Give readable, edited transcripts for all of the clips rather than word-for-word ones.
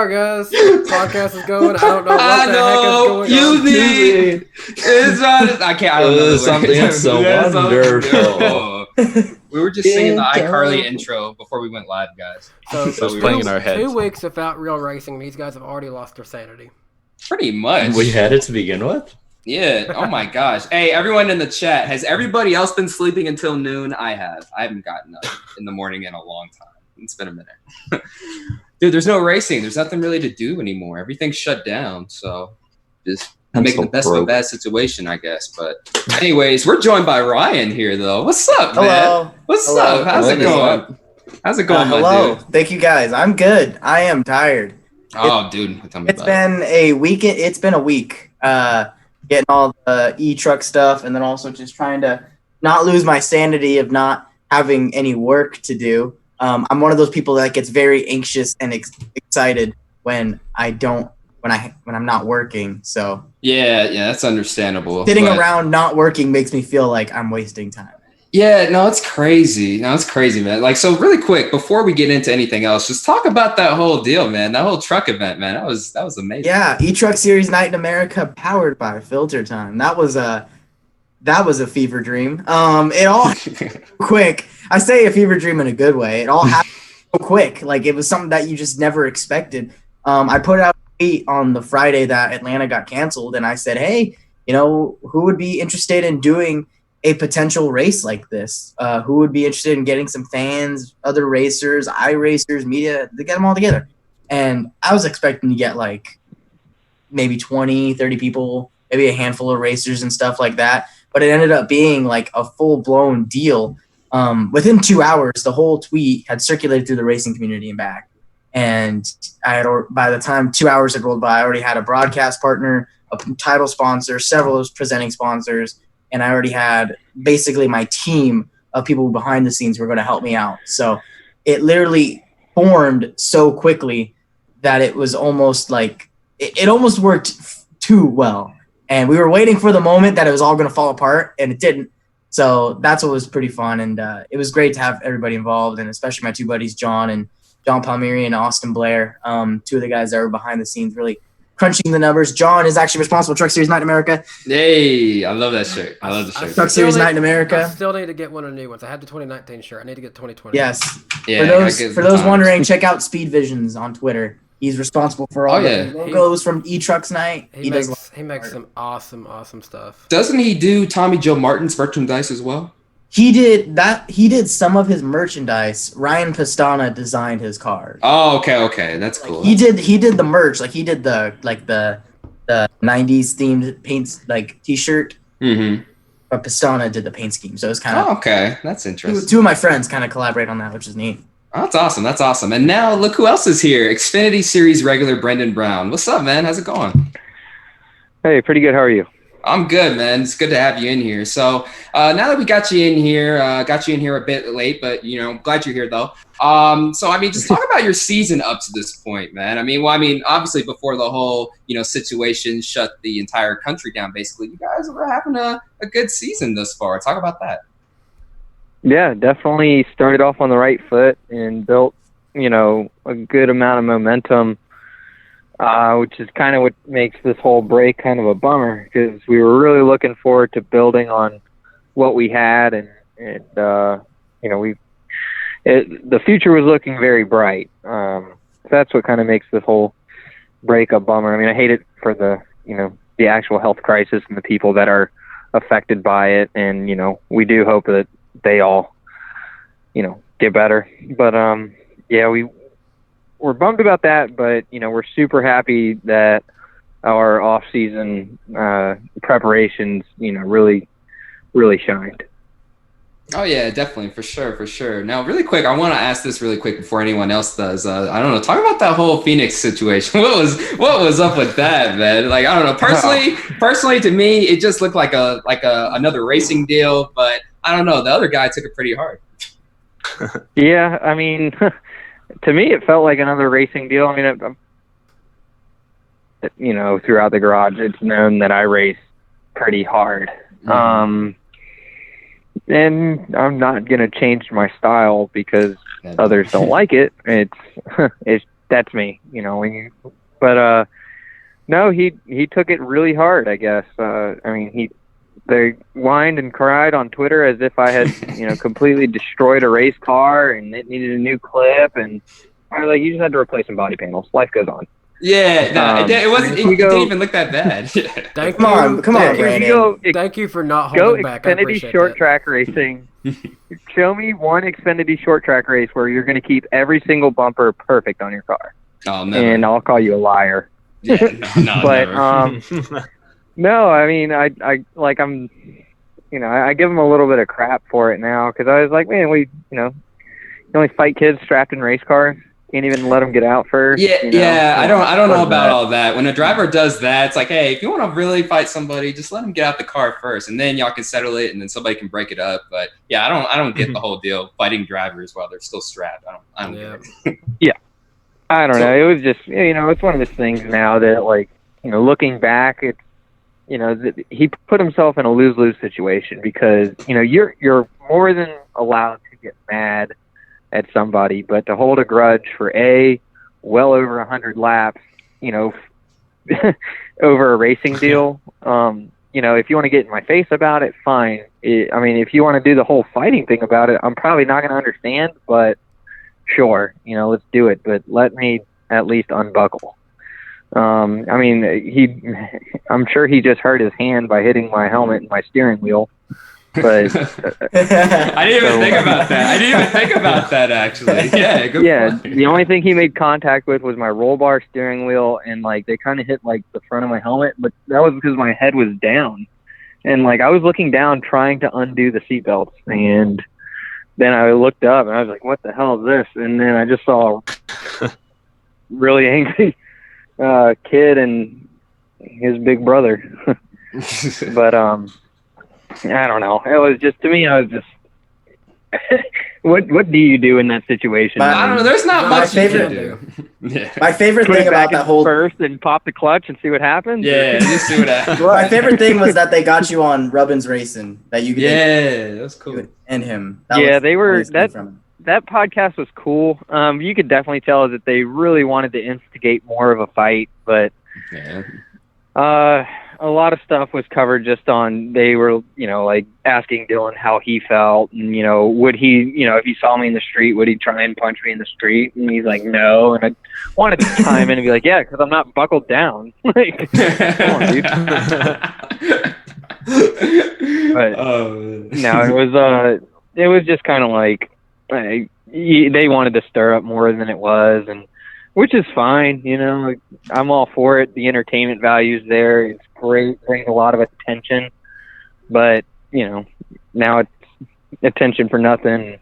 Vargas. Podcast is going. I don't know what the heck is going on. Music. It's not. I can't. I don't know. Something so wonderful. We were just singing the iCarly intro before we went live, guys. So It was playing in our heads. 2 weeks without real racing. These guys have already lost their sanity. Pretty much. We had it to begin with? Yeah. Oh my gosh. Hey, everyone in the chat, has everybody else been sleeping until noon? I have. I haven't gotten up in the morning in a long time. It's been a minute. Dude, there's no racing. There's nothing really to do anymore. Everything's shut down. So just making the best of a bad situation, I guess. But anyways, we're joined by Ryan here, though. What's up, man? What's up? How's it going? How's it going, my hello. dude? Thank you, guys. I'm good. I am tired. Dude, tell me It's been a week. It's been a week getting all the e-truck stuff, and then also just trying to not lose my sanity of not having any work to do. I'm one of those people that gets very anxious and excited when I'm not working. So yeah, that's understandable. Sitting around not working makes me feel like I'm wasting time. Yeah, no, it's crazy. No, it's crazy, man. Like, so really quick, before we get into anything else, just talk about that whole deal, man. That whole truck event, man. That was amazing. Yeah, E-Truck Series Night in America, powered by Filter Time. That was a fever dream. It all quick. I say a fever dream in a good way. It all happened so quick. Like, it was something that you just never expected. I put out a tweet on the Friday that Atlanta got canceled, and I said, hey, who would be interested in doing a potential race like this? Who would be interested in getting some fans, other racers, iRacers, media, to get them all together? And I was expecting to get like maybe 20, 30 people, maybe a handful of racers and stuff like that. But it ended up being like a full-blown deal. Within 2 hours, the whole tweet had circulated through the racing community and back. And by the time 2 hours had rolled by, I already had a broadcast partner, a title sponsor, several presenting sponsors, and I already had basically my team of people behind the scenes who were going to help me out. So it literally formed so quickly that it was almost like it almost worked too well. And we were waiting for the moment that it was all going to fall apart, and it didn't. So that's what was pretty fun. And it was great to have everybody involved, and especially my two buddies, John Palmieri and Austin Blair, two of the guys that were behind the scenes really crunching the numbers. John is actually responsible for Truck Series Night in America. Hey, I love that shirt. I love the shirt. Truck Series Night in America. I still need to get one of the new ones. I had the 2019 shirt. I need to get 2020. Yes. Yeah, for those wondering, check out Speed Visions on Twitter. He's responsible for all the logos from E-Trucks Night. He makes some awesome stuff. Doesn't he do Tommy Joe Martin's merchandise as well? He did that. He did some of his merchandise. Ryan Pastana designed his card. Oh, okay, that's cool. He did the merch. Like he did the 90s themed paints like T-shirt. Mm-hmm. But Pastana did the paint scheme, so it was kind of okay. That's interesting. Two of my friends kind of collaborate on that, which is neat. Oh, that's awesome. And now look who else is here. Xfinity Series regular Brendan Brown. What's up, man? How's it going? Hey, pretty good. How are you? I'm good, man. It's good to have you in here. So now that we got you in here a bit late, but glad you're here though. Just talk about your season up to this point, man. Obviously before the whole situation shut the entire country down, basically, you guys were having a good season thus far. Talk about that. Yeah, definitely started off on the right foot and built, a good amount of momentum. Which is kind of what makes this whole break kind of a bummer, because we were really looking forward to building on what we had, and the future was looking very bright. That's what kind of makes this whole break a bummer. I hate it for the actual health crisis and the people that are affected by it, and we do hope that they all get better. But we're bummed about that, but we're super happy that our off-season preparations, really shined. Oh yeah, definitely, for sure. Now, really quick, I want to ask this really quick before anyone else does. I don't know, talk about that whole Phoenix situation. What was up with that, man? Like, I don't know. Personally, to me, it just looked like another racing deal, but I don't know. The other guy took it pretty hard. Yeah, to me, it felt like another racing deal. Throughout the garage, it's known that I race pretty hard. Mm-hmm. And I'm not going to change my style because others don't like it. It's that's me, but no, he took it really hard, I guess. They whined and cried on Twitter as if I had, completely destroyed a race car and it needed a new clip. And I was like, you just had to replace some body panels. Life goes on. Yeah, it wasn't. It didn't even look that bad. Come on, Brandon. Thank you for not holding go back. I Xfinity appreciate short that. track racing. Show me one Xfinity short track race where you're going to keep every single bumper perfect on your car. Oh, never. And I'll call you a liar. Yeah, no, But never. no, I mean, I give them a little bit of crap for it now because I was like, man, you only fight kids strapped in race cars. Can't even let them get out first. Yeah. I don't know about all that. When a driver does that, it's like, hey, if you want to really fight somebody, just let them get out the car first, and then y'all can settle it, and then somebody can break it up. But yeah, I don't get the whole deal fighting drivers while they're still strapped. I don't get it. Yeah, I don't know. It was just it's one of those things now that looking back, it's he put himself in a lose-lose situation because you're more than allowed to get mad at somebody, but to hold a grudge for well over 100 laps, over a racing deal, if you want to get in my face about it, fine. If you want to do the whole fighting thing about it, I'm probably not going to understand, but sure, let's do it. But let me at least unbuckle. I'm sure he just hurt his hand by hitting my helmet and my steering wheel. But I didn't even think about that. Actually. Yeah. Good point. The only thing he made contact with was my roll bar, steering wheel, and they kind of hit the front of my helmet. But that was because my head was down, and I was looking down trying to undo the seatbelts, and then I looked up and I was like, "What the hell is this?" And then I just saw a really angry kid and his big brother. But I don't know. It was just, to me, I was just, what do you do in that situation? I don't know. There's not much you can do. Yeah. My favorite Put thing it back about that in whole first and pop the clutch and see what happens? Yeah, just see what happens. my favorite thing was that they got you on Rubbins Racing. That you could That's cool. and him. They were funniest thing from him. that podcast was cool. You could definitely tell that they really wanted to instigate more of a fight, but a lot of stuff was covered just on, they were, asking Dylan how he felt and, would he, if he saw me in the street, would he try and punch me in the street? And he's like, no. And I wanted to chime in and be like, yeah, because I'm not buckled down. Come on, dude. But no, it was just kind of they wanted to stir up more than it was, and which is fine, I'm all for it. The entertainment value's there. It's great, brings a lot of attention, but now it's attention for nothing,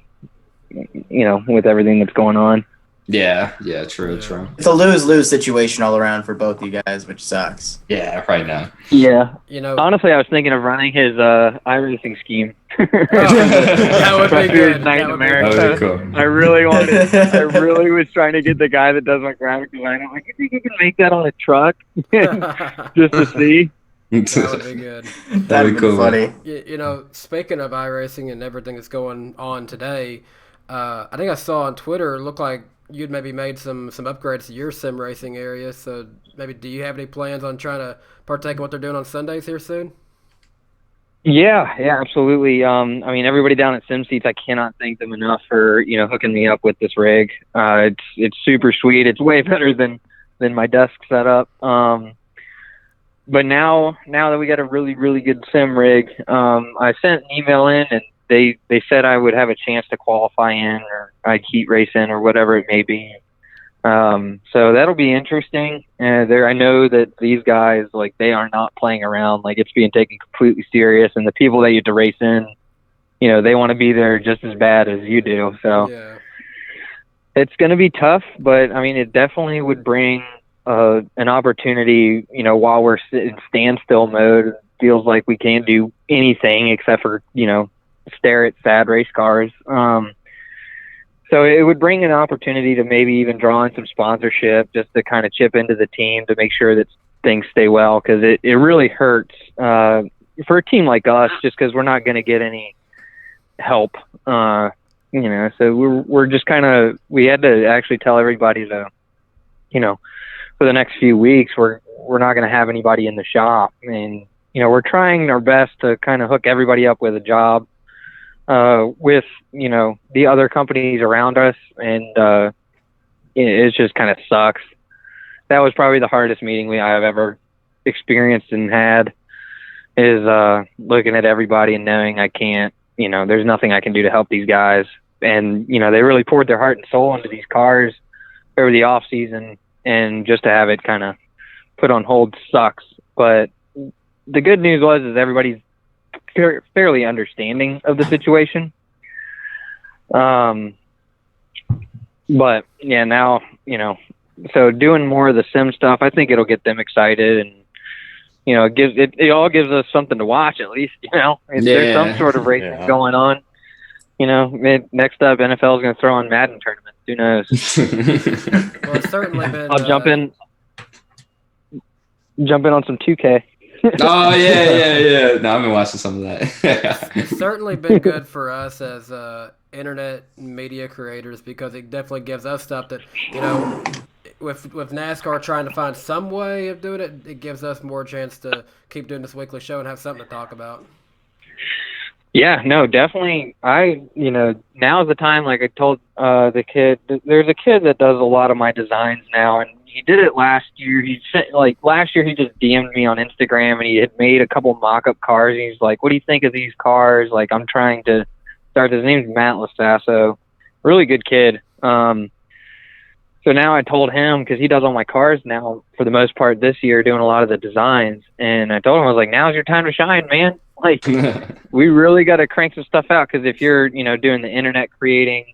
with everything that's going on. Yeah, true. It's a lose-lose situation all around for both you guys, which sucks. Yeah, right now. Yeah. Honestly, I was thinking of running his iRacing scheme. That would be good. Night in America. That would be cool. I really was trying to get the guy that does my graphic design. I'm like, you think you can make that on a truck? Just to see. That would be good. That'd be cool. Funny. Speaking of iRacing and everything that's going on today, I think I saw on Twitter, it looked like you'd maybe made some upgrades to your sim racing area. So maybe, do you have any plans on trying to partake in what they're doing on Sundays here soon? Yeah, absolutely. Everybody down at SimSeats, I cannot thank them enough for, hooking me up with this rig. It's super sweet. It's way better than my desk setup. But now that we got a really, really good sim rig, I sent an email in and they said I would have a chance to qualify in, or I'd heat race in, or whatever it may be. So that'll be interesting. I know that these guys, they are not playing around. It's being taken completely serious, and the people that you have to race in, they want to be there just as bad as you do. So it's going to be tough, but it definitely would bring an opportunity, while we're in standstill mode. It feels like we can't do anything except for, stare at sad race cars. So it would bring an opportunity to maybe even draw in some sponsorship, just to kind of chip into the team to make sure that things stay well, because it really hurts for a team like us, just because we're not going to get any help. So we're just kind of, we had to actually tell everybody to for the next few weeks, we're not going to have anybody in the shop. And, we're trying our best to kind of hook everybody up with a job with, the other companies around us. And it just kind of sucks. That was probably the hardest meeting I've ever experienced and had, is looking at everybody and knowing I can't, there's nothing I can do to help these guys. And, they really poured their heart and soul into these cars over the off season, and just to have it kind of put on hold sucks. But the good news is everybody's fairly understanding of the situation. But yeah, now, so doing more of the sim stuff, I think it'll get them excited, and it all gives us something to watch at least. There's some sort of racing going on. Next up, NFL is going to throw on Madden tournaments. Who knows? Well, it's certainly been. I'll jump in on some 2K. Oh yeah. No, I've been watching some of that. It's certainly been good for us as internet media creators, because it definitely gives us stuff that, with NASCAR trying to find some way of doing it, it gives us more chance to keep doing this weekly show and have something to talk about. Yeah, no, definitely. Now's the time. Like I told the kid, there's a kid that does a lot of my designs now, and he did it last year. Last year he just DM'd me on Instagram, and he had made a couple mock-up cars. And he's like, "What do you think of these cars?" Like, I'm trying to start. His name's Matt Lasasso, really good kid. So now I told him, because he does all my cars now for the most part this year, doing a lot of the designs. And I told him, I was like, "Now's your time to shine, man. Like, we really got to crank some stuff out, because if you're, doing the internet creating,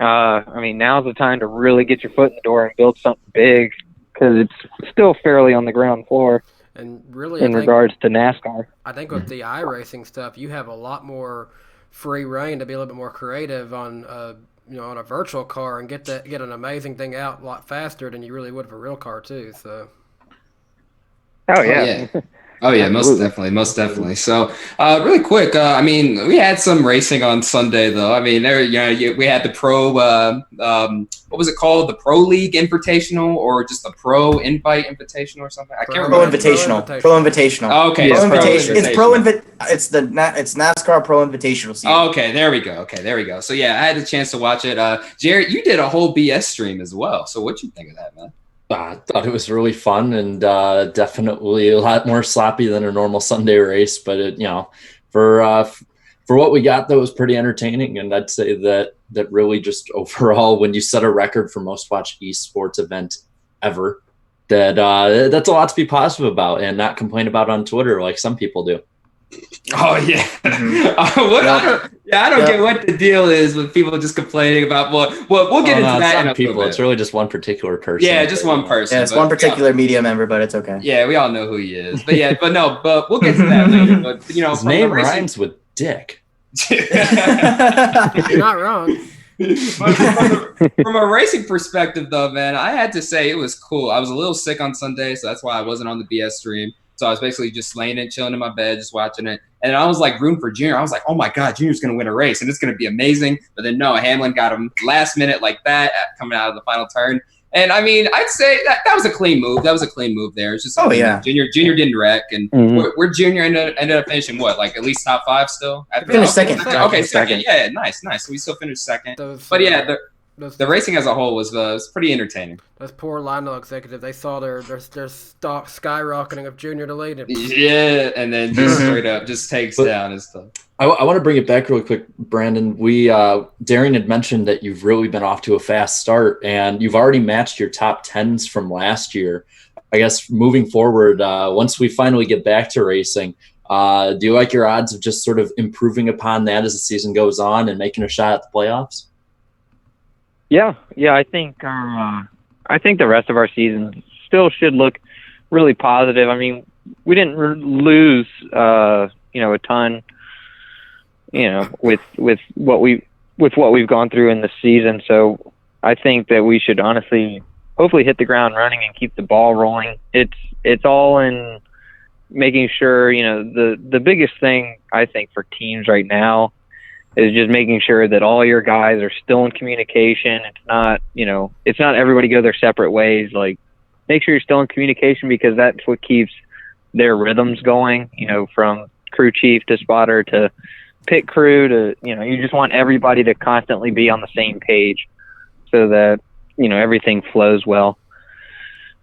now's the time to really get your foot in the door and build something big, because it's still fairly on the ground floor." And really, in regards to NASCAR, I think with the iRacing stuff, you have a lot more free reign to be a little bit more creative on, on a virtual car, and get an amazing thing out a lot faster than you really would for a real car too. So. Oh yeah. Oh yeah, most definitely. So, really quick, we had some racing on Sunday, though. We had the Pro, what was it called? The Pro League Invitational, or just the Pro Invite Invitational, or something? I can't remember. Pro Invitational. Oh, okay, it's it's NASCAR Pro Invitational season. Oh, okay, there we go. So yeah, I had the chance to watch it. Jared, you did a whole BS stream as well. So what'd you think of that, man? I thought it was really fun, and definitely a lot more sloppy than a normal Sunday race. But it, for what we got, that was pretty entertaining. And I'd say that really just overall, when you set a record for most watched esports event ever, that's a lot to be positive about and not complain about on Twitter like some people do. Oh yeah. I don't get what the deal is with people just complaining about. Well, we'll get into that in a people. It's really just one particular person. Yeah, just one person. Yeah, it's one particular media member, but it's okay. Yeah, we all know who he is. But but we'll get to that later. But his name rhymes with dick. You're not wrong. From a racing perspective, though, man, I had to say it was cool. I was a little sick on Sunday, so that's why I wasn't on the BS stream. So I was basically just laying and chilling in my bed, just watching it. And I was like rooting for Junior. I was like, oh my God, Junior's going to win a race and it's going to be amazing. But then no, Hamlin got him last minute like that coming out of the final turn. And I'd say that was a clean move. That was a clean move there. It's just Junior didn't wreck. And where Junior ended up finishing what, like at least top 5 still? Finished second. Okay, second. Yeah, nice. So we still finished second. But yeah, the racing as a whole was pretty entertaining. Those poor Lionel executives, they saw their stock skyrocketing of Junior to lead. Yeah, and then just straight up just takes down and stuff. I want to bring it back really quick, Brandon. Darian had mentioned that you've really been off to a fast start, and you've already matched your top 10s from last year. I guess moving forward, once we finally get back to racing, do you like your odds of just sort of improving upon that as the season goes on and making a shot at the playoffs? Yeah. I think the rest of our season still should look really positive. I mean, we didn't lose, a ton, with what we've gone through in the season. So I think that we should honestly, hopefully, hit the ground running and keep the ball rolling. It's all in making sure, the biggest thing I think for teams right now is just making sure that all your guys are still in communication. It's not, it's not everybody go their separate ways. Like, make sure you're still in communication, because that's what keeps their rhythms going, from crew chief to spotter to pit crew to, you just want everybody to constantly be on the same page so that, everything flows well.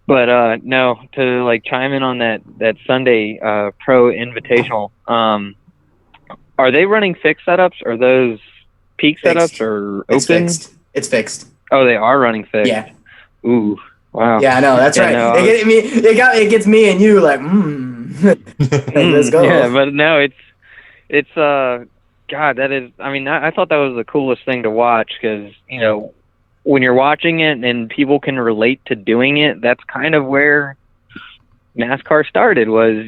But no, to like chime in on that Sunday Pro Invitational, are they running fixed setups? Or those peak Fixed. setups or It's open? fixed. It's fixed. Oh, they are running fixed. Yeah. Ooh, wow. Yeah, I know. That's Yeah, right. no, It gets me and you like, let's go. Yeah, but no, it's God, that is. I mean, I thought that was the coolest thing to watch, because when you're watching it and people can relate to doing it, that's kind of where NASCAR started. Was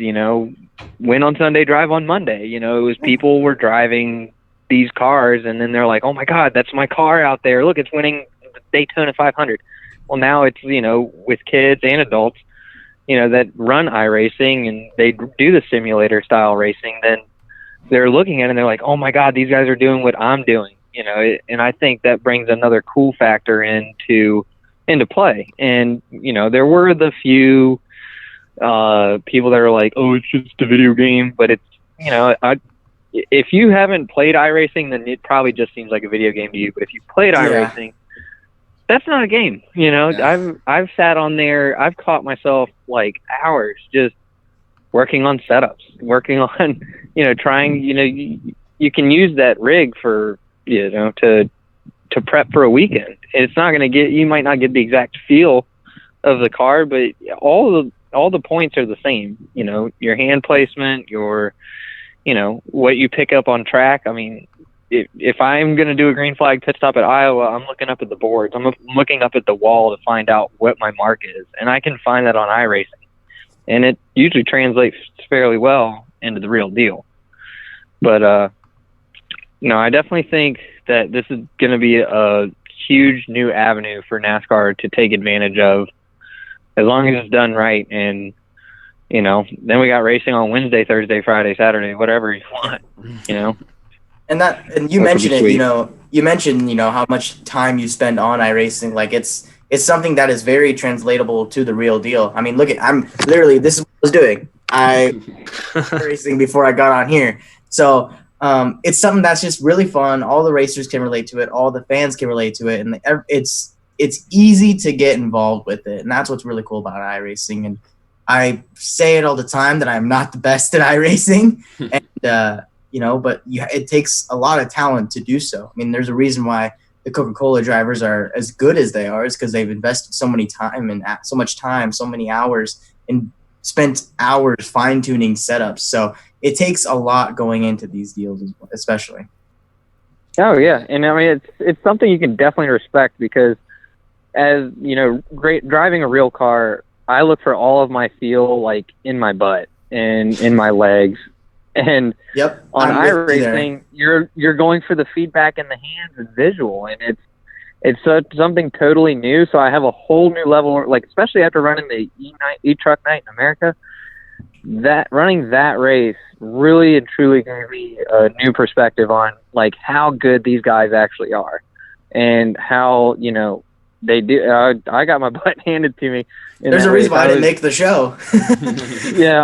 win on Sunday, drive on Monday. It was people were driving these cars, and then they're like, oh my God, that's my car out there. Look, it's winning the Daytona 500. Well, now it's with kids and adults, that run iRacing and they do the simulator style racing. Then they're looking at it and they're like, oh my God, these guys are doing what I'm doing. And I think that brings another cool factor into play. And there were the few people that are like, oh, it's just a video game, but it's if you haven't played iRacing, then it probably just seems like a video game to you. But if you played iRacing, that's not a game. I've sat on there, I've caught myself like hours just working on setups, working on trying. You can use that rig for to prep for a weekend. It's not going to you might not get the exact feel of the car, but all the points are the same. Your hand placement, your what you pick up on track. I mean, if I'm going to do a green flag pit stop at Iowa, I'm looking up at the boards. I'm looking up at the wall to find out what my mark is, and I can find that on iRacing, and it usually translates fairly well into the real deal. But I definitely think that this is going to be a huge new avenue for NASCAR to take advantage of, as long as it's done right. And then we got racing on Wednesday, Thursday, Friday, Saturday, whatever you want. And you mentioned it. You mentioned how much time you spend on iRacing. Like it's something that is very translatable to the real deal. I mean, I'm literally, this is what I was doing. I racing before I got on here. So it's something that's just really fun. All the racers can relate to it. All the fans can relate to it, and it's easy to get involved with it. And that's what's really cool about iRacing. And I say it all the time that I'm not the best at iRacing, and but it takes a lot of talent to do so. I mean, there's a reason why the Coca-Cola drivers are as good as they are, is because they've invested so much time, so many hours, and spent hours fine-tuning setups. So it takes a lot going into these deals, especially. Oh yeah, and I mean it's something you can definitely respect, because as great driving a real car, I look for all of my feel like in my butt and in my legs. And yep, on iRacing, you're going for the feedback in the hands and visual, and it's something totally new. So I have a whole new level, like especially after running the E-Truck Night in America, that running that race really and truly gave me a new perspective on like how good these guys actually are, and how they do. I got my butt handed to me. There's a reason why I didn't make the show. Yeah,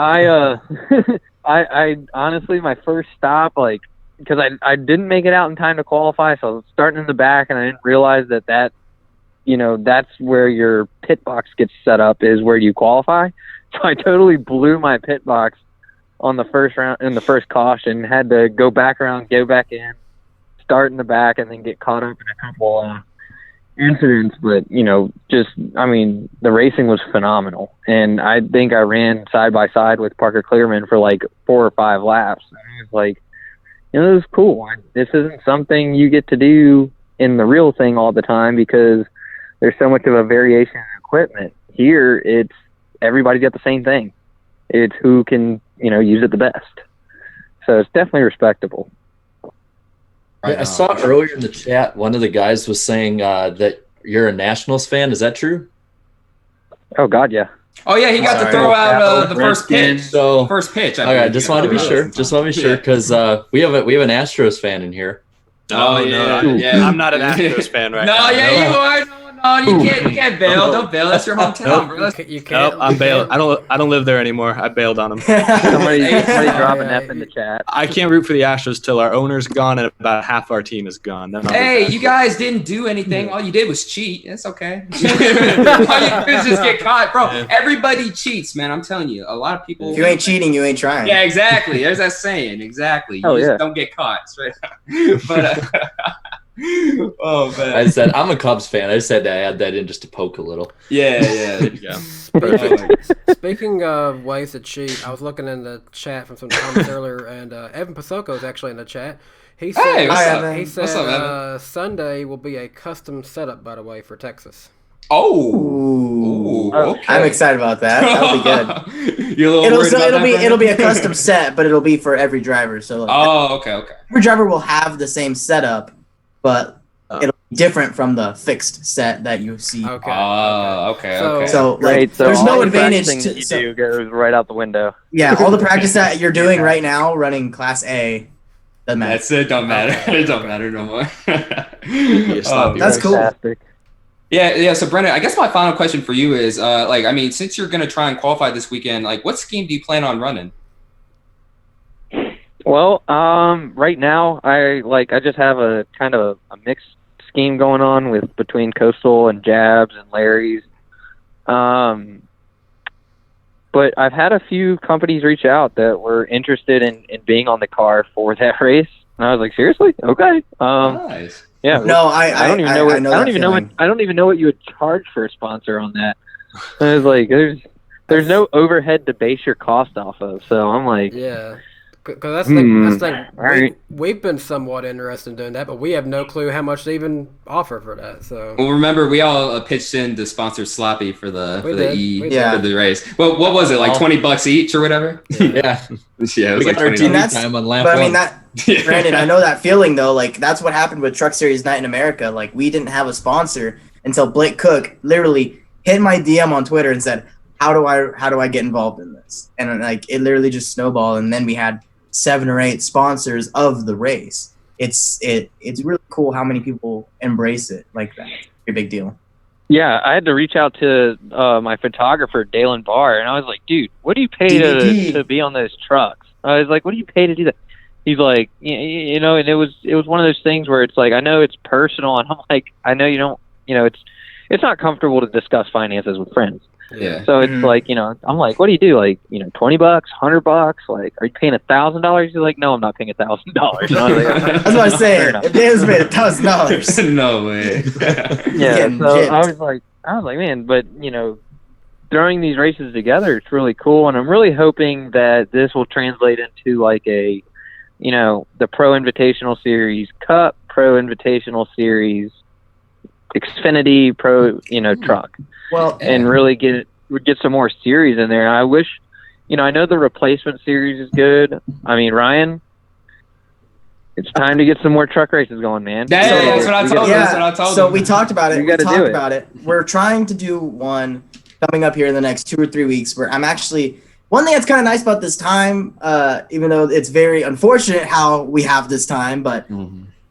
I honestly, my first stop, like, because I didn't make it out in time to qualify, so I was starting in the back, and I didn't realize that that's where your pit box gets set up, is where you qualify. So I totally blew my pit box on the first round, in the first caution, had to go back around, go back in, start in the back, and then get caught up in a couple incidents. But the racing was phenomenal, and I think I ran side by side with Parker Clearman for like 4 or 5 laps. And it was like, it was cool. This isn't something you get to do in the real thing all the time, because there's so much of a variation in equipment. Here, it's everybody's got the same thing. It's who can use it the best. So it's definitely respectable. I saw earlier in the chat, one of the guys was saying that you're a Nationals fan. Is that true? Oh, God, yeah. Oh, yeah, he got to throw out the first pitch. First pitch. Okay, just wanted to be sure. Just want to be sure, because we have an Astros fan in here. Oh, yeah. I'm not an Astros fan right No, now. yeah, you are. No, you can't bail. Don't bail. That's your hometown, bro. You can't. Nope, I'm bailed. I don't live there anymore. I bailed on them. Somebody drop an Yeah, F in the chat. I can't root for the Astros till our owner's gone and about half our team is gone. Then I'll Hey, root you guys didn't do anything. All you did was cheat. It's okay. All you did is just get caught, bro. Yeah. Everybody cheats, man. I'm telling you. A lot of people. If you ain't cheating, you ain't trying. Yeah, exactly. There's that saying. Exactly. You Oh, just yeah. don't get caught. Straight up. But oh man. I said I'm a Cubs fan. I just had to add that in just to poke a little. Yeah. there you go. Speaking of ways to cheat, I was looking in the chat from some comments earlier, and Evan Pasoko is actually in the chat. He said, Hey, what's up? He said What's up, Evan? Sunday will be a custom setup, by the way, for Texas. Oh. Ooh. Okay. I'm excited about that. That'll be good. You're a little worried about that, It'll be a Brandon? custom set, but it'll be for every driver. So like, Oh, okay. every driver will have the same setup, but it'll be different from the fixed set that you see. Okay. Oh, okay. So- So like, Right, so there's all no the advantage practicing to you do goes right out the window. yeah. All the practice that you're doing right now, running Class A, doesn't matter. That's it. Don't matter. It don't matter no more. sloppy That's cool. Fantastic. Yeah. So Brendan, I guess my final question for you is, since you're gonna try and qualify this weekend, like, what scheme do you plan on running? Well, right now I just have a kind of a mixed scheme going on between Coastal and Jabs and Larry's. But I've had a few companies reach out that were interested in being on the car for that race, and I was like, seriously? Okay. Nice. Yeah. No, I don't even know what I don't even know what you would charge for a sponsor on that. I was like, there's no overhead to base your cost off of. So I'm like, Yeah. Because that's the thing. All right. We've been somewhat interested in doing that, but we have no clue how much to even offer for that. So Well, remember, we all pitched in to sponsor Sloppy for the We for did. the E We did. for the race. Well, what was it, like $20 each or whatever? Yeah, Yeah, it was we like got our $20. TV that's- time on lap But I one. mean that. Brandon, I know that feeling though. Like that's what happened with Truck Series Night in America. Like we didn't have a sponsor until Blake Cook literally hit my DM on Twitter and said, "How do I get involved in this?" And like it literally just snowballed, and then we had 7 or 8 sponsors of the race. It's really cool how many people embrace it like that. It's a big deal. yeah, I had to reach out to my photographer, Dalen Barr, and I was like, dude, what do you pay DBT. to be on those trucks? I was like, what do you pay to do that? He's like, you know, and it was one of those things where it's like, I know it's personal, and I'm like, I know you don't, you know, it's not comfortable to discuss finances with friends. Yeah. So it's Mhm. like, you know, I'm like, what do you do? Like, you know, $20, $100? Like, are you paying $1,000? He's like, no, I'm not paying $1,000. And I was like, That's what I was saying. If Dan's made $1,000, No way. yeah. Getting So gypped. I was like, man, but you know, throwing these races together, it's really cool, and I'm really hoping that this will translate into like a, you know, the Pro Invitational Series Cup, Pro Invitational Series Xfinity Pro, you know, truck, well, and really get some more series in there. And I wish, you know, I know the replacement series is good. I mean, Ryan, it's time to get some more truck races going, man. Yeah, that's what I told him. yeah. That's what I told So him. we talked about it. You We gotta talked do it. about it. We're trying to do one coming up here in the next 2 or 3 weeks. Where I'm actually one thing that's kind of nice about this time, even though it's very unfortunate how we have this time, but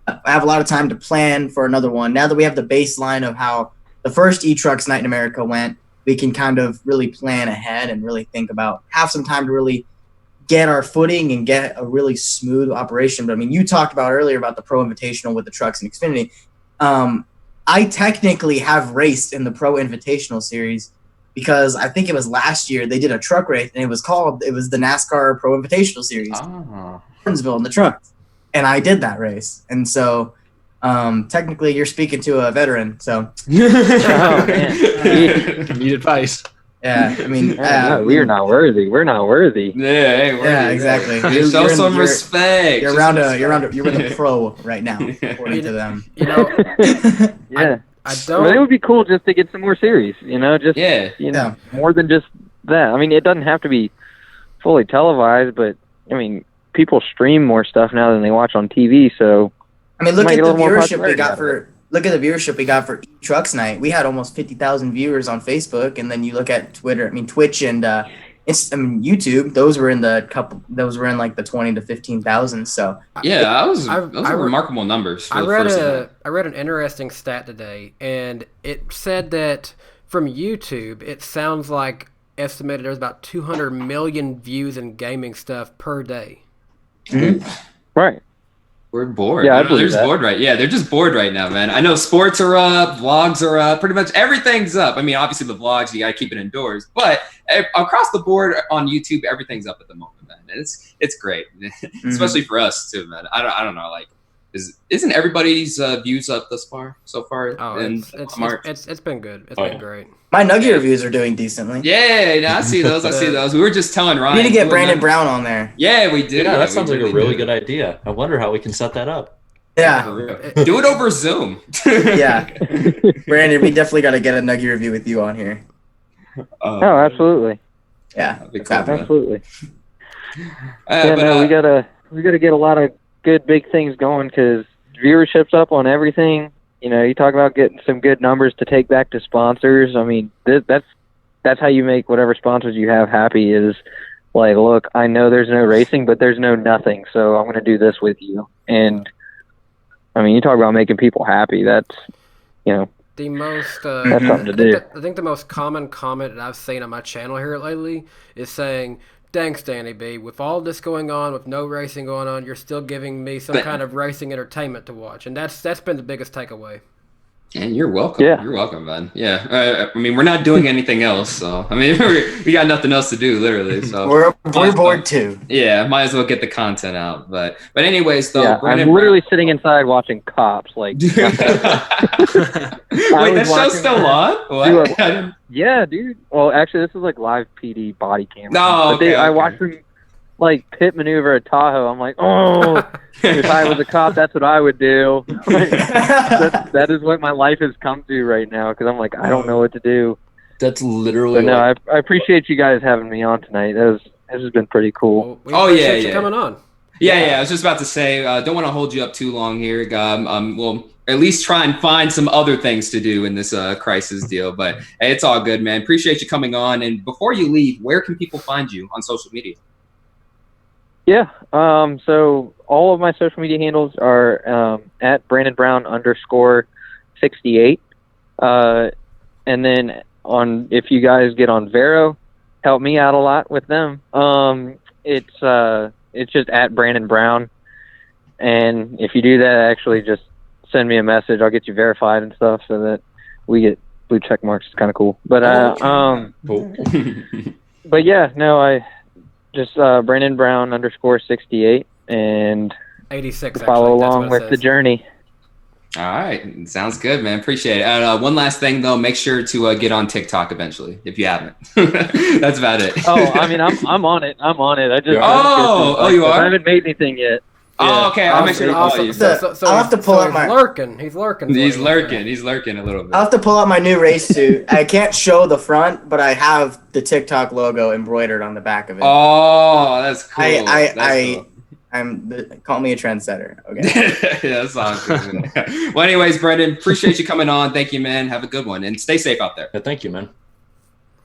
I have a lot of time to plan for another one. Now that we have the baseline of how the first E-Trucks Night in America went, we can kind of really plan ahead and really think about, have some time to really get our footing and get a really smooth operation. But I mean, you talked about earlier about the Pro Invitational with the trucks and Xfinity. I technically have raced in the Pro Invitational series because I think it was last year they did a truck race and it was the NASCAR Pro Invitational series, Oh. Martinsville in the truck. And I did that race. And so technically you're speaking to a veteran. So Oh, man. Need advice. yeah, I mean, No, we are not worthy. We're not worthy. Yeah, hey, Yeah, exactly. Just show some respect. You're Show around some you're with a pro right now, according to them. you know, Yeah. I I mean, it don't. would be cool just to get some more series, you know, just Yeah. you know, more than just that. I mean, it doesn't have to be fully televised, but I mean, people stream more stuff now than they watch on TV. So I mean, look Might at get a the little more viewership we popularity got out of for Trucks Night. We had almost 50,000 viewers on Facebook, and then you look at Twitter. I mean, Twitch and YouTube, those were in like the 20 to 15,000. So yeah, those are remarkable numbers. For I the read first event. I read an interesting stat today, and it said that from YouTube, it sounds like estimated there's about 200 million views in gaming stuff per day. Mhm. Right. We're bored. Yeah, I They're believe just that. bored, right? Yeah, they're just bored right now, man. I know sports are up, vlogs are up, pretty much everything's up. I mean, obviously the vlogs, you got to keep it indoors, but across the board on YouTube, everything's up at the moment, man. And it's great, especially for us too, man. I don't know, like, isn't everybody's views up thus far so far? Oh, it's been good. It's been great. my Nugget reviews are doing decently. Yeah, I see those. We were just telling Ryan. We need to get Brandon Brown on there. Yeah, we do. Yeah, that we sounds like a really do. good idea. I wonder how we can set that up. Yeah, Do it over Zoom. yeah. Brandon, we definitely got to get a Nugget review with you on here. Oh, absolutely. Yeah, That'd be it's cool, happening. Absolutely. but, we gotta get a lot of good big things going because viewership's up on everything. You know, you talk about getting some good numbers to take back to sponsors. I mean, that's how you make whatever sponsors you have happy. Is like, look, I know there's no racing, but there's no nothing, so I'm going to do this with you. And I mean, you talk about making people happy. That's, you know, The most that's something to do. I think the most common comment that I've seen on my channel here lately is saying, "Thanks, Danny B. With all this going on, with no racing going on, you're still giving me some kind of racing entertainment to watch," and that's been the biggest takeaway. And you're welcome. Yeah. You're welcome, man. Yeah. I mean, we're not doing anything else, so I mean, we got nothing else to do, literally. So We're bored too. yeah, might as well get the content out. But anyways, though, Yeah, Brandon I'm literally sitting inside watching Cops. Like, Wait, that show's still on? What? yeah, dude. Well, actually, this is like live PD body cam. No, But I okay. watched them like pit maneuver a Tahoe. I'm like, oh, if I was a cop, that's what I would do. Like, that is what my life has come to right now because I'm like, I don't know what to do. That's literally. But no, like, I appreciate you guys having me on tonight. This has been pretty cool. Well, we Oh, appreciate yeah. you coming on. Yeah. I was just about to say, don't want to hold you up too long here. We'll at least try and find some other things to do in this crisis deal. But hey, it's all good, man. Appreciate you coming on. And before you leave, where can people find you on social media? Yeah. So all of my social media handles are at Brandon Brown _68. And then if you guys get on Vero, help me out a lot with them. It's just at Brandon Brown. And if you do that, actually just send me a message. I'll get you verified and stuff so that we get blue check marks. It's kind of cool. But cool. but yeah, no, I just Brandon Brown _68 and 86. follow actually, that's along what it with the says. journey. All right. Sounds good, man. Appreciate it. And one last thing, though, make sure to get on TikTok eventually if you haven't. That's about it. Oh, I mean, I'm on it. I'm on it. I just you are? I haven't made anything yet. Oh, okay. I'll make sure to follow you. I'll have to pull out my. He's lurking. He's lurking. He's lurking a little bit. I'll have to pull out my new race suit. I can't show the front, but I have the TikTok logo embroidered on the back of it. Oh, that's cool. Call me a trendsetter. Okay. Yeah, that sounds good. Man. Well, anyways, Brendan, appreciate you coming on. Thank you, man. Have a good one, and stay safe out there. Yeah, thank you, man.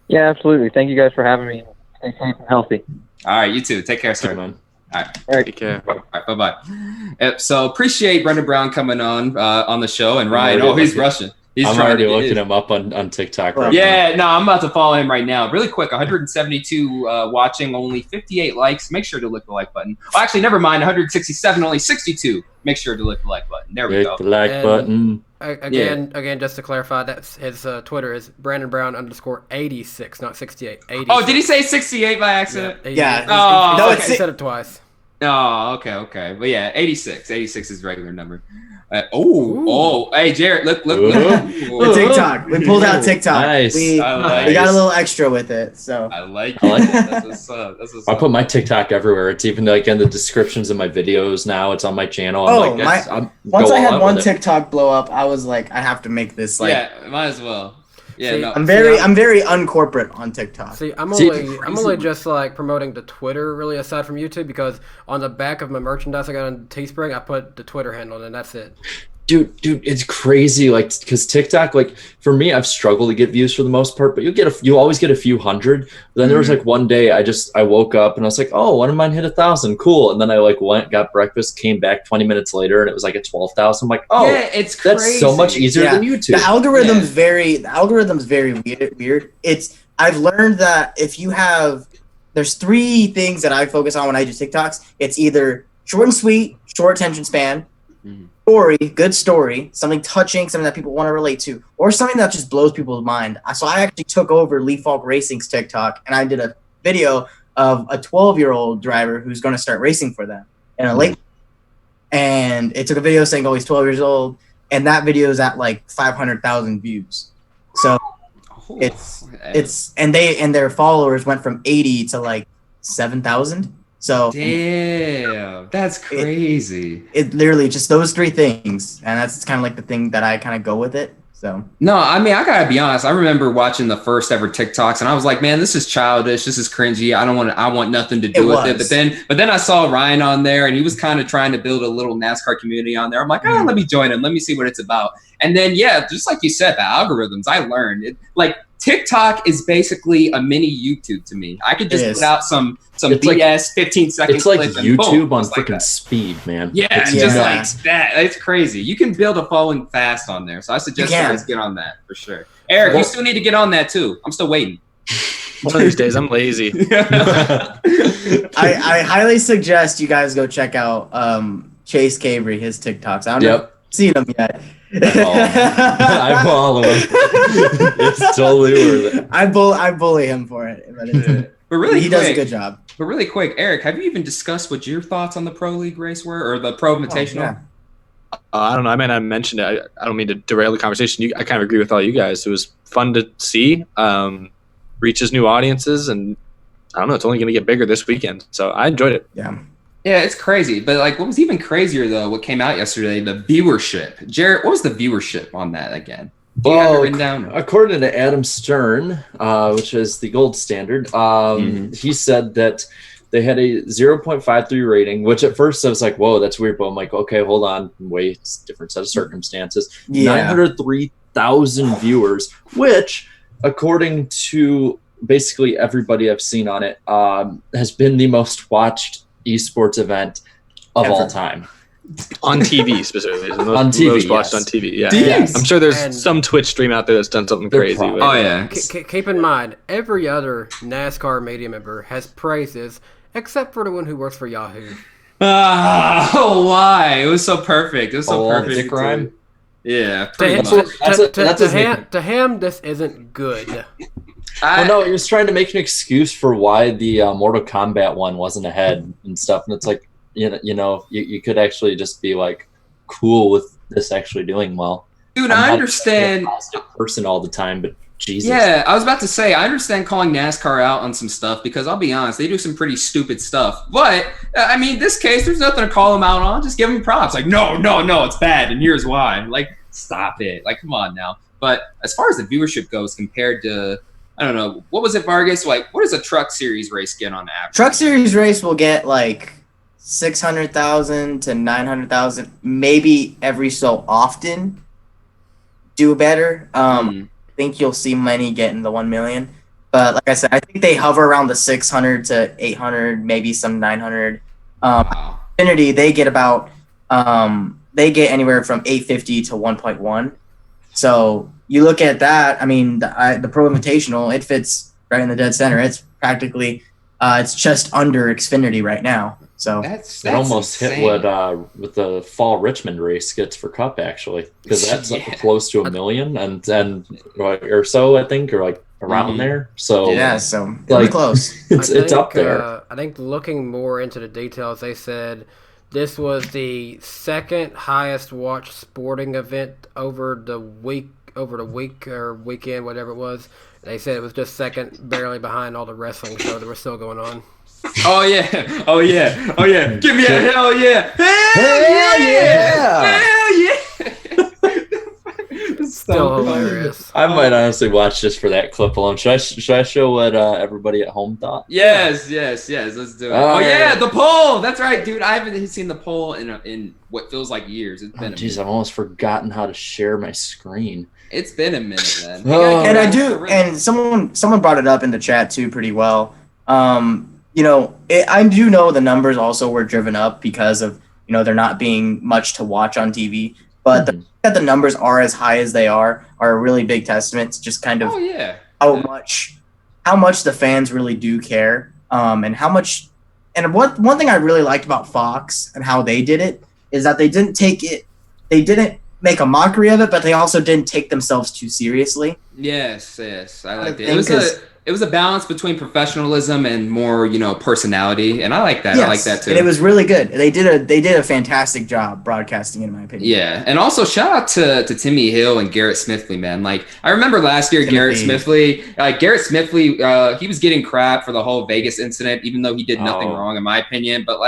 Yeah, absolutely. Thank you guys for having me. Stay safe and healthy. All right, you too. Take care, Thank sir. you, man. All right. Take care. All right, bye-bye. So appreciate Brendan Brown coming on the show, and Ryan. already he's looking- rushing. He's I'm trying already to get looking his. him up on TikTok right now. Yeah, no, I'm about to follow him right now. Really quick, 172 watching, only 58 likes. Make sure to click the like button. Oh, actually, never mind. 167, only 62. Make sure to click the like button. There we Click go. the like And- button. Again, just to clarify, that's his Twitter is Brandon Brown _86, not 68. 86. Oh, did he say 68 by accident? Yeah. Oh, No, okay. He said it twice. Oh, okay. But yeah, 86. 86 is regular number. Ooh. Hey, Jared, look. The TikTok. We pulled out TikTok. Nice. We I got a little extra with it. So like I like it. That's what's up. I put my TikTok everywhere. It's even like in the descriptions of my videos now. It's on my channel. once I had one TikTok blow up, I was like, I have to make this like. Yeah, might as well. Yeah, See, no. I'm very uncorporate on TikTok. See, I'm only just like promoting the Twitter really aside from YouTube because on the back of my merchandise I got on Teespring, I put the Twitter handle and that's it. Dude, it's crazy. Like, because TikTok, like for me, I've struggled to get views for the most part, but you always get a few hundred. But then there was like one day I woke up and I was like, oh, one of mine hit 1,000, cool. And then I like went, got breakfast, came back 20 minutes later, and it was like at 12,000. I'm like, oh, yeah, it's crazy. That's so much easier than YouTube. The algorithm's very weird. I've learned that there's 3 things that I focus on when I do TikToks. It's either short and sweet, short attention span. Good story, something touching, something that people want to relate to, or something that just blows people's mind. So I actually took over Lee Falk Racing's TikTok, and I did a video of a 12-year-old driver who's going to start racing for them in a late. And it took a video saying, oh, he's 12 years old, and that video is at like 500,000 views. So and their followers went from 80 to like 7,000. So damn, that's crazy. It literally just those 3 things, and that's kind of like the thing that I kind of go with it. So no, I mean, I gotta be honest. I remember watching the first ever TikToks, and I was like, man, this is childish. This is cringy. I want nothing to do with it. But then I saw Ryan on there, and he was kind of trying to build a little NASCAR community on there. I'm like, let me join him. Let me see what it's about. And then just like you said, the algorithms. I learned it. Like TikTok is basically a mini YouTube to me. I could just put out some BS like, 15-second. It's like YouTube on freaking speed, man. Yeah, it's just like that. It's crazy. You can build a following fast on there. So I suggest you guys get on that for sure. Eric, you still need to get on that too. I'm still waiting. One of these days, I'm lazy. I highly suggest you guys go check out Chase Cavry, his TikToks. I don't know if you've seen them yet. I follow him. It's totally worth it. I bully him for it, but really he does a good job. But really quick, Eric, have you even discussed what your thoughts on the Pro League race were, or the Pro Invitational? I don't know. I mean, I mentioned it. I don't mean to derail the conversation. I kind of agree with all you guys. It was fun to see, reaches new audiences, and I don't know. It's only going to get bigger this weekend, so I enjoyed it. Yeah, it's crazy. But like, what was even crazier though? What came out yesterday? The viewership. Jarrett, what was the viewership on that again? Well, according to Adam Stern, which is the gold standard, he said that they had a 0.53 rating, which at first I was like, whoa, that's weird. But I'm like, okay, hold on. Wait, it's a different set of circumstances. 903,000 viewers, which according to basically everybody I've seen on it, has been the most watched esports event of all time. On TV specifically. On TV, most watched on TV, yeah. Yes. I'm sure there's some Twitch stream out there that's done something crazy. Oh, yeah. Keep in mind, every other NASCAR media member has praises, except for the one who works for Yahoo. Why? It was so perfect. It was so perfect. Dick Rhyme? Yeah, to him, this isn't good. No, he was trying to make an excuse for why the Mortal Kombat one wasn't ahead and stuff, and it's like, you could actually just be like cool with this actually doing well. Dude, I understand. A positive person all the time, but Jesus. Yeah, I was about to say, I understand calling NASCAR out on some stuff because I'll be honest, they do some pretty stupid stuff. But I mean, this case, there's nothing to call them out on. Just give them props. Like, no, it's bad, and here's why. Like, stop it. Like, come on now. But as far as the viewership goes, compared to, I don't know, what was it, Vargas? Like, what does a Truck Series race get on average? Truck Series race will get like 600,000 to 900,000, maybe every so often. Do better. I think you'll see many get in the 1 million, but like I said, I think they hover around the 600 to 800, maybe some 900. Wow. Xfinity, they get about they get anywhere from 850 to 1.1. So you look at that. I mean, the Pro Invitational, it fits right in the dead center. It's practically it's just under Xfinity right now. So that's it almost insane. hit what the fall Richmond race gets for Cup, actually, because that's close to 1 million and or so, I think, or like around there. So so like, close. It's up there. I think looking more into the details, they said this was the second highest watched sporting event over the week or weekend, whatever it was. They said it was just second, barely behind all the wrestling show that was still going on. Oh yeah! Give me a hell yeah! Hell yeah! Still hilarious. I might honestly watch just for that clip alone. Should I show what everybody at home thought? Yes. Let's do it. Oh yeah, the poll. That's right, dude. I haven't seen the poll in what feels like years. It's been. Jeez, I've almost forgotten how to share my screen. It's been a minute, man. And I do, and someone brought it up in the chat too, pretty well. I do know the numbers also were driven up because of there not being much to watch on TV, but the fact that the numbers are as high as they are a really big testament to just kind of how much the fans really do care, and how much. And one thing I really liked about Fox and how they did it is that they didn't make a mockery of it, but they also didn't take themselves too seriously. Yes, I liked it. It was a balance between professionalism and more, personality, and I like that. Yes, I like that too. And it was really good. They did a fantastic job broadcasting, in my opinion. Yeah, and also shout out to Timmy Hill and Garrett Smithly, man. Like I remember last year, Garrett Smithly, he was getting crap for the whole Vegas incident, even though he did nothing wrong, in my opinion. But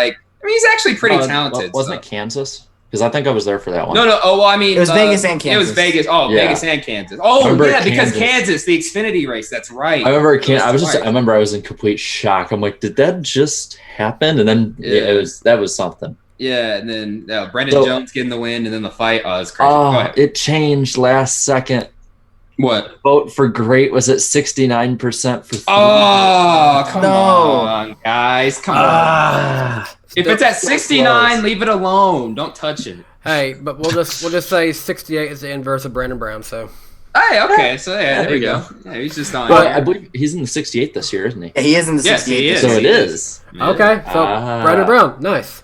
he's actually pretty talented. Wasn't it Kansas? Because I think I was there for that one. No. Oh, well, I mean, it was Vegas and Kansas. It was Vegas. Oh, yeah. Vegas and Kansas. Oh, yeah, because Kansas, the Xfinity race. That's right. I remember I was in complete shock. I'm like, did that just happen? And then that was something. Yeah, and then Brendan Jones getting the win, and then the fight. Oh, it's crazy. It changed last second. What? Vote for great was at 69% for. Oh, come on, guys, come on. If it's at 69, leave it alone. Don't touch it. Hey, but we'll just say 68 is the inverse of Brandon Brown. So. Hey, okay, so there we go. Yeah, he's just on. But I believe he's in the 68 this year, isn't he? Yeah, he is in the 68. Yes, so it is. Yeah. Okay, so Brandon Brown, nice.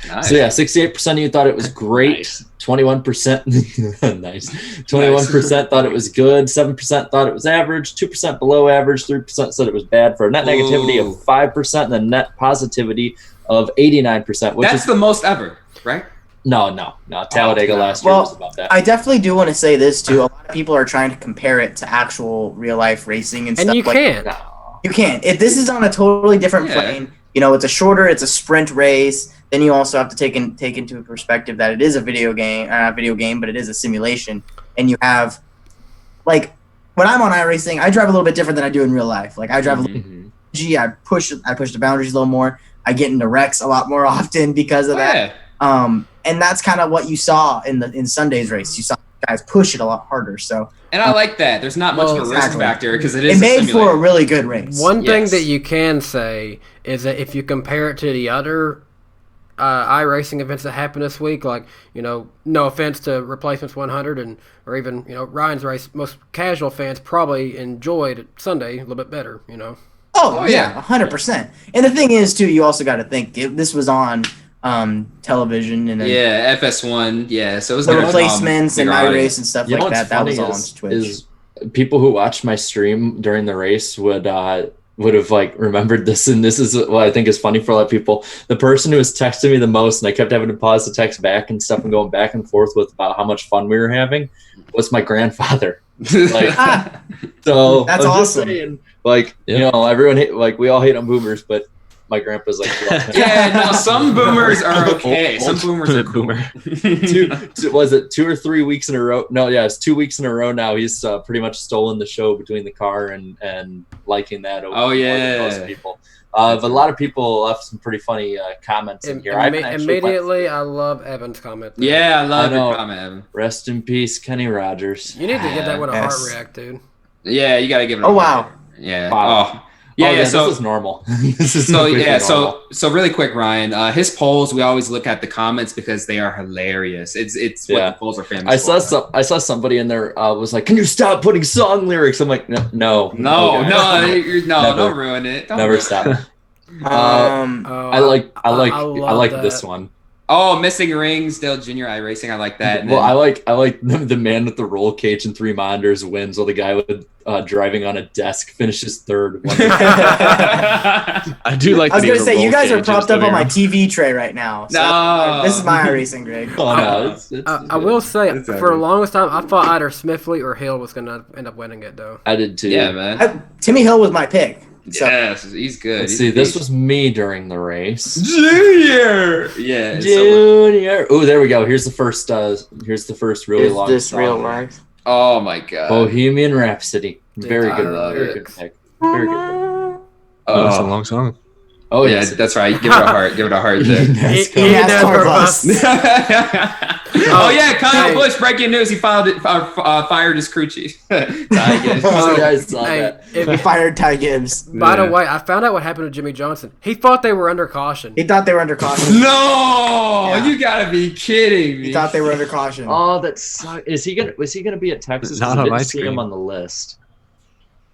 So 68% of you thought it was great. Nice. 21% nice. 21% thought it was good. 7% thought it was average. 2% below average. 3% said it was bad. For a net negativity of 5% and a net positivity of 89%. That's the most ever, right? No. Talladega last year was about that. I definitely do want to say this too. A lot of people are trying to compare it to actual real life racing and stuff. And you can't. You can't. This is on a totally different plane. It's it's a sprint race. Then you also have to take into perspective that it is a video game, not video game, but it is a simulation. And you have, when I'm on iRacing, I drive a little bit different than I do in real life. I drive a little, I push the boundaries a little more. I get into wrecks a lot more often because of that. And that's kind of what you saw in Sunday's race. You saw guys push it a lot harder. So. And I like that. There's not much of a risk factor because it made for a really good race. One thing that you can say is that if you compare it to the other iRacing events that happened this week, no offense to Replacements 100 or even Ryan's race, most casual fans probably enjoyed Sunday a little bit better. Oh yeah, 100%. And the thing is too, you also got to think this was on television and FS1, so it was the Replacements and iRace and stuff like that. That was all on Twitch. Is people who watched my stream during the race would have remembered this, and this is what I think is funny for a lot of people. The person who was texting me the most, and I kept having to pause the text back and stuff and going back and forth with about how much fun we were having, was my grandfather. So that's awesome. Saying, everyone we all hate on boomers, but my grandpa's some boomers are okay. Some boomers are cool. Was it 2 or 3 weeks in a row? No, it's 2 weeks in a row now. He's pretty much stolen the show between the car and liking that over most people. But a lot of people left some pretty funny comments in here. Immediately, I love Evan's comment. Yeah, I love your comment, Evan. Rest in peace, Kenny Rogers. You need to get that one a heart react, dude. Yeah, you got to give it a heart. Wow. Yeah. Wow. So this is normal. So really quick, Ryan. His polls, we always look at the comments because they are hilarious. It's what the polls are famous for. I saw somebody in there was like, "Can you stop putting song lyrics?" I'm like, no, don't ruin it. Never stop. I like this one. Oh, Missing Rings, Dale Jr. iRacing. I like that. I like the man with the roll cage and 3 monitors wins, while the guy with driving on a desk finishes third. I do like. I was going to say, you guys are propped up on my TV tray right now. So no, this is my iRacing, Greg. I will say, for the longest time, I thought either Smithly or Hill was going to end up winning it, though. I did too. Yeah, man. Timmy Hill was my pick. So. Yes, he's good. This was me during the race. Junior. Yeah. Junior. Oh, there we go. Here's the first. Really long. Is this real life? Oh my god. Bohemian Rhapsody. Very I good. love Very it. good pick. Very good. Oh, that's a long song. Oh yeah, yes. that's right. Give it a heart. Give it a heart there. NASCAR bus. Oh yeah, Kyle Busch, breaking news. He fired his crew chief. Oh, yeah, I saw that. He fired Ty Gibbs. By the way, I found out what happened to Jimmy Johnson. He thought they were under caution. He thought they were under caution. No, Yeah. you gotta be kidding me. He thought they were under caution. Oh, that sucks. Was he gonna be at Texas? Not I on my didn't see him screen. on the list.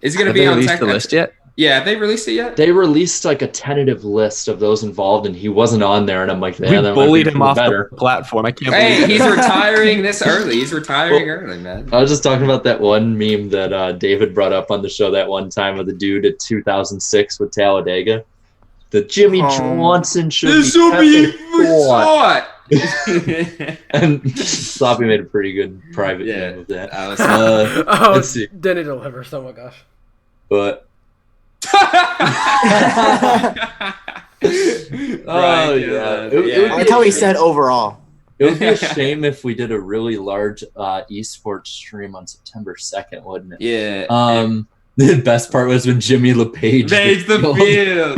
Is it gonna Have be they on released the list yet? Yeah, have they released it yet? They released like a tentative list of those involved, and he wasn't on there. And I'm like, We yeah, that might bullied be him off better. the platform. I can't Hey, believe he's it. retiring this early. He's retiring early, man. I was just talking about that one meme that David brought up on the show that one time of the dude at 2006 with Talladega. The Jimmy Johnson should This be will be caught. shot. And Sloppy made a pretty good private Yeah, meme of that. I was- Oh, let's see. Denny delivers. Oh my gosh. But Oh yeah. I like how he said overall. it would be a shame if we did a really large esports stream on September 2nd, wouldn't it? Yeah. The best part was when Jimmy LePage Page the field. field.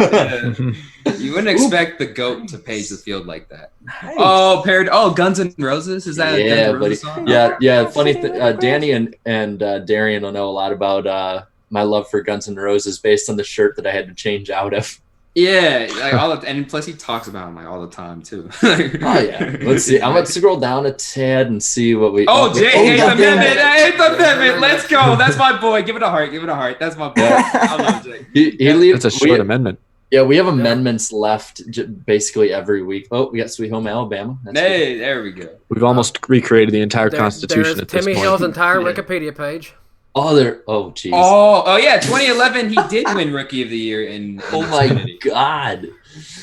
Yeah. You wouldn't expect the GOAT to page the field like that. Oh, paired. Oh, Guns N' Roses. Is that a Yeah, Guns N' buddy. Roses song? Yeah. Funny thing, Danny and Darian will know a lot about my love for Guns N' Roses based on the shirt that I had to change out of. Yeah, like and plus he talks about them like all the time too. Oh yeah. Let's see. I'm gonna scroll down a tad and see what we. Oh, Jay hates God damn amendment. it. Hates amendment. Let's go. That's my boy. Give it a heart. Give it a heart. That's my boy. I love Jay. He leaves. That's a short amendment. Yeah, we have amendments left basically every week. Oh, we got Sweet Home Alabama. That's good. Hey, there we go. We've almost recreated the entire Constitution There's at this Timmy point. Hill's entire Yeah. Wikipedia page. Oh, there. Oh, jeez. Oh yeah, 2011 he did win Rookie of the Year in Oh my Xfinity. God.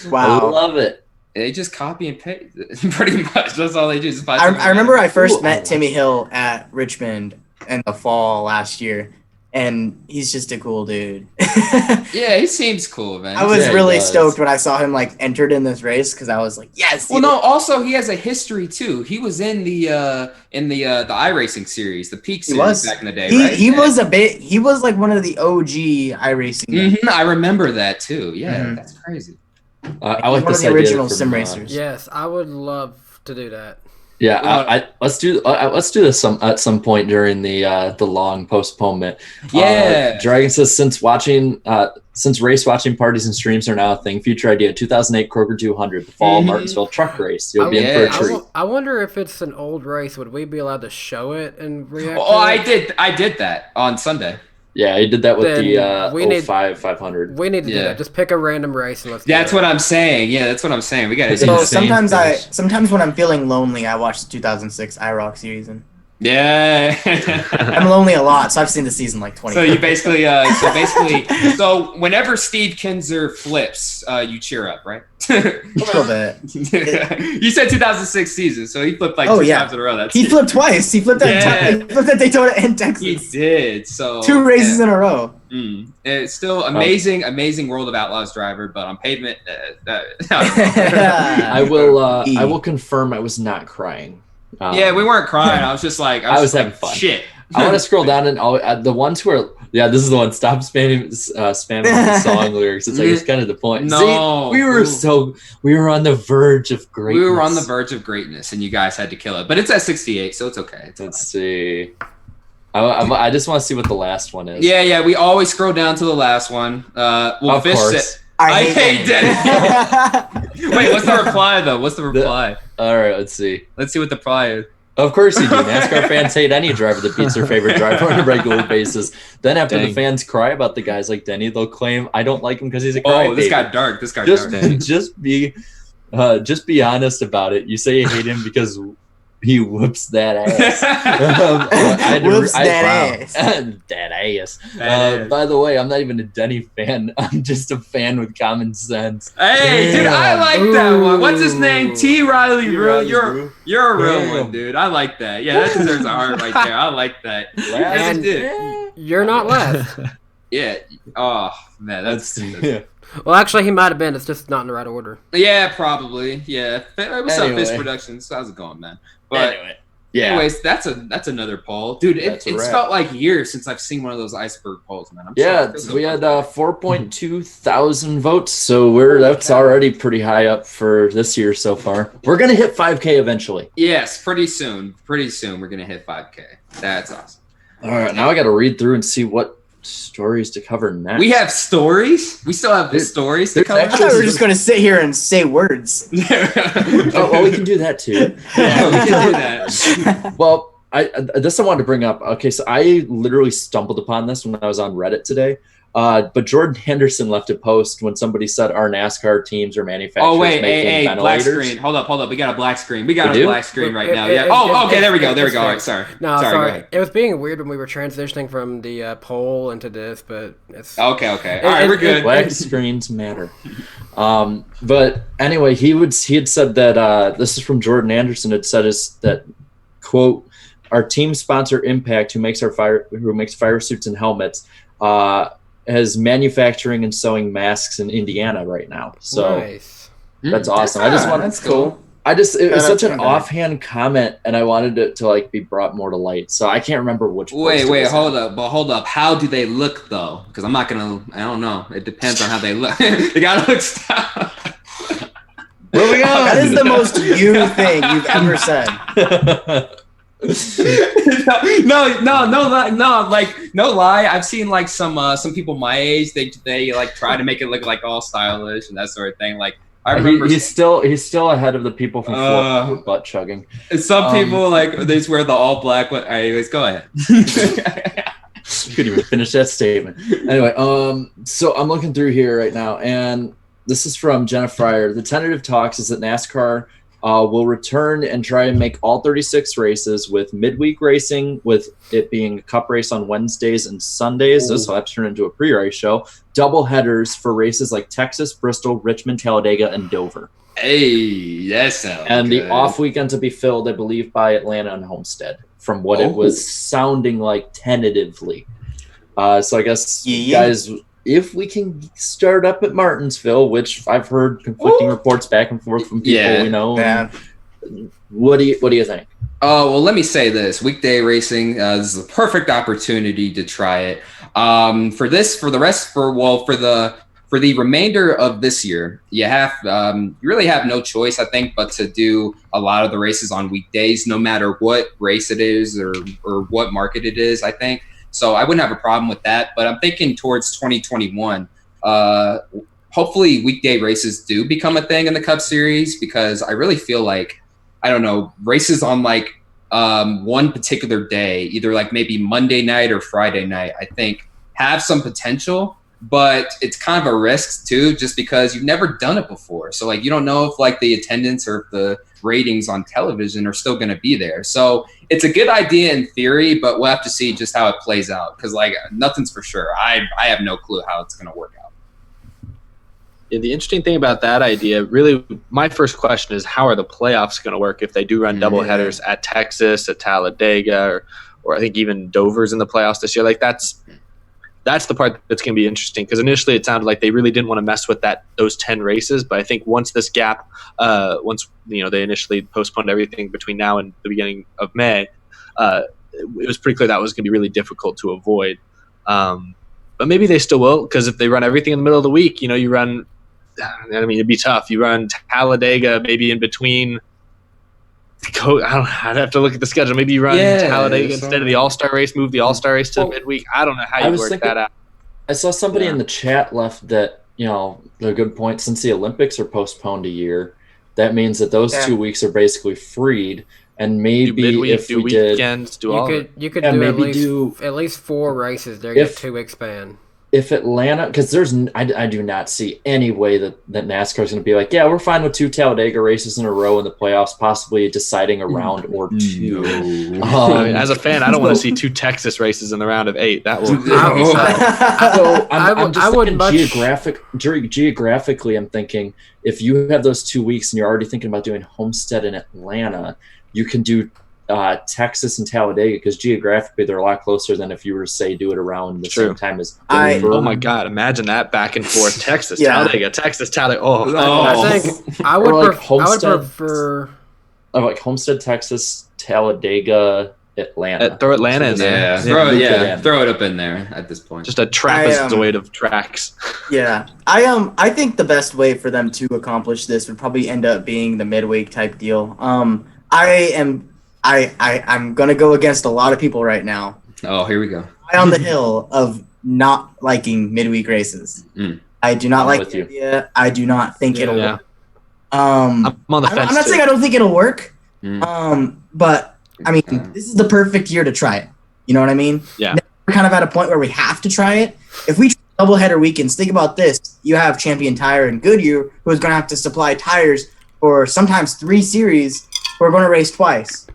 I Wow. love it. They just copy and paste pretty much. That's all they do. Just buy I remember I first Ooh. met Timmy Hill at Richmond in the fall last year, and he's just a cool dude. Yeah, he seems cool, man. I was Yeah, he really does. stoked when I saw him like entered in this race because I was like, yes. Well, no. Also, he has a history too. He was in the iRacing series, the Peak He series was. back in the day, He, right? he Yeah. was a bit. He was like one of the OG iRacing. guys. Mhm, I remember that too. Yeah, Mhm. that's crazy. I One like of this the idea original from, sim racers. Yes, I would love to do that. Yeah, Well, let's do this at some point during the long postponement. Yeah. Dragon says since race watching parties and streams are now a thing, future idea 2008 Kroger 200, the fall Mhm. Martinsville truck race. You'll be in Yeah. for a treat. I wonder if it's an old race. Would we be allowed to show it and react? Oh, to it? I did that on Sunday. Yeah, he did that with Then the we need- 05 500. We need to do Yeah. that. Just pick a random race and let's. do That's it. what I'm saying. Yeah, that's what I'm saying. We got to do So the same sometimes when I'm feeling lonely, I watch the 2006 iRock season. Yeah. I'm lonely a lot, so I've seen the season like 20. So you basically, so whenever Steve Kinzer flips, you cheer up, right? a little bit. You said 2006 season, so he flipped like Oh, two yeah. times in a row. That's He flipped twice. He flipped Yeah. he flipped at Daytona and he Texas. did. So 2 races in a row. It's still amazing World of Outlaws driver, but on pavement, I will confirm I was not crying. yeah, we weren't crying. I was just like, I was just having like, fun. Shit. I want to scroll down and the ones who are this is the one. Stop spamming the song lyrics. It's like it's kind of the point. No. See, we were on the verge of greatness. We were on the verge of greatness, and you guys had to kill it. But it's at 68, so it's okay. It's Let's see. I just want to see what the last one is. yeah. We always scroll down to the last one. Of Fish course. said- I hate Denny. Wait, what's the reply though? What's the reply? All right, let's see. Let's see what the reply is. Of course you do. NASCAR fans hate any driver that beats their favorite driver on a regular basis. Then after the Dang. fans cry about the guys like Denny, they'll claim, I don't like him because he's a crybaby. Oh, this got dark. This got dark. Just be honest about it. You say you hate him because he whoops that ass. Whoops that ass. That ass. By the way, I'm not even a Denny fan. I'm just a fan with common sense. Hey, dude, I like that one. What's his name? T. Riley T. Rue. Riley You're Rue. you're a real Damn. one, dude. I like that. Yeah, that deserves a heart right there. I like that. Yes, it did. You're not left. Yeah. Oh man, that's yeah. Well, actually, he might have been. It's just not in the right order. yeah, probably. Yeah. What's up, Anyway. Fish Productions? How's it going, man? But Anyway. Yeah. Anyways, that's another poll, dude. It's felt like years since I've seen one of those iceberg polls, man. We had 4.2 thousand votes, so that's already pretty high up for this year so far. We're gonna hit 5K eventually. Yes, pretty soon. Pretty soon we're gonna hit 5K. That's awesome. All right, now I got to read through and see what stories to cover next. We have stories. We still have the stories to cover. I thought we were just going to sit here and say words. Oh, well, we can do that too. Yeah, we can do that. Well, this I wanted to bring up. Okay, so I literally stumbled upon this when I was on Reddit today. But Jordan Henderson left a post when somebody said our NASCAR teams are manufacturers. Oh wait, making hey, black ventilators. screen. Hold up. We got a black screen. We got We a do? black screen right now. Yeah. Okay. There we go. All right. Sorry. No, Sorry. Go sorry. ahead. It was being weird when we were transitioning from the poll into this, but it's Okay. All right. We're good. Black screens matter. But anyway, he had said that this is from Jordan Anderson. It said is that quote, our team sponsor Impact, who makes fire suits and helmets, has manufacturing and sewing masks in Indiana right now. So nice. that's awesome. That's cool. It was such an Shout out to offhand comment, and I wanted it to like be brought more to light. So I can't remember which. Wait. post it was Hold up. How do they look though? Because I don't know. It depends on how they look. They gotta look style. Moving on. That is the most you thing you've ever said. No, like no lie. I've seen like some people my age. They like try to make it look like all stylish and that sort of thing. Like I remember he's still ahead of the people from Florida with butt chugging. Some people like they just wear the all black one. Anyways, go ahead. Couldn't even finish that statement. Anyway, so I'm looking through here right now, and this is from Jenna Fryer. The tentative talks is that NASCAR will return and try and make all 36 races with midweek racing, with it being a cup race on Wednesdays and Sundays. This will have to turn into a pre-race show. Double headers for races like Texas, Bristol, Richmond, Talladega, and Dover. Hey, that sounds And good. the off weekend to be filled, I believe, by Atlanta and Homestead, from what it was sounding like tentatively. So I guess, guys, if we can start up at Martinsville, which I've heard conflicting reports back and forth from people we know. Yeah. What do you think? Oh, well, let me say this. Weekday racing this is a perfect opportunity to try it. For the remainder of this year, you really have no choice, I think, but to do a lot of the races on weekdays, no matter what race it is or what market it is, I think. So I wouldn't have a problem with that, but I'm thinking towards 2021. Hopefully weekday races do become a thing in the Cup Series, because I really feel like, I don't know, races on like one particular day, either like maybe Monday night or Friday night, I think have some potential, but it's kind of a risk too, just because you've never done it before. So like, you don't know if like the attendance or if the ratings on television are still going to be there. So it's a good idea in theory, but we'll have to see just how it plays out, because like nothing's for sure. I have no clue how it's going to work out. Yeah, the interesting thing about that idea, really, my first question is, how are the playoffs going to work if they do run double headers at Texas, at Talladega, or I think even Dover's in the playoffs this year? Like that's the part that's going to be interesting, because initially it sounded like they really didn't want to mess with those 10 races. But I think once this gap, once they initially postponed everything between now and the beginning of May, it was pretty clear that was going to be really difficult to avoid. But maybe they still will, because if they run everything in the middle of the week, you run. I mean, it'd be tough. You run Talladega maybe in between. I'd have to look at the schedule. Maybe you run Talladega instead of the All-Star race, move the All-Star race to midweek. I don't know how you work that out. I saw somebody in the chat left that, the good point, since the Olympics are postponed a year, that means that those 2 weeks are basically freed. And maybe midweek, if we weekends, did, you could do at least 4 races during a 2-week span. If Atlanta, because I do not see any way that NASCAR is going to be like, we're fine with 2 Talladega races in a row in the playoffs, possibly deciding a round or 2. As a fan, I don't want to see 2 Texas races in the round of 8. That will. So I'm just thinking geographically, I'm thinking if you have those 2 weeks and you're already thinking about doing Homestead in Atlanta, you can do Texas and Talladega, because geographically they're a lot closer than if you were to say do it around the same time as Dover. Oh my God! Imagine that back and forth, Texas, Talladega, Texas, Talladega. I think I would prefer. like Homestead, Texas, Talladega, Atlanta. Throw Atlanta in there. Throw it up in there at this point. Just a trapezoid of tracks. Yeah, I think the best way for them to accomplish this would probably end up being the midweek type deal. I'm gonna go against a lot of people right now. Oh, here we go. On the hill of not liking midweek races. I do not like the idea. I do not think it'll work. I'm on the fence. I'm not saying I don't think it'll work. But I mean, this is the perfect year to try it. You know what I mean? Yeah. Now we're kind of at a point where we have to try it. If we try doubleheader weekends, think about this. You have Champion Tire and Goodyear, who is going to have to supply tires for sometimes 3 series who are going to race twice.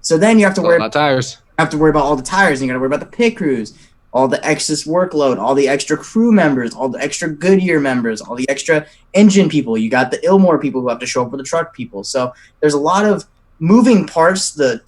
So then you have to worry about tires. You have to worry about all the tires. And you got to worry about the pit crews, all the excess workload, all the extra crew members, all the extra Goodyear members, all the extra engine people. You got the Ilmore people who have to show up for the truck people. So there's a lot of moving parts to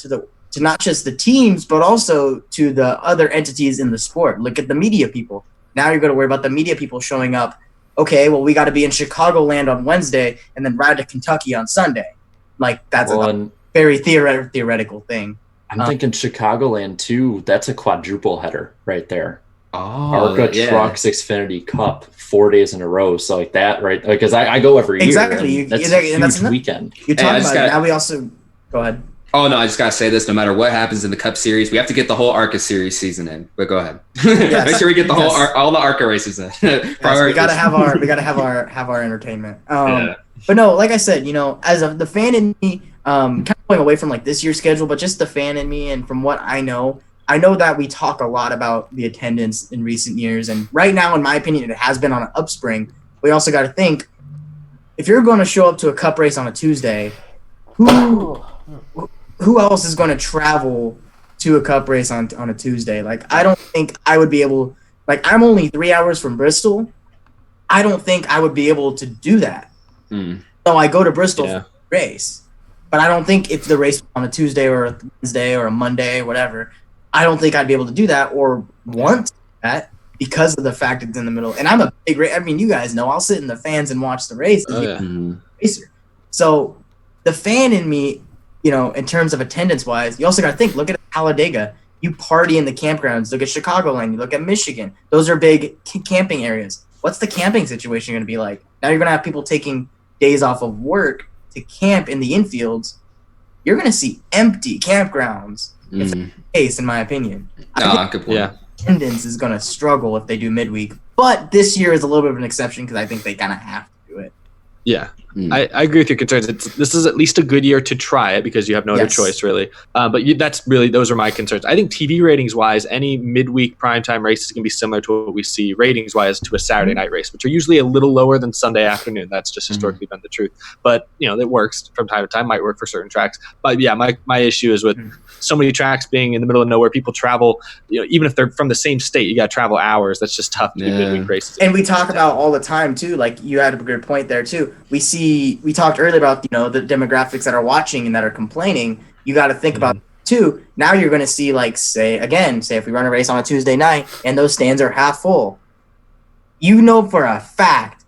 not just the teams, but also to the other entities in the sport. Look at the media people. Now you're going to worry about the media people showing up. Okay, well, we got to be in Chicagoland on Wednesday and then ride to Kentucky on Sunday. Like, that's a very theoretical thing. I'm thinking Chicagoland, too. That's a quadruple header right there. Oh, ARCA Trucks Xfinity Cup 4 days in a row. So like that, right? Because I go every year. Exactly. That's a huge weekend. You're talking about it. Now we also – go ahead. Oh, no, I just got to say this. No matter what happens in the Cup Series, we have to get the whole ARCA Series season in. But go ahead. Make sure we get the whole all the ARCA races in. We got to have our entertainment. But no, like I said, as the fan in me, kind of going away from like this year's schedule, but just the fan in me, and from what I know that we talk a lot about the attendance in recent years, and right now, in my opinion, it has been on an upspring. We also got to think, if you're going to show up to a Cup race on a Tuesday, who else is going to travel to a Cup race on a Tuesday? Like, I don't think I would be able. Like, I'm only 3 hours from Bristol. I don't think I would be able to do that. So I go to Bristol for the race. But I don't think if the race on a Tuesday or a Wednesday or a Monday or whatever, I don't think I'd be able to do that or want that because of the fact it's in the middle. And I'm a big race. I mean, you guys know I'll sit in the fans and watch the race. Racer. So the fan in me, in terms of attendance-wise, you also got to think, look at Talladega. You party in the campgrounds. Look at Chicagoland. You look at Michigan. Those are big camping areas. What's the camping situation going to be like? Now you're going to have people taking days off of work to camp in the infields. You're going to see empty campgrounds. If that's the case, in my opinion. Good point. Attendance is going to struggle if they do midweek. But this year is a little bit of an exception because I think they kind of have to do it. Yeah. I agree with your concerns. This is at least a good year to try it because you have no other choice, really. But those are my concerns. I think TV ratings-wise, any midweek primetime races can be similar to what we see ratings-wise to a Saturday night race, which are usually a little lower than Sunday afternoon. That's just historically been the truth. But, it works from time to time, might work for certain tracks. But, yeah, my issue is with so many tracks being in the middle of nowhere, people travel, even if they're from the same state, you got to travel hours. That's just tough to do midweek races. And we talk about all the time, too. Like, you had a good point there, too. We talked earlier about, the demographics that are watching and that are complaining. You got to think about, too. Now you're going to see, like, say if we run a race on a Tuesday night and those stands are half full. For a fact,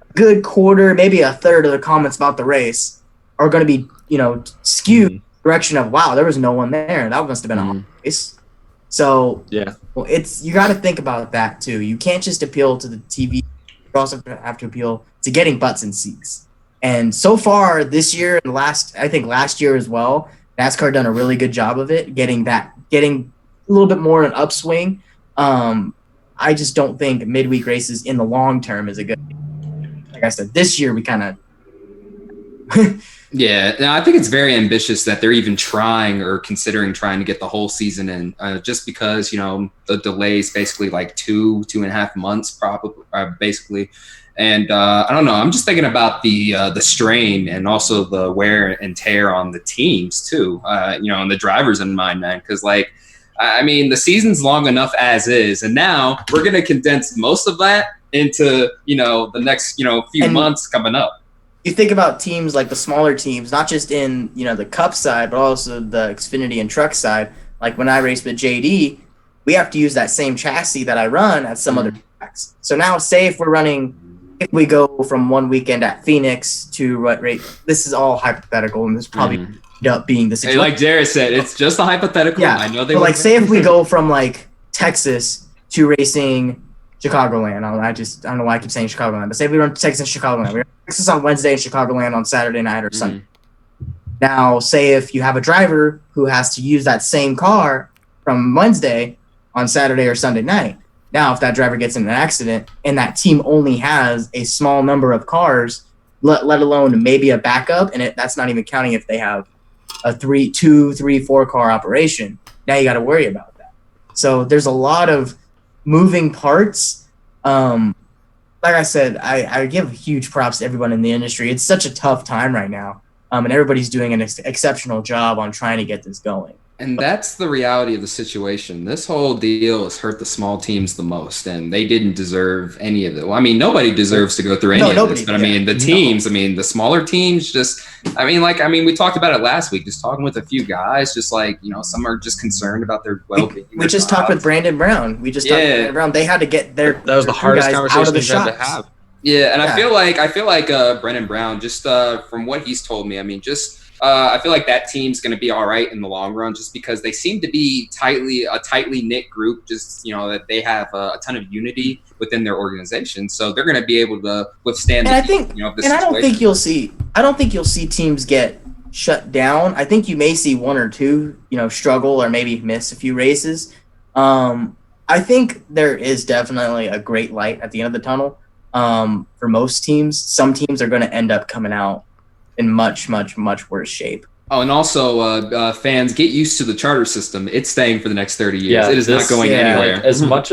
a good quarter, maybe a third of the comments about the race are going to be, skewed direction of, wow, there was no one there. That must have been a hard race. So, you got to think about that, too. You can't just appeal to the TV. You also have to appeal to getting butts in seats. And so far this year and I think last year as well, NASCAR done a really good job of it, getting a little bit more an upswing. I just don't think midweek races in the long term is a good thing. Like I said, this year we kind of Yeah, no, I think it's very ambitious that they're even trying or considering trying to get the whole season in, just because, the delay is basically like 2.5 months probably, basically. And I don't know, I'm just thinking about the strain and also the wear and tear on the teams too, and the drivers in mind, man, because the season's long enough as is, and now we're going to condense most of that into, the next, few months coming up. You think about teams like the smaller teams, not just in, the Cup side, but also the Xfinity and Truck side. Like when I race with JD, we have to use that same chassis that I run at some other tracks. So now say if we're running if we go from one weekend at Phoenix to what rate? This is all hypothetical, and this probably end up being the Hey, situation. like Darius said, it's just a hypothetical. Yeah, I know they but would like say if we go from like Texas to racing Chicagoland. I don't know why I keep saying Chicagoland, but say we run Texas and Chicagoland. We run Texas on Wednesday and Chicagoland on Saturday night or Sunday. Now, say if you have a driver who has to use that same car from Wednesday on Saturday or Sunday night. Now, if that driver gets in an accident and that team only has a small number of cars, let alone maybe a backup, and that's not even counting if they have a 2, 3, 4 car operation. Now you got to worry about that. So there's a lot of moving parts. Like I said, I give huge props to everyone in the industry. It's such a tough time right now. And everybody's doing an exceptional job on trying to get this going. And that's the reality of the situation. This whole deal has hurt the small teams the most, and they didn't deserve any of it. Well, I mean, nobody deserves to go through any of this, but I mean, the teams, I mean, the smaller teams just, we talked about it last week, just talking with a few guys, just like, some are just concerned about their well-being. We just talked with Brandon Brown. Talked with Brandon Brown. They had to get that was the hardest conversation we had to have. Yeah, and I feel like Brennan Brown, just from what he's told me, I mean, I feel like that team's going to be all right in the long run, just because they seem to be a tightly knit group. Just that they have a ton of unity within their organization, so they're going to be able to withstand. And I think, I don't think you'll see teams get shut down. I think you may see one or two, struggle or maybe miss a few races. I think there is definitely a great light at the end of the tunnel. For most teams, some teams are going to end up coming out in much, much, much worse shape. Oh, and also, fans, get used to the charter system. It's staying for the next 30 years. It is not going anywhere. Like, as much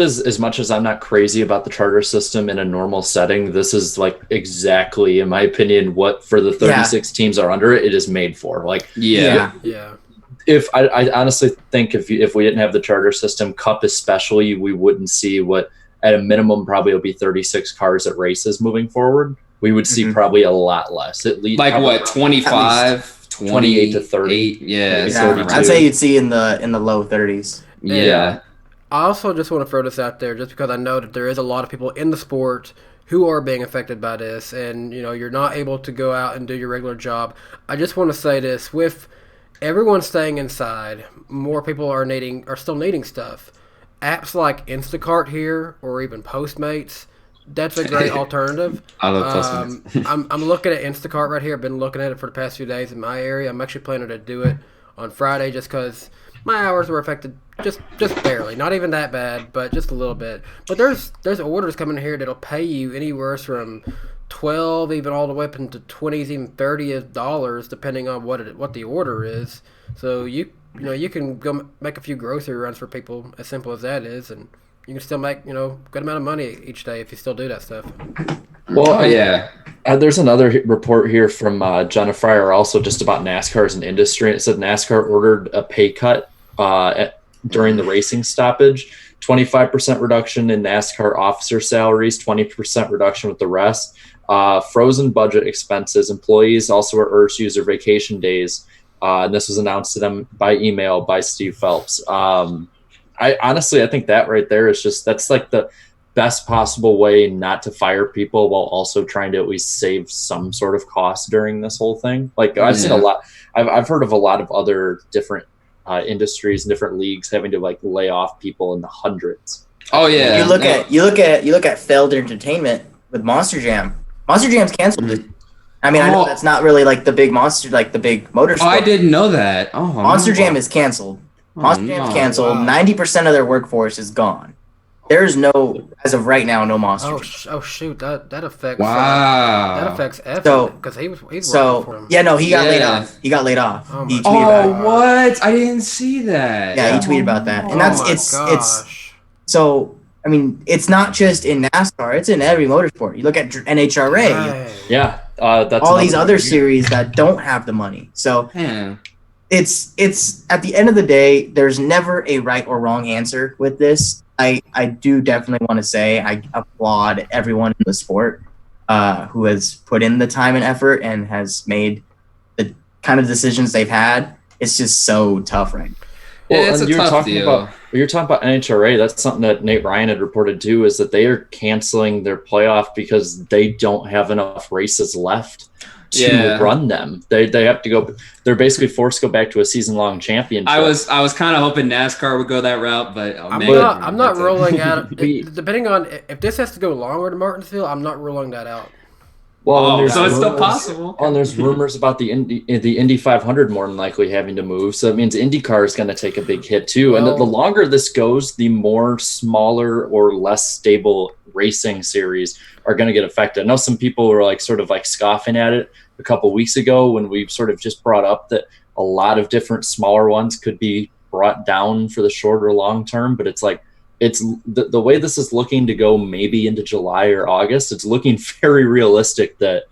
as I'm not crazy about the charter system in a normal setting, this is like exactly, in my opinion, what for the 36 teams are under it is made for. Like, If I honestly think if we didn't have the charter system, Cup especially, we wouldn't see what at a minimum probably will be 36 cars at races moving forward. We would see probably a lot less. At least like what, 25, 28 to 30. Yeah, 32. I'd say you'd see in the low 30s. Yeah. I also just want to throw this out there, just because I know that there is a lot of people in the sport who are being affected by this, and you're not able to go out and do your regular job. I just want to say this: with everyone staying inside, more people are still needing stuff. Apps like Instacart here, or even Postmates, that's a great alternative. I love Postmates. I'm looking at Instacart right here. I've been looking at it for the past few days in my area. I'm actually planning to do it on Friday, just because my hours were affected just barely. Not even that bad, but just a little bit. But there's orders coming here that'll pay you anywhere from $12, even all the way up into $20s, even $30 depending on what the order is. So you can go make a few grocery runs for people, as simple as that is, and you can still make good amount of money each day if you still do that stuff. Well, there's another report here from Jenna Fryer, also just about NASCAR as an industry. It said NASCAR ordered a pay cut during the racing stoppage, 25% reduction in NASCAR officer salaries, 20% reduction with the rest, frozen budget expenses. Employees also were urged to use their vacation days. And this was announced to them by email by Steve Phelps. I think that right there is that's like the best possible way not to fire people while also trying to at least save some sort of cost during this whole thing. Like I've seen a lot. I've heard of a lot of other different industries and different leagues having to like lay off people in the hundreds. Oh yeah. You look at failed entertainment with Monster Jam. Monster Jam's canceled. I mean, I know that's not really like the big monster, like the big motorsport. Oh, I didn't know that. Oh, Monster Jam is canceled. Monster Jam's canceled. 90% of their workforce is gone. There's no, as of right now, no Monster Jam. Oh shoot, that affects. Wow. That affects F because he's working for him. Yeah, no, he got laid off. He got laid off. Oh, he tweeted about it. What? I didn't see that. Yeah, he tweeted about that, and it's so. I mean, it's not just in NASCAR; it's in every motorsport. You look at NHRA. Right. Yeah, that's all these other series that don't have the money. So it's at the end of the day, there's never a right or wrong answer with this. I do definitely want to say I applaud everyone in the sport who has put in the time and effort and has made the kind of decisions they've had. It's just so tough right now. Well, it's a tough deal. You're talking about NHRA. That's something that Nate Ryan had reported too, is that they are canceling their playoff because they don't have enough races left to run them. They have to go. They're basically forced to go back to a season-long championship. I was kind of hoping NASCAR would go that route, but I'm not ruling out. Depending on if this has to go longer to Martinsville, I'm not ruling that out. Well, so it's still possible. And there's rumors about the Indy 500 more than likely having to move. So it means IndyCar is going to take a big hit too. And the longer this goes, the more smaller or less stable racing series are going to get affected. I know some people were like sort of like scoffing at it a couple weeks ago when we sort of just brought up that a lot of different smaller ones could be brought down for the short or long term. But it's like, it's the way this is looking to go maybe into July or August, it's looking very realistic that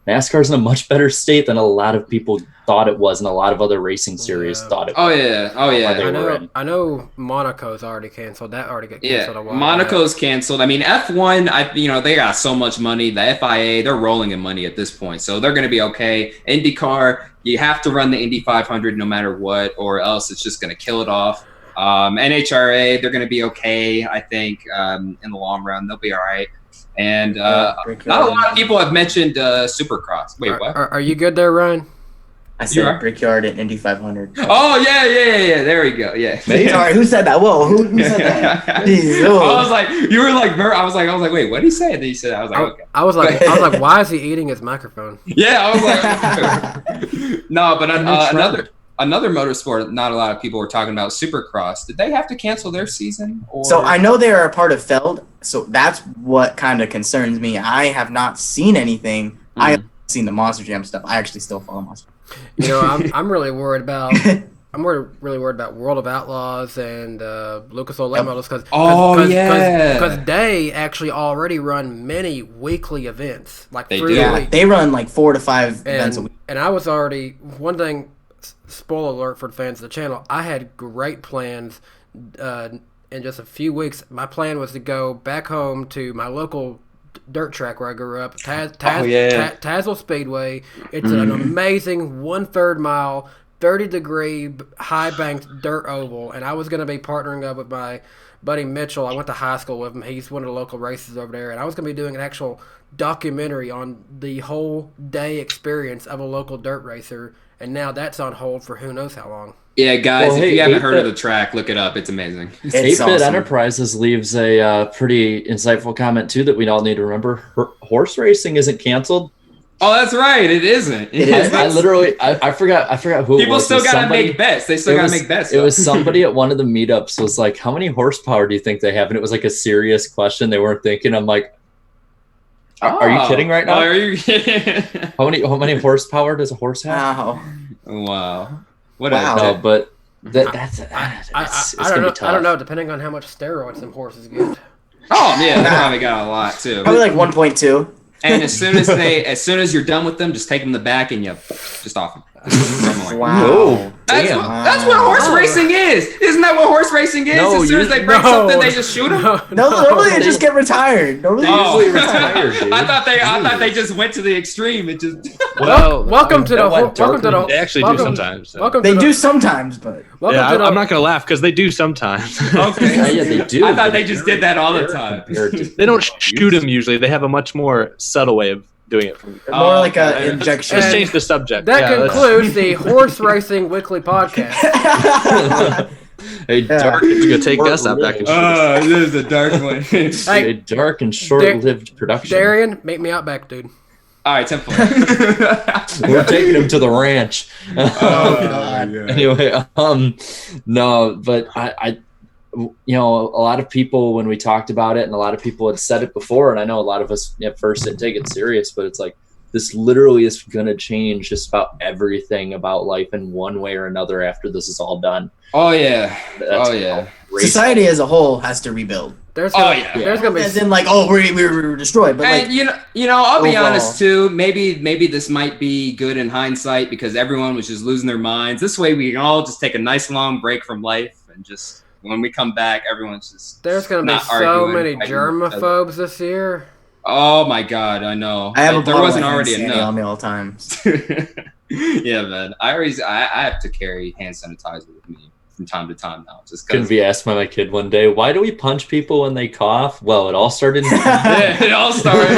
NASCAR's in a much better state than a lot of people thought it was, and a lot of other racing series thought it was. Oh yeah. I know Monaco's already canceled. That already got canceled a while Monaco's canceled. I mean, F1, they got so much money. The FIA, they're rolling in money at this point, so they're going to be okay. IndyCar, you have to run the Indy 500 no matter what, or else it's just going to kill it off. NHRA, they're going to be okay, I think, in the long run. They'll be all right. And not a lot of people have mentioned Supercross. Wait, what? Are you good there, Ryan? I said Brickyard at Indy 500. Oh, yeah. There we go. Yeah. Sorry, who said that? Whoa, who said that? Jeez, I was like, you were like, I was like, wait, what did he say? And then he said, I was like, okay. I was like, why is he eating his microphone? Yeah, I was like, no, but another motorsport not a lot of people were talking about, Supercross. Did they have to cancel their season? Or? So I know they are a part of Feld, so that's what kind of concerns me. I have not seen anything. I have seen the Monster Jam stuff. I actually still follow Monster Jam. I'm really worried about really worried about World of Outlaws and Lucas Oil Late Models because they actually already run many weekly events. Like they do. Yeah, they run like 4 to 5 events a week. And I was already one thing. Spoiler alert for the fans of the channel. I had great plans in just a few weeks. My plan was to go back home to my local dirt track where I grew up, Tazewell Speedway. It's an amazing 1/3 mile, 30-degree high banked dirt oval, and I was going to be partnering up with my buddy Mitchell. I went to high school with him. He's one of the local races over there, and I was going to be doing an actual documentary on the whole day experience of a local dirt racer. And now that's on hold for who knows how long. Yeah, guys, if you haven't heard of the track, look it up. It's amazing. 8-Bit awesome. Enterprises leaves a pretty insightful comment, too, that we all need to remember. Horse racing isn't canceled. Oh, that's right. It isn't. I literally forgot who People it was. still got to make bets. They still got to make bets. It was somebody at one of the meetups was like, how many horsepower do you think they have? And it was like a serious question. They weren't thinking. I'm like, are you kidding right now? Are you kidding? How many horsepower does a horse have? Wow. No, but that's I don't know. I don't know. Depending on how much steroids some horses get. Oh yeah, they probably got a lot too. Probably like 1.2. And as soon as you're done with them, just take them in the back and you just off them. Wow. That's what horse racing is. Isn't that what horse racing is? No, as soon as they break something, they just shoot them. No, normally they just get retired. Normally they usually retire, dude. I thought they just went to the extreme. It just. Welcome to the. They actually do sometimes. So. They do sometimes, but. I'm not gonna laugh because they do sometimes. Okay. Yeah, they do. I thought they just did that all the time. They don't shoot them usually. They have a much more subtle way of doing it. More like an injection. Let's change the subject. That concludes the Horse Racing Weekly podcast. A dark, it's gonna take us out back and shoot us. This is a dark one. A dark and short-lived production. Darian, meet me out back, dude. All right, 10-4. We're taking him to the ranch. Oh God. Anyway, no, but I a lot of people, when we talked about it, and a lot of people had said it before, and I know a lot of us at first didn't take it serious, but it's like, this literally is going to change just about everything about life in one way or another after this is all done. Oh yeah. Society as a whole has to rebuild. There's gonna be as in like, we're destroyed, but and like, I'll be honest too. Maybe this might be good in hindsight because everyone was just losing their minds. This way, we can all just take a nice long break from life and just when we come back, everyone's just. There's gonna be so many germaphobes this year. Oh my God, I know. I have there wasn't already enough enough on me all the time. Yeah, man. I have to carry hand sanitizer with me from time to time now. Just Couldn't be asked by my kid one day, why do we punch people when they cough? Well, it all started. Yeah, it all started.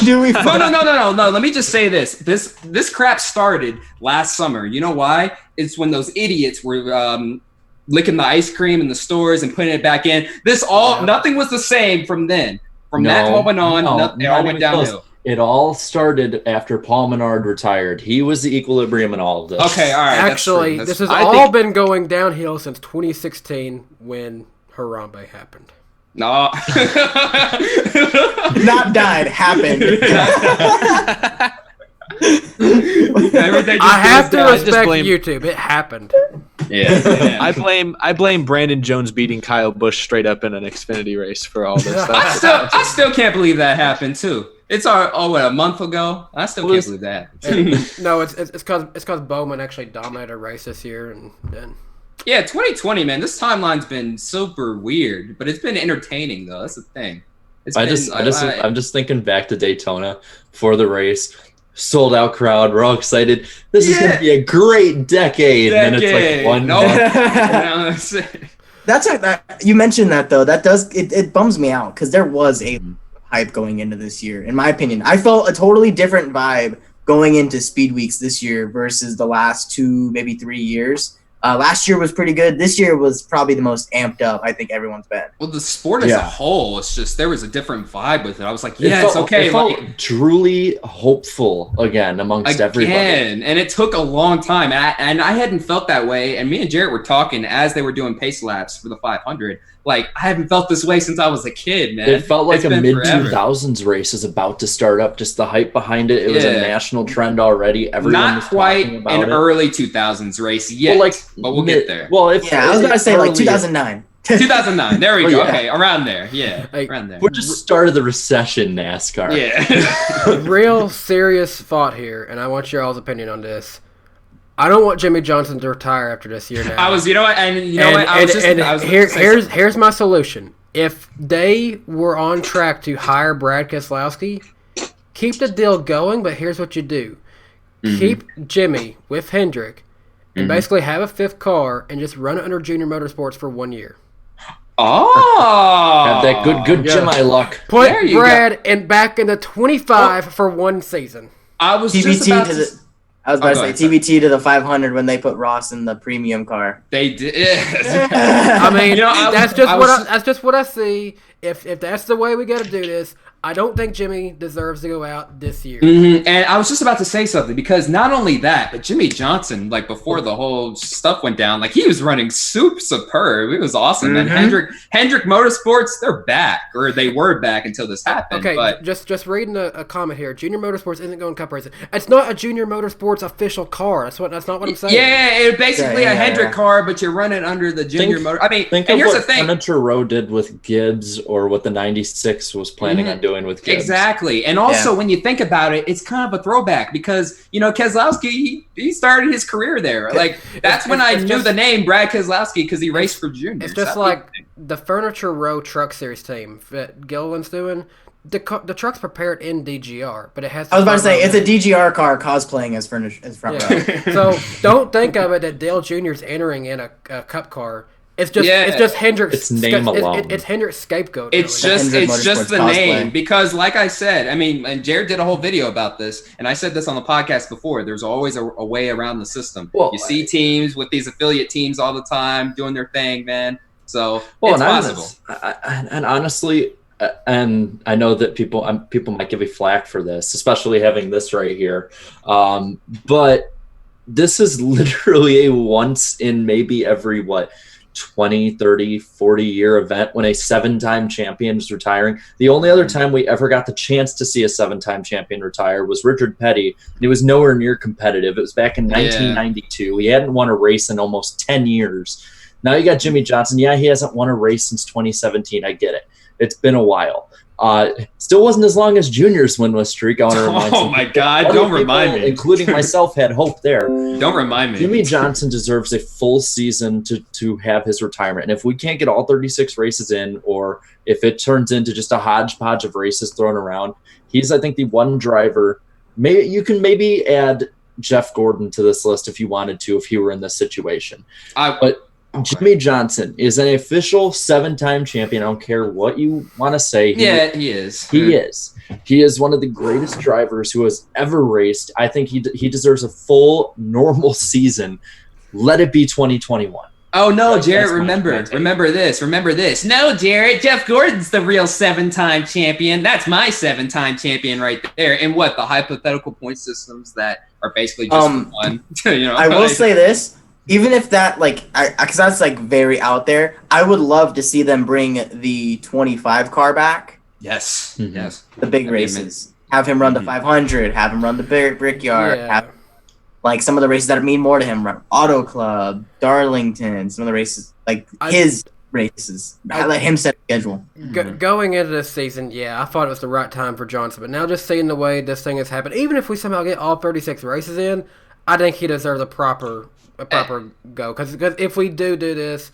Do we? No. Let me just say this. This crap started last summer. You know why? It's when those idiots were licking the ice cream in the stores and putting it back in. Nothing was the same from then. From that moment on, it all went downhill. It all started after Paul Menard retired. He was the equilibrium in all of this. Okay, all right. Actually, this has all been going downhill since 2016 when Harambe happened. No. Not died, happened. I have to respect YouTube. It happened. Yeah. I blame Brandon Jones beating Kyle Busch straight up in an Xfinity race for all this stuff. I still can't believe that happened too. It's a month ago. I still can't believe that. No, it's because Bowman actually dominated a race this year, and then. Yeah, 2020, man. This timeline's been super weird, but it's been entertaining though. That's the thing. I'm just thinking back to Daytona for the race. Sold out crowd. We're all excited. This is going to be a great decade. And then it's like one month. You mentioned that though. That does it bums me out because there was a hype going into this year. In my opinion, I felt a totally different vibe going into Speed Weeks this year versus the last 2, maybe 3 years. Last year was pretty good. This year was probably the most amped up I think everyone's been. Well, the sport as a whole, it's just there was a different vibe with it. I was like, it's okay. It felt truly hopeful again amongst everybody. And it took a long time. And I hadn't felt that way. And me and Jarrett were talking as they were doing pace laps for the 500. Like, I haven't felt this way since I was a kid, man. It felt like a mid-2000s race is about to start up. Just the hype behind it. It was a national trend already. Everyone was talking about it. Not quite an early 2000s race yet, but we'll get there. Well, I was going to say like 2009. 2009. There we go. Okay, around there. Yeah, around there. We're just started the recession, NASCAR. Yeah. Real serious thought here, and I want your all's opinion on this. I don't want Jimmy Johnson to retire after this year now. Here's my solution. If they were on track to hire Brad Keselowski, keep the deal going, but here's what you do. Keep Jimmy with Hendrick and basically have a 5th car and just run it under Junior Motorsports for 1 year. Oh, have that good Jimmy luck. Put Brad back in the 25 for 1 season. I was about to say TBT to the 500 when they put Ross in the premium car. They did. I mean, that's just what I see. If that's the way we got to do this, I don't think Jimmy deserves to go out this year. And I was just about to say something because not only that, but Jimmy Johnson, like before the whole stuff went down, like he was running superb. It was awesome. And Hendrick Motorsports, they're back, or they were back until this happened. Okay, but just reading a comment here. Junior Motorsports isn't going cup racing. It's not a Junior Motorsports official car. That's not what I'm saying. Yeah, it's basically a Hendrick car, but you're running under the Junior Motor. I mean, think and of here's what the thing. Furniture Row did with Gibbs, or what the 96 was planning on doing with Gibbs. Exactly. And also when you think about it, it's kind of a throwback because, Keselowski, he started his career there. Like, that's when I knew the name Brad Keselowski because he raced for Junior. It's just like the Furniture Row Truck Series team that Gilliland's doing. The truck's prepared in DGR, but it has. I was about to say it's a DGR car cosplaying as front row. So don't think of it that Dale Jr.'s entering in a cup car. It's just Hendrick's. It's name alone. It's Hendrick's scapegoat. It's just the name because, like I said, I mean, and Jared did a whole video about this, and I said this on the podcast before. There's always a way around the system. Well, you see teams with these affiliate teams all the time doing their thing, man. So it's possible. And honestly, and I know that people might give me flack for this, especially having this right here, but this is literally a once in maybe every 20, 30, 40-year event when a 7-time champion is retiring. The only other time we ever got the chance to see a 7-time champion retire was Richard Petty, and he was nowhere near competitive. It was back in 1992. He hadn't won a race in almost 10 years. Now you got Jimmy Johnson. Yeah, he hasn't won a race since 2017. I get it. It's been a while. Still wasn't as long as Junior's winless streak. I want to remind Oh my God! Don't remind me. Including myself, had hope there. Don't remind me. Jimmy Johnson deserves a full season to have his retirement. And if we can't get all 36 races in, or if it turns into just a hodgepodge of races thrown around, he's, I think, the one driver. You can maybe add Jeff Gordon to this list if you wanted to, if he were in this situation. Jimmy Johnson is an official 7-time champion. I don't care what you want to say. He is. He is. He is one of the greatest drivers who has ever raced. I think he deserves a full normal season. Let it be 2021. Oh no, Jarrett! Remember this. No, Jarrett. Jeff Gordon's the real 7-time champion. That's my 7-time champion right there. And what the hypothetical point systems that are basically just one. I will say this. Even if that, because that's very out there, I would love to see them bring the 25 car back. Yes, yes. The big races. Have him run the 500. Have him run the Brickyard. Yeah. Have, some of the races that mean more to him. Run Auto Club, Darlington. Some of the races, his races. I let him set the schedule. Going into this season, I thought it was the right time for Johnson. But now just seeing the way this thing has happened, even if we somehow get all 36 races in, I think he deserves a proper go, because if we do this,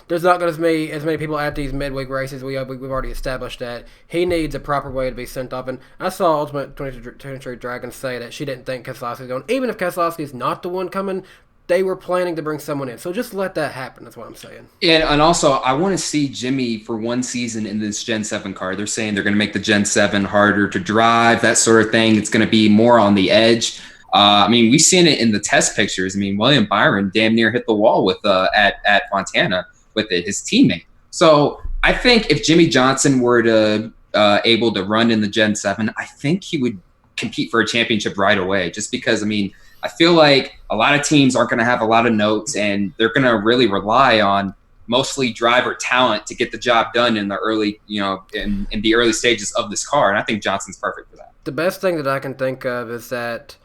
there's not going to be as many people at these midweek races. We've already established that he needs a proper way to be sent off. And I saw Ultimate 20th Century Dragon say that she didn't think Keselowski was going. Even if Keselowski is not the one coming, they were planning to bring someone in. So just let that happen. That's what I'm saying. And also, I want to see Jimmy for one season in this Gen 7 car. They're saying they're going to make the Gen 7 harder to drive, that sort of thing. It's going to be more on the edge. We've seen it in the test pictures. William Byron damn near hit the wall with at Fontana with his teammate. So I think if Jimmy Johnson were to able to run in the Gen 7, I think he would compete for a championship right away. Just because I feel like a lot of teams aren't going to have a lot of notes, and they're going to really rely on mostly driver talent to get the job done in the early, in the early stages of this car. And I think Johnson's perfect for that. The best thing that I can think of is that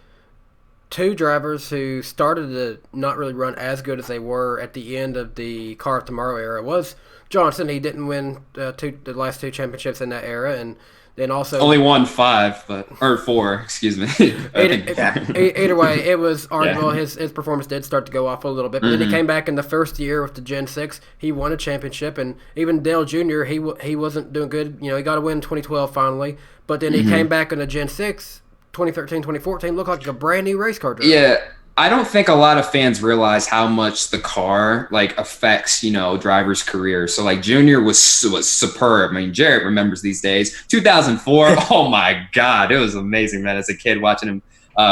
two drivers who started to not really run as good as they were at the end of the Car of Tomorrow era was Johnson. He didn't win the last two championships in that era, and then also only won 4. Excuse me. Either way, it was arguable. His performance did start to go off a little bit, but then he came back in the first year with the Gen 6. He won a championship, and even Dale Jr. he wasn't doing good. He got a win in 2012 finally, but then he came back in the Gen 6. 2013, 2014 looked like a brand new race car driver. Yeah, I don't think a lot of fans realize how much the car affects drivers' careers. So Junior was superb. Jarrett remembers these days. 2004. Oh my God, it was amazing, man. As a kid watching him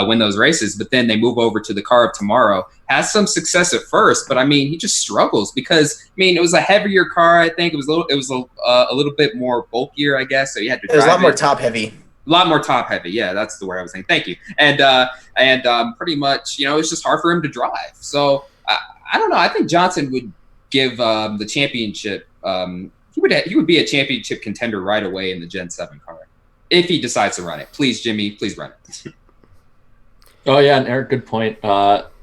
win those races, but then they move over to the Car of Tomorrow. Has some success at first, but he just struggles because it was a heavier car. I think it was a little bit more bulkier, I guess. So you had to. It was a lot more top heavy. A lot more top heavy. Yeah, that's the word I was saying. Thank you. And pretty much, it's just hard for him to drive. So I don't know. I think Johnson would give the championship. He would be a championship contender right away in the Gen 7 car if he decides to run it. Please, Jimmy, please run it. Oh yeah, and Eric, good point.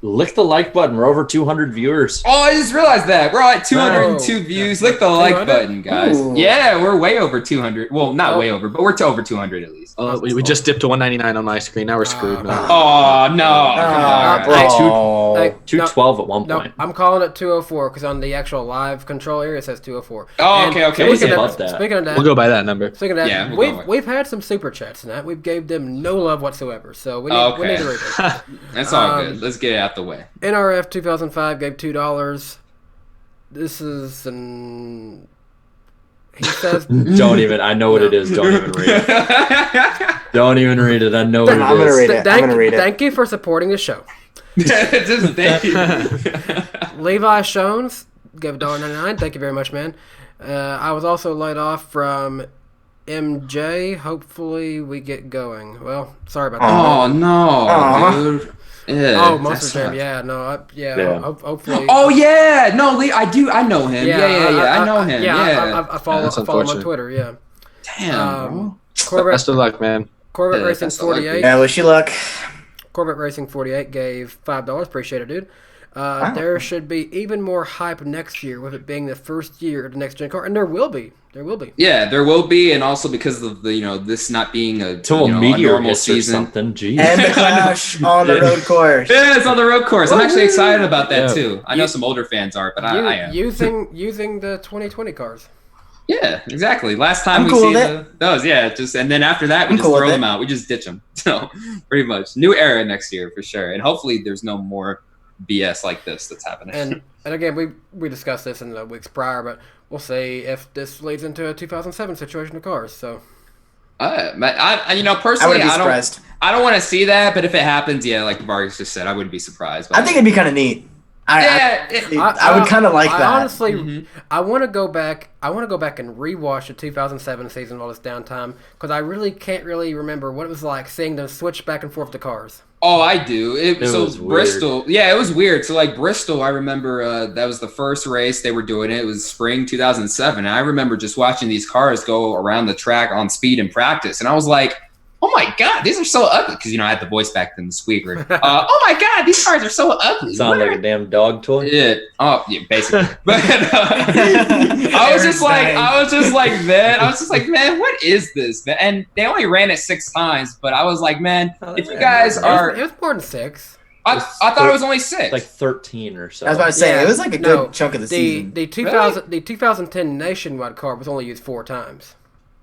Lick the like button. We're over 200 viewers. Oh, I just realized that. We're at 202 views. Lick the like button, guys. Ooh. Yeah, we're way over 200. Well, not way over, but we're to over 200 at least. We just dipped to 199 on my screen. Now we're screwed. Oh, no. 212 at one point. I'm calling it 204 because on the actual live control area it says 204. Oh, okay. Speaking of that, we'll go by that number. Speaking of that, we've had some super chats tonight. We've gave them no love whatsoever, so we need to read it. That's all good. Let's get it out the way. NRF 2005 gave $2. This is he says don't even. I know what it is. Don't even read it. Don't even read it. I know what it is. I'm gonna read it. Thank you for supporting the show. Just thank you. Levi Shones gave $1.99. Thank you very much, man. I was also laid off from MJ. Hopefully we get going. Well, sorry about that. Oh no, dude. Yeah, Monster Jam. Yeah, no, hopefully. Oh yeah, no, Lee, I do. I know him. Yeah. I know him. Yeah, I follow him on Twitter. Yeah. Damn. Corvette, best of luck, man. Corvette Racing 48. Yeah, wish you luck. Corvette Racing 48 gave $5. Appreciate it, dude. There should be even more hype next year with it being the first year of the next gen car, and there will be. Yeah, there will be, and also because of the this not being a normal season. Something. Jeez. And the crash on the road course. Yeah, it's on the road course. I'm actually excited about that too. I know some older fans aren't, but I am. Using the 2020 cars. Yeah, exactly. Last time we see those, and then after that we just throw them out. We just ditch them. So pretty much new era next year for sure, and hopefully there's no more BS like this that's happening. And again, we discussed this in the weeks prior, but we'll see if this leads into a 2007 situation of cars. So, personally, I don't want to see that, but if it happens, yeah, like Vargas just said, I wouldn't be surprised. I think it'd be kind of neat. I would kind of like that. Honestly, I want to go back. I want to go back and rewatch the 2007 season while it's downtime because I really can't remember what it was like seeing them switch back and forth to cars. Oh, I do. It was Bristol. Weird. Yeah, it was weird. So like Bristol, I remember that was the first race they were doing. It was spring 2007. And I remember just watching these cars go around the track on speed in practice, and I was like, oh my God, these are so ugly. Because, I had the voice back then, the squeaker. Oh my God, these cars are so ugly. Sound like a damn dog toy. Yeah. Oh, yeah, basically. But I was just like, man, what is this? And they only ran it 6 times, but I was like, man, if you guys are. It was more than 6. I thought it was only 6. Like 13 or so. I was about to say, it was like a good chunk of the season. The 2010 nationwide car was only used 4 times.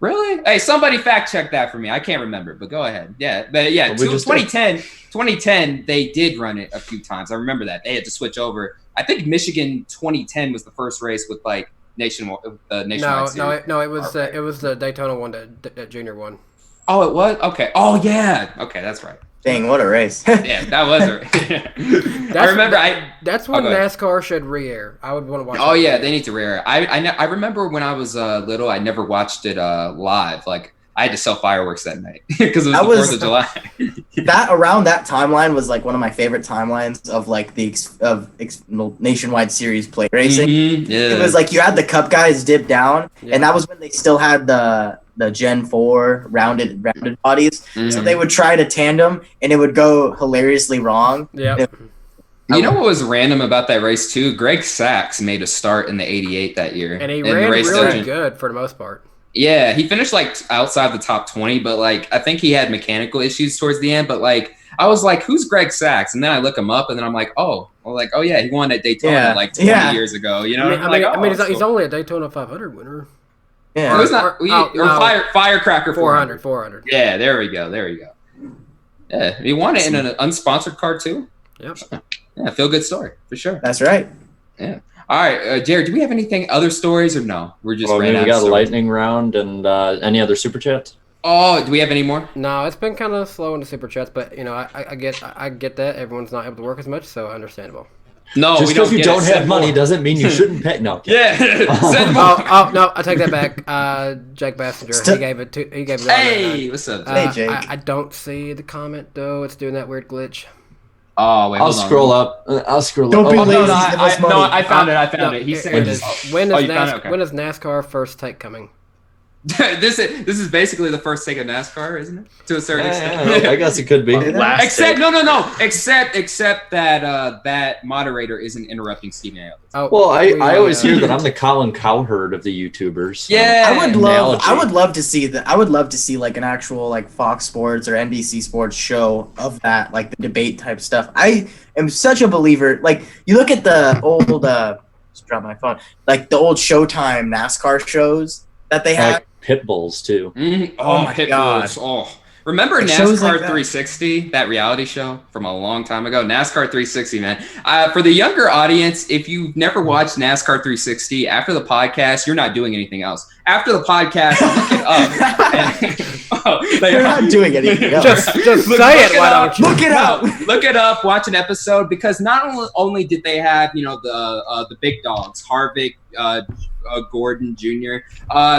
Really? Hey, somebody fact check that for me. I can't remember, but go ahead. Yeah, but yeah, 2010, they did run it a few times. I remember that. They had to switch over. I think Michigan 2010 was the first race with like nationwide. No, it was the Daytona one, that junior one. Oh, it was? Okay. Oh, yeah. Okay, that's right. Dang, what a race. Yeah, that was a race. That's when NASCAR should re-air. I would want to watch Oh, yeah, they need to re-air. I remember when I was little, I never watched it live. Like, I had to sell fireworks that night because it was the 4th of July. Around that timeline was like one of my favorite timelines of like the nationwide series plate racing. Mm-hmm. Yeah. It was like you had the Cup guys dip down, and that was when they still had the Gen 4 rounded bodies. Mm-hmm. So they would try to tandem, and it would go hilariously wrong. Yeah. You know what was random about that race too? Greg Sachs made a start in the 88 that year. And he ran really good for the most part. Yeah, he finished like outside the top 20, but like I think he had mechanical issues towards the end. But like I was like, who's Greg Sachs? And then I look him up, and then I'm like, oh yeah, he won at Daytona like 20 years ago. He's only a Daytona 500 winner. Yeah, it was not Firecracker 400. Yeah, there we go. Yeah, he won it in an unsponsored car too. Yep. Yeah, feel good story for sure. That's right. Yeah. All right, Jared, do we have other stories or no? We're just we got a lightning round and any other super chats? Oh, do we have any more? No, it's been kind of slow in the super chats, but I get that everyone's not able to work as much, so understandable. No, just because you don't have money doesn't mean you shouldn't pay. No. Yeah. Oh no, I take that back. Jake Bassinger, he gave it. Hey, what's up, Jake? Hey, Jake. I don't see the comment though. It's doing that weird glitch. Oh wait, I'll scroll up. Don't be lazy. I found it. He said, when is NASCAR first take coming? this is basically the first take of NASCAR, isn't it? To a certain extent. Yeah, I guess it could be. Except that that moderator isn't interrupting Stephen A. Oh, well, I always hear that I'm the Colin Cowherd of the YouTubers. So. Yeah, I would love to see that. I would love to see like an actual like Fox Sports or NBC Sports show of that, like the debate type stuff. I am such a believer. Like you look at the old just dropped my phone. Like the old Showtime NASCAR shows that they had. Pit bulls too. Mm-hmm. Oh my God! Oh, remember NASCAR like 360? That reality show from a long time ago. NASCAR 360, man. For the younger audience, if you've never watched NASCAR 360, after the podcast, you're not doing anything else. After the podcast, look it up. You're not doing anything else. Just say it. Why don't you look it up? Look it up. Watch an episode because not only did they have the big dogs, Harvick. Gordon Jr.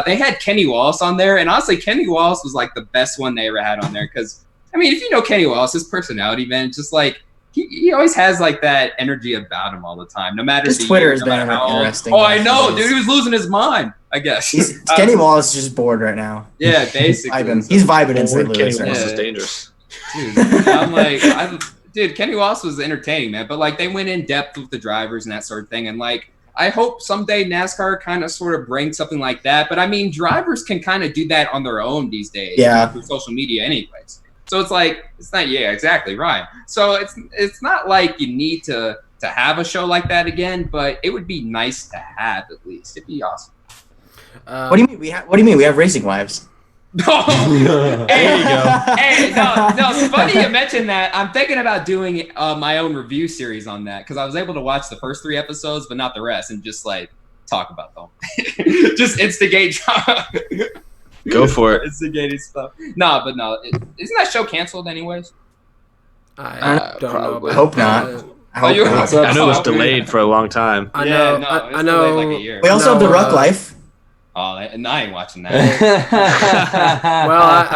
They had Kenny Wallace on there, and honestly, Kenny Wallace was like the best one they ever had on there because, I mean, if you know Kenny Wallace, his personality, man, just like he always has like that energy about him all the time, no matter his Twitter has been interesting. Oh, I know, dude, he was losing his mind. I guess Kenny Wallace is just bored right now. Yeah, basically, he's vibing in St. Kenny Louis. Wallace is dangerous, dude. Kenny Wallace was entertaining, man, but like they went in depth with the drivers and that sort of thing, and like. I hope someday NASCAR kind of sort of brings something like that. But I mean, drivers can kind of do that on their own these days. Through social media anyways. So it's like, it's not, yeah, exactly right. So it's not like you need to have a show like that again, but it would be nice to have at least. It'd be awesome. What do you mean? What do you mean? We have racing wives. There you go. Hey, no, it's funny you mentioned that. I'm thinking about doing my own review series on that because I was able to watch the first 3 episodes, but not the rest, and just like talk about them. Just instigate drama. Go for it. Instigating stuff. No, isn't that show canceled anyways? I don't know. Probably. I hope not. I hope not. I know it was delayed for a long time. I know. It's I know. delayed like a year. We also have The Ruck Life. Oh, and I ain't watching that. Well,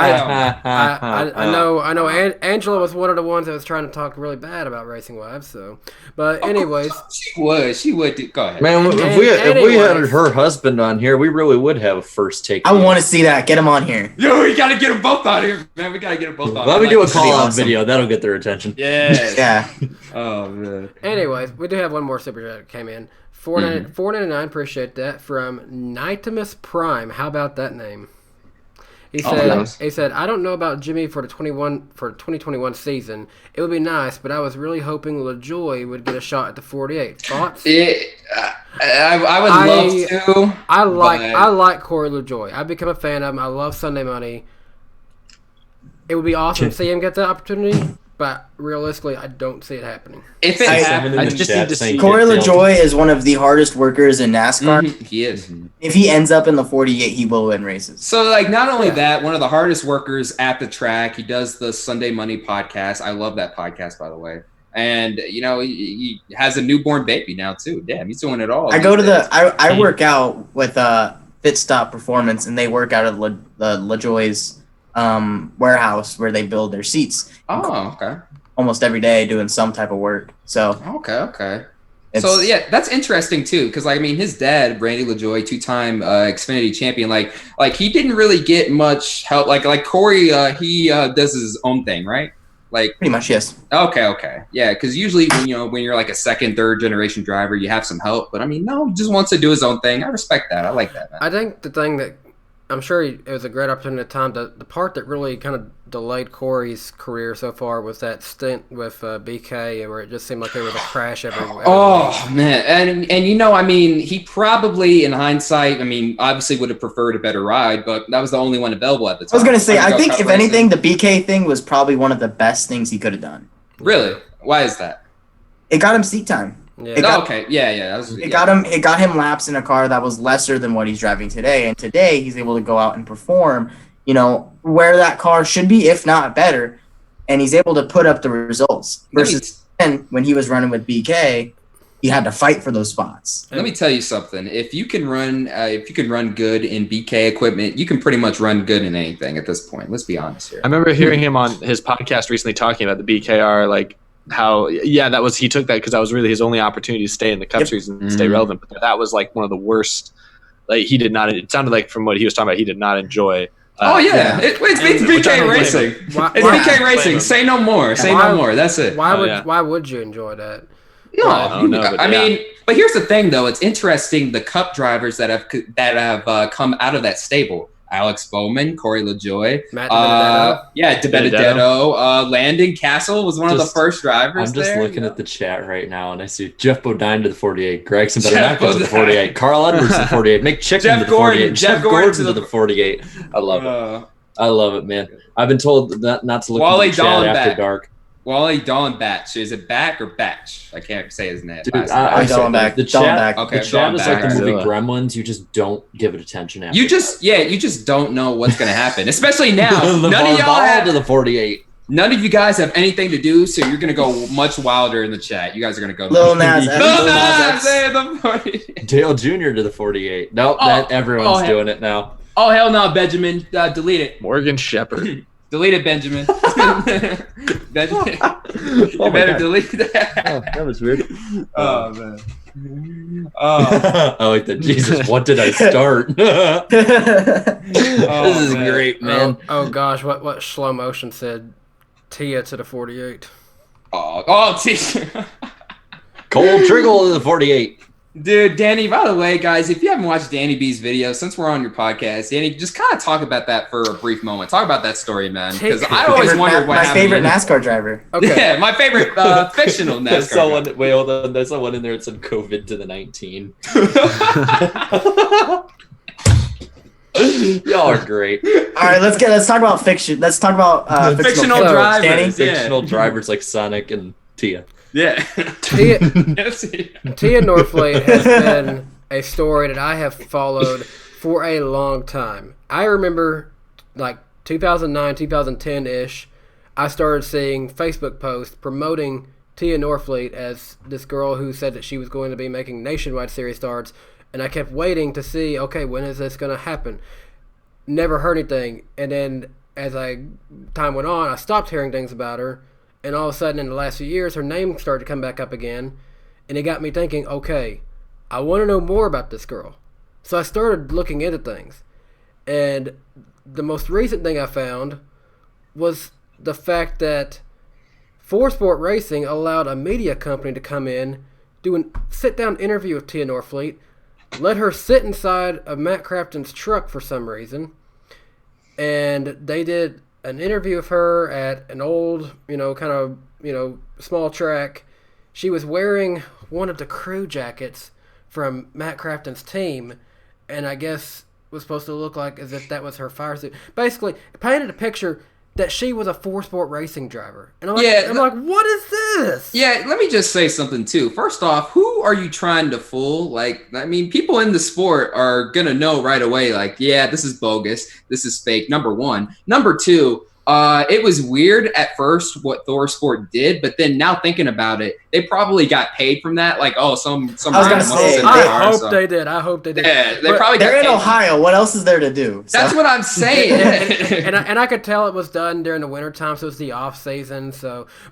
I know. Angela was one of the ones that was trying to talk really bad about Racing Wives. So, but anyways, she would. Go ahead, Man, if we had her husband on here, we really would have a first take. I want to see that. Get him on here. Yo, we gotta get them both on here, man. We gotta get them both on. Let me do a call on awesome. video. That'll get their attention. Yeah. Yeah. Oh man. anyways, we do have one more super chat that came in. $4.99, appreciate that, from Nitimus Prime. How about that name? He said, nice. He said, I don't know about Jimmy for the 2021 season. It would be nice, but I was really hoping LaJoy would get a shot at the 48. Thoughts? I would love to. I like Corey LaJoy. I've become a fan of him. I love Sunday Money. It would be awesome to see him get that opportunity, but realistically, I don't see it happening. If it happens, I just need to see. Corey LaJoy is one of the hardest workers in NASCAR. Mm-hmm. He is. If he ends up in the 48, he will win races. So, like, not only that, one of the hardest workers at the track. He does the Sunday Money podcast. I love that podcast, by the way. And you know, he has a newborn baby now too. Damn, he's doing it all. I work out with Fit Stop Performance, and they work out of the LaJoy's warehouse where they build their seats. Oh, okay. Almost every day doing some type of work. So okay. So yeah, that's interesting too, because like I mean, his dad, Randy LaJoy, 2-time Xfinity champion, like he didn't really get much help. Like Corey, he does his own thing, right? Like pretty much, yes. Okay, yeah. Because usually when you're like a second, third generation driver, you have some help. But I mean, no, he just wants to do his own thing. I respect that. I like that, man. I think the thing that I'm sure it was a great opportunity at the time. The part that really kind of delayed Corey's career so far was that stint with BK, where it just seemed like there was a crash everywhere. Oh man, and you know, I mean, he probably, in hindsight, I mean, obviously would have preferred a better ride, but that was the only one available at the time. I was gonna say, I think if anything, the BK thing was probably one of the best things he could have done. Really? Why is that? It got him seat time. Yeah. Okay. Yeah. It got him laps in a car that was lesser than what he's driving today. And today he's able to go out and perform, where that car should be, if not better. And he's able to put up the results. Versus then when he was running with BK, he had to fight for those spots. Let me tell you something. If you can run good in BK equipment, you can pretty much run good in anything at this point. Let's be honest here. I remember hearing him on his podcast recently talking about the BKR, like how he took that because that was really his only opportunity to stay in the Cup Series and stay relevant. But that was like one of the worst. Like he did not. It sounded like from what he was talking about, he did not enjoy. It's BK Racing. It's BK Racing. Say no more. Say no more. That's it. Why would you enjoy that? No, I mean, but here's the thing, though. It's interesting. The Cup drivers that have come out of that stable. Alex Bowman, Corey LaJoy, Matt DiBenedetto, Landon Castle was one of the first drivers. I'm just looking at the chat right now, and I see Jeff Bodine to the 48, Gregson Betancourt to the 48, Carl Edwards to the 48, Mick Chicken to the 48, Jeff Gordon to the 48. I love it. I love it, man. I've been told not to look at the chat after dark. Wally Dallenbach. Is it Back or Batch? I can't say his name. Dude, Dallenbach. The chat, okay, the chat is like the movie Dallenbach. Gremlins. You just don't give it attention after. You just don't know what's going to happen, especially now. None of y'all to the 48. None of you guys have anything to do, so you're going to go much wilder in the chat. You guys are going to go. Lil Nas X. The 48. Dale Jr. to the 48. Nope, everyone's doing it now. Oh, hell no, Benjamin. Delete it. Morgan Shepherd. Delete it, Benjamin. Benjamin. You better delete that. Oh, that was weird. Oh, man. I like that. Jesus, what did I start? This is great, man. Oh gosh, what slow motion said Tia to the 48. Tia. Cole Triggle to the 48. Dude, Danny, by the way, guys, if you haven't watched Danny B's video, since we're on your podcast, Danny, just kind of talk about that for a brief moment. Talk about that story, man. Because I always wondered what happened. My favorite NASCAR driver. Okay. Yeah, my favorite fictional NASCAR driver. Wait, hold on. There's someone in there that said COVID to the 19. Y'all are great. All right, let's talk about fiction. Let's talk about Fictional clothes. drivers. Danny? Yeah. Fictional drivers like Sonic and Tia. Yeah. Tia, Yes. Tia Norfleet has been a story that I have followed for a long time. I remember, like 2009, 2010-ish, I started seeing Facebook posts promoting Tia Norfleet as this girl who said that she was going to be making nationwide series starts, and I kept waiting to see, okay, when is this going to happen? Never heard anything, and then as time went on, I stopped hearing things about her, and all of a sudden in the last few years, her name started to come back up again, and it got me thinking, okay, I want to know more about this girl. So I started looking into things, and the most recent thing I found was the fact that For Sport Racing allowed a media company to come in, do a sit-down interview with Tia Norfleet, let her sit inside of Matt Crafton's truck for some reason, and they did an interview of her at an old, small track. She was wearing one of the crew jackets from Matt Crafton's team, and I guess was supposed to look like as if that was her fire suit. Basically, it painted a picture that she was a For Sport Racing driver. And I'm like, what is this? Yeah, let me just say something too. First off, who are you trying to fool? People in the sport are gonna know right away, yeah, this is bogus, this is fake, number one. Number two, it was weird at first what Thor Sport did, but then now thinking about it, they probably got paid from that. Some I was gonna say, I hope they did. Yeah, they're in Ohio. What else is there to do? That's what I'm saying. and I could tell it was done during the wintertime, so it was the off season.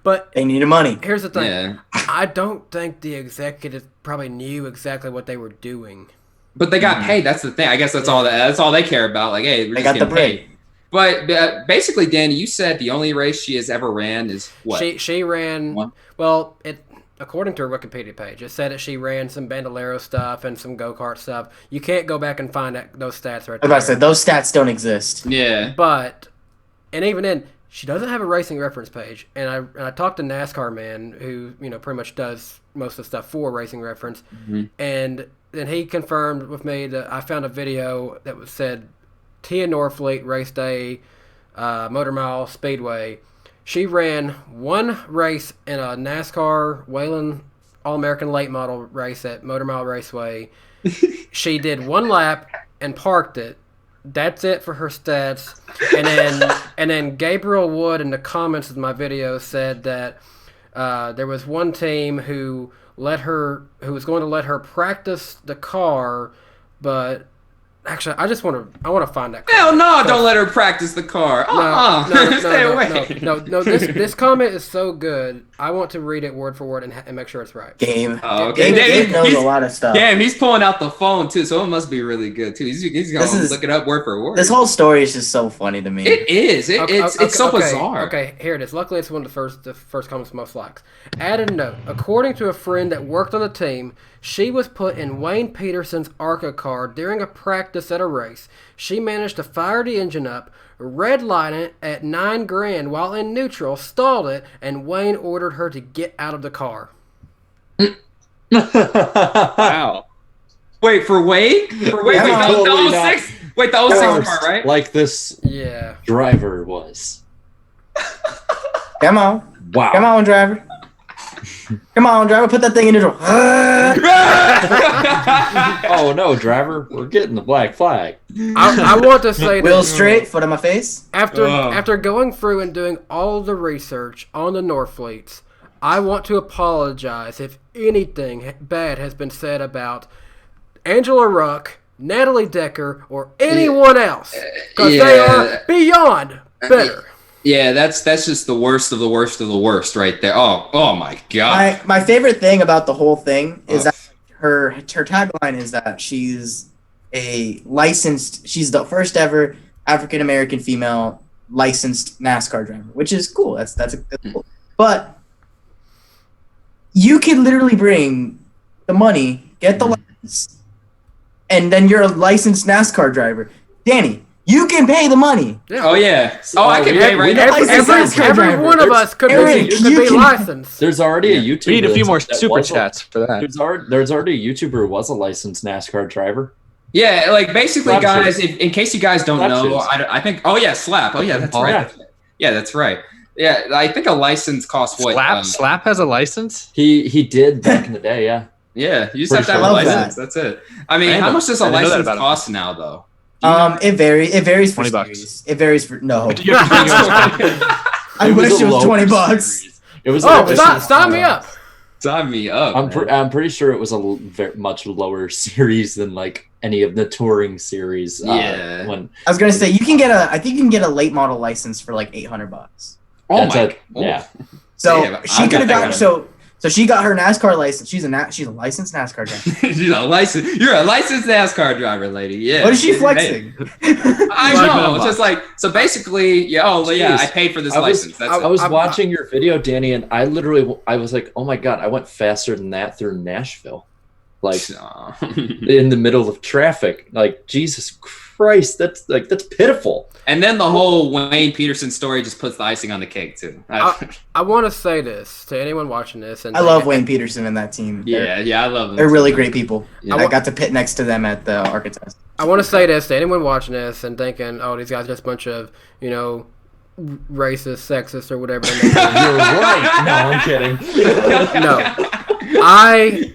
But they needed money. Here's the thing: Yeah. I don't think the executives probably knew exactly what they were doing. But they got paid. That's the thing. I guess that's all they care about. Hey, we're They just got the getting break. paid. But basically, Danny, you said the only race she has ever ran is what? She ran. One? Well, according to her Wikipedia page, it said that she ran some Bandolero stuff and some go-kart stuff. You can't go back and find those stats right I was about there. to say those stats don't exist. Yeah. And even then, she doesn't have a racing reference page. And I talked to NASCAR man who pretty much does most of the stuff for Racing Reference, and then he confirmed with me that I found a video that said Tia Norfleet race day, Motor Mile Speedway. She ran one race in a NASCAR Whelen All-American late model race at Motor Mile Raceway. She did one lap and parked it. That's it for her stats. And then Gabriel Wood in the comments of my video said that there was one team who was going to let her practice the car, but actually, I want to find that car. Hell no! Don't let her practice the car. Stay away. No. This comment is so good. I want to read it word for word and make sure it's right. Game. Oh, okay. Game knows a lot of stuff. Damn, he's pulling out the phone too, so it must be really good too. He's gonna look it up word for word. This whole story is just so funny to me. It is. It's so bizarre. Okay, here it is. Luckily, it's one of the first comments most likes. Added note: according to a friend that worked on the team, she was put in Wayne Peterson's ARCA car during a practice at a race. She managed to fire the engine up, redline it at $9,000 while in neutral, stalled it, and Wayne ordered her to get out of the car. Wow. Wait, for Wade? The 06 Wait, the 06 car, right? Like this Yeah. driver was. Come on. Wow. Come on, driver. Come on, driver. Put that thing in neutral. Oh no, driver! We're getting the black flag. I want to say Wheel that straight, foot on my face. after going through and doing all the research on the Norfleets, I want to apologize if anything bad has been said about Angela Ruck, Natalie Decker, or anyone else, because they are beyond better. Yeah, that's just the worst of the worst of the worst right there. Oh my god. My favorite thing about the whole thing is that her tagline is that she's the first ever African American female licensed NASCAR driver, which is cool. That's cool. But you can literally bring the money, get the license, and then you're a licensed NASCAR driver. Danny, you can pay the money. Yeah. Oh yeah. I can pay right now. Every one of us could be licensed. There's already a YouTuber. We need a few more that super was chats for that. There's already a YouTuber who was a licensed NASCAR driver. Yeah, like basically, Slap guys. shoes. In case you guys don't Slap know, shoes. I think. Oh yeah, slap. Oh yeah, that's Oh, right. Yeah, that's right. Yeah, I think a license costs what? Slap has a license. He did back in the day. Yeah. Yeah, you just Pretty have to have sure. a I love license. That's it. I mean, how Random. much does a I didn't know that license about him. cost now, though? Do you know? It varies for $20. series. It varies for no. You have to bring yours. I It was wish a it was lower $20. series. It was. Oh, it was- sign me up. Sign me up. I'm pretty sure it was very much lower series than like any of the touring series. Yeah. When I was gonna say I think you can get a late model license for like $800. Oh that's my. a- yeah. So Damn, she I could have got got that so she got her NASCAR license. She's a licensed NASCAR driver. You're a licensed NASCAR driver, lady. Yeah. What is she Hey, flexing? I know. It's just like so. Basically, yeah. Oh, yeah. Jeez. I paid for this I was- license. That's I was I'm- watching your video, Danny, and I was like, oh my god, I went faster than that through Nashville, like Aw. in the middle of traffic. Like Jesus Christ, that's pitiful. And then the whole Wayne Peterson story just puts the icing on the cake too. I want to say this to anyone watching this, and I love Wayne Peterson and that team. yeah, I love them. They're really great people. Yeah. I got to pit next to them at the Arkansas. I want to say this to anyone watching this and thinking, oh, these guys are just a bunch of racist, sexist, or whatever. They may be. You're right. No, I'm kidding. No, I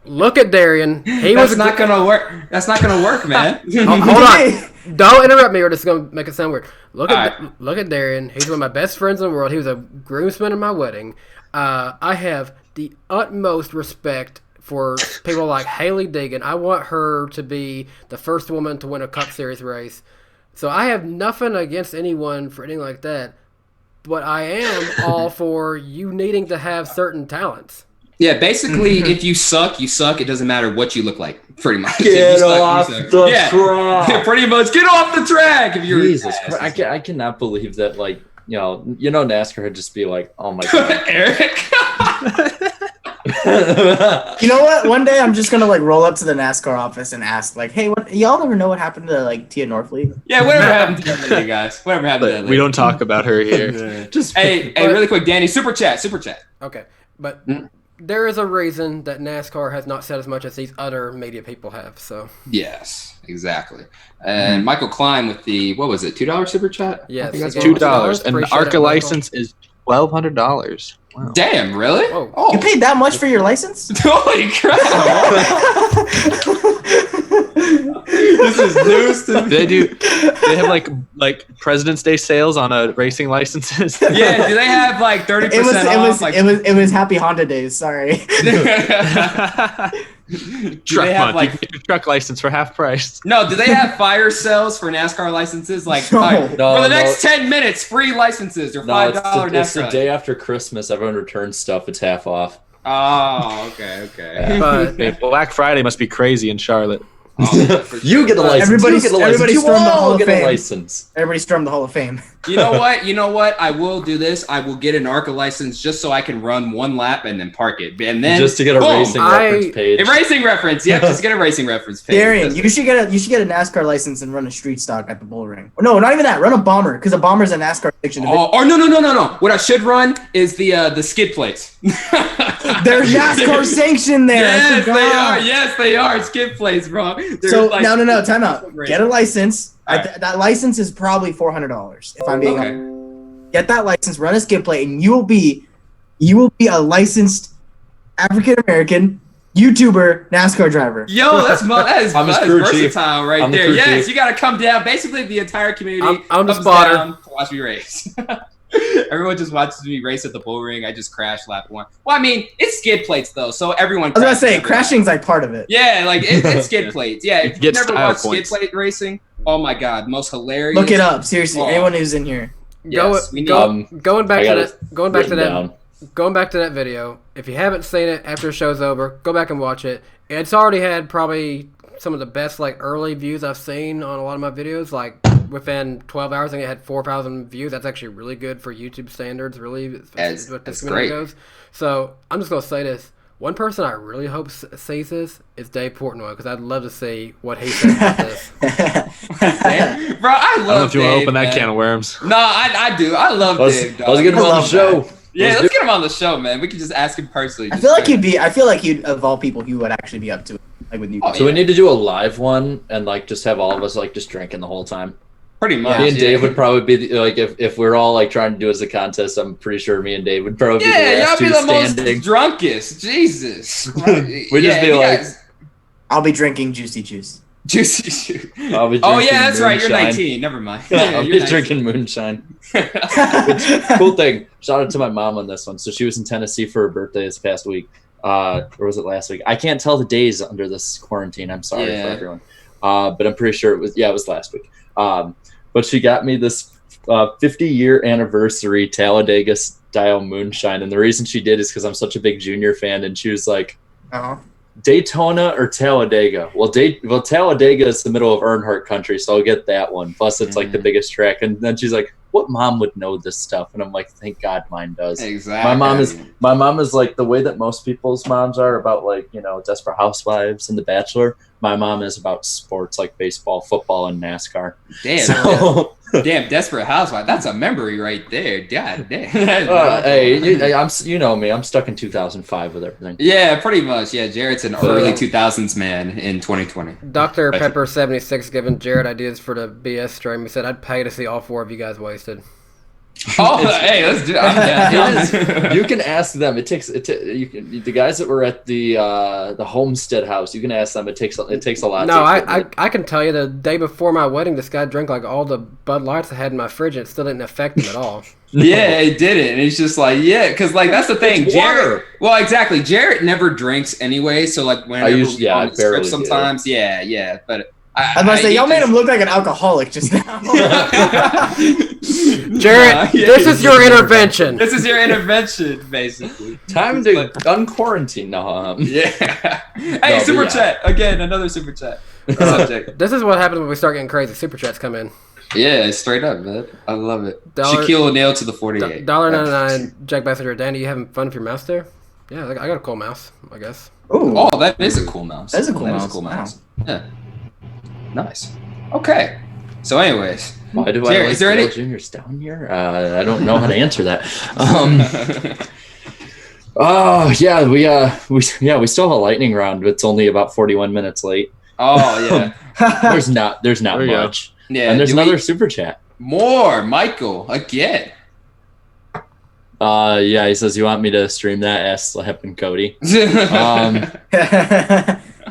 look at Darian. He That's was not gonna work. That's not gonna work, man. Hold on. Don't interrupt me, or this is gonna make it sound weird. Look at All look at Darian. He's one of my best friends in the world. He was a groomsman in my wedding. I have the utmost respect for people like Haley Deegan. I want her to be the first woman to win a Cup Series race. So I have nothing against anyone for anything like that. But I am all for you needing to have certain talents. Yeah, basically, if you suck, you suck. It doesn't matter what you look like, pretty much. If Get you suck, you off suck. the Yeah. track. Pretty much, get off the track if you're Jesus Christ, I cannot believe that. Like NASCAR would just be like, oh my god. Eric. You know what? One day I'm just gonna like roll up to the NASCAR office and ask, like, "Hey, y'all ever know what happened to like Tia Norfleet?" Yeah, whatever happened to that lady, guys? Whatever happened to that But lady? we don't talk about her here. Just Hey, really quick, Danny, super chat. Okay, but there is a reason that NASCAR has not said as much as these other media people have. So Yes, exactly. And Michael Klein with the what was it? $2 super chat? Yes, I think that's $2. what it was. $2, and the Appreciate ARCA it, Michael. license is $1,200. Wow. Damn, really? Whoa. Oh, You paid that much for your license? holy crap! This is news to me. They have like President's Day sales on racing licenses. Yeah, do they have like 30% off? Like, it was Happy Honda Days. Sorry. Truck they have, month. like- You can get your truck license for half price. No, do they have fire sales for NASCAR licenses? Like No. for the next 10 minutes, free licenses or $5 no, it's the NASCAR. day after Christmas. Everyone returns stuff. It's half off. Oh, okay. But Man, Black Friday must be crazy in Charlotte. Oh, for You sure. get a license. Everybody- you get a license. everybody You storm the all Hall of get a Fame. license. Everybody stormed the Hall of Fame. You know what? I will do this. I will get an ARCA license just so I can run one lap and then park it. And then Just to get a boom, racing I- reference page. a racing reference. Yeah, just get a racing reference page. Darian, you should get a NASCAR license and run a street stock at the bull ring. Or no, not even that. Run a bomber because a bomber's a NASCAR section. Oh, no. What I should run is the skid plates. There's NASCAR sanctioned there. I Yes, they forgot. are. Yes, they are skid plates, bro. They're So like- no, time out. Get a license. All right. That license is probably $400. If I'm being honest. Okay. Get that license, run a skid plate, and you will be a licensed African American YouTuber NASCAR driver. Yo, that is I'm his crew chief. versatile right I'm the there. crew Yes, chief. you got to come down. Basically, the entire community I'm the comes spotter. down to watch me race. Everyone just watches me race at the bull ring. I just crash lap one. Well, I mean, it's skid plates though, so everyone. I was gonna say crashes every lap. crashing's like part of it. Yeah, like it's skid plates. Yeah, if you've Get never style watched points. skid plate racing, oh my god, most hilarious. Look it up, seriously. Oh. Anyone who's in here. Yes, we need. going back I to got that, going back to written that, down. going back to that video. If you haven't seen it after the show's over, go back and watch it. It's already had probably some of the best like early views I've seen on a lot of my videos. Like within 12 hours, I think it had 4,000 views. That's actually really good for YouTube standards. Really, That's what this great. video goes. So I'm just gonna say this. One person I really hope sees this is Dave Portnoy because I'd love to see what he says about this. Bro, I love I don't know if you want to Dave, open that man. can of worms. No, I do. I love Dave. Let's dog. get him I on the love show. Yeah, let's get him on the show, man. We can just ask him personally. I feel like he'd of all people, he would actually be up to it. like with you. Oh, guys. So we need to do a live one and like just have all of us like just drinking the whole time. Pretty much. Me and Dave would probably be like if we're all like trying to do as a contest. I'm pretty sure me and Dave would probably be the Yeah, last y'all be two the most standing. drunkest. Jesus. We just be you like- guys- I'll be drinking juicy juice. juicy shoot. I'll be Oh drinking yeah, that's right. You're moonshine. 19. Never mind. I'll you're be 19. drinking moonshine. Cool thing. Shout out to my mom on this one. So she was in Tennessee for her birthday this past week. Or was it last week? I can't tell the days under this quarantine. I'm sorry Yeah. for everyone. But I'm pretty sure it was last week. But she got me this 50-year anniversary Talladega style moonshine. And the reason she did is because I'm such a big Junior fan. And she was like, Uh-huh. Daytona or Talladega? Well, Talladega is the middle of Earnhardt country, so I'll get that one. Plus, it's like the biggest track. And then she's like, "What mom would know this stuff?" And I'm like, "Thank God, mine does." Exactly. My mom is like the way that most people's moms are about like Desperate Housewives and The Bachelor. My mom is about sports like baseball, football, and NASCAR. Damn. So, Damn, Desperate Housewife. That's a memory right there. God damn. hey, you know me. I'm stuck in 2005 with everything. Yeah, pretty much. Yeah, Jared's an early 2000s man in 2020. Dr. Pepper 76 giving Jared ideas for the BS stream. He said, "I'd pay to see all four of you guys wasted." Oh, hey, let's do it. I'm down. You can ask them. The guys that were at the Homestead house. You can ask them. It takes a lot. No, I can tell you the day before my wedding, this guy drank like all the Bud Lights I had in my fridge, and it still didn't affect him at all. Yeah, it didn't. And he's just like, yeah, because like that's the thing. It's Jared. water. Well, exactly. Jared never drinks anyway. So like whenever I we on the barely script sometimes, yeah. But I was about to say, y'all made him look like an alcoholic just now. Jared, this is your intervention. This is your intervention, basically. Time to unquarantine now. Yeah. Hey, No, super but chat again. Another super chat. Subject. This is what happens when we start getting crazy. Super chats come in. Yeah, straight up, man. I love it. Dollar- Shaquille O'Neal to the 48. $1.99. Jack Messenger. Danny, you having fun with your mouse there? Yeah, I got a cool mouse, I guess. Ooh. Oh, that is a cool mouse. That is a cool mouse. Yeah. Nice. Okay. So, anyways. Why do Jared, I is there any- juniors down here? I don't know how to answer that. Oh yeah, we still have a lightning round. It's only about 41 minutes late. Oh yeah. There's not There we go. much. Yeah. And there's do we- another super chat. more. Michael again. Yeah, he says you want me to stream that? Ask Slap and Cody.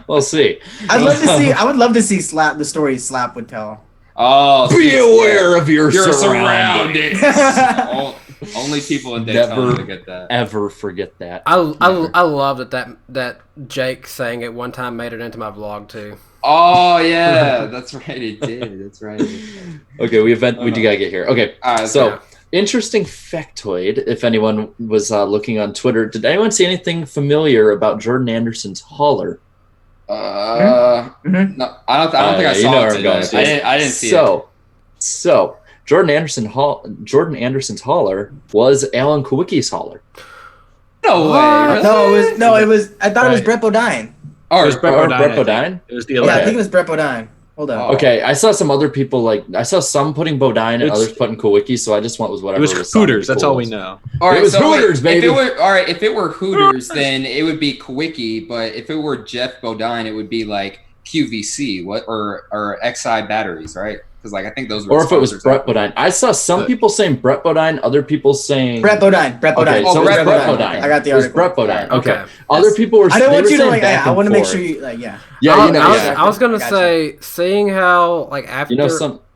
We'll see. I would love to see Slap the story Slap would tell. Oh, Be aware of your You're surroundings. surrounded. Only people in Daytona Never get that. ever forget that. I love that Jake saying it one time made it into my vlog too. Oh yeah, that's right. It did. That's right. Okay, we do gotta get here. Okay, All right, so interesting factoid. If anyone was looking on Twitter, did anyone see anything familiar about Jordan Anderson's hauler? Mhm. No, I don't think I you saw know it where I'm today. going to. I didn't see it. So Jordan Anderson's hauler was Alan Kowicki's hauler. No way. What? Really? No, it was. I thought it was Right. Brett Bodine. Or, It was Brett Or Bodine, Brett I think. Bodine? It was the Yeah, I 11. think it was Brett Bodine. Hold on. Oh. Okay, I saw some other people I saw some putting Bodine and It's- others putting Kowicki, so I just went with It whatever. was sounded Hooters. That's cool. all we know. All right, It was so wait, Hooters, baby. If it were Hooters, then it would be Kowicki. But if it were Jeff Bodine, it would be like QVC, or XI batteries, right? Because like I think those were. Or the if it was sponsors. Brett Bodine. I saw some people saying Brett Bodine, other people saying Brett Bodine. Brett Bodine. Okay, so Oh, it was Brett Brett Bodine. Bodine. I got the It was article. Brett Bodine. Okay. Okay. Other people were. I don't they want were you to saying like. back I and want to make forth. sure you like. Yeah. Yeah, I, you know. I was, Yeah. I was gonna Gotcha. say, seeing how like after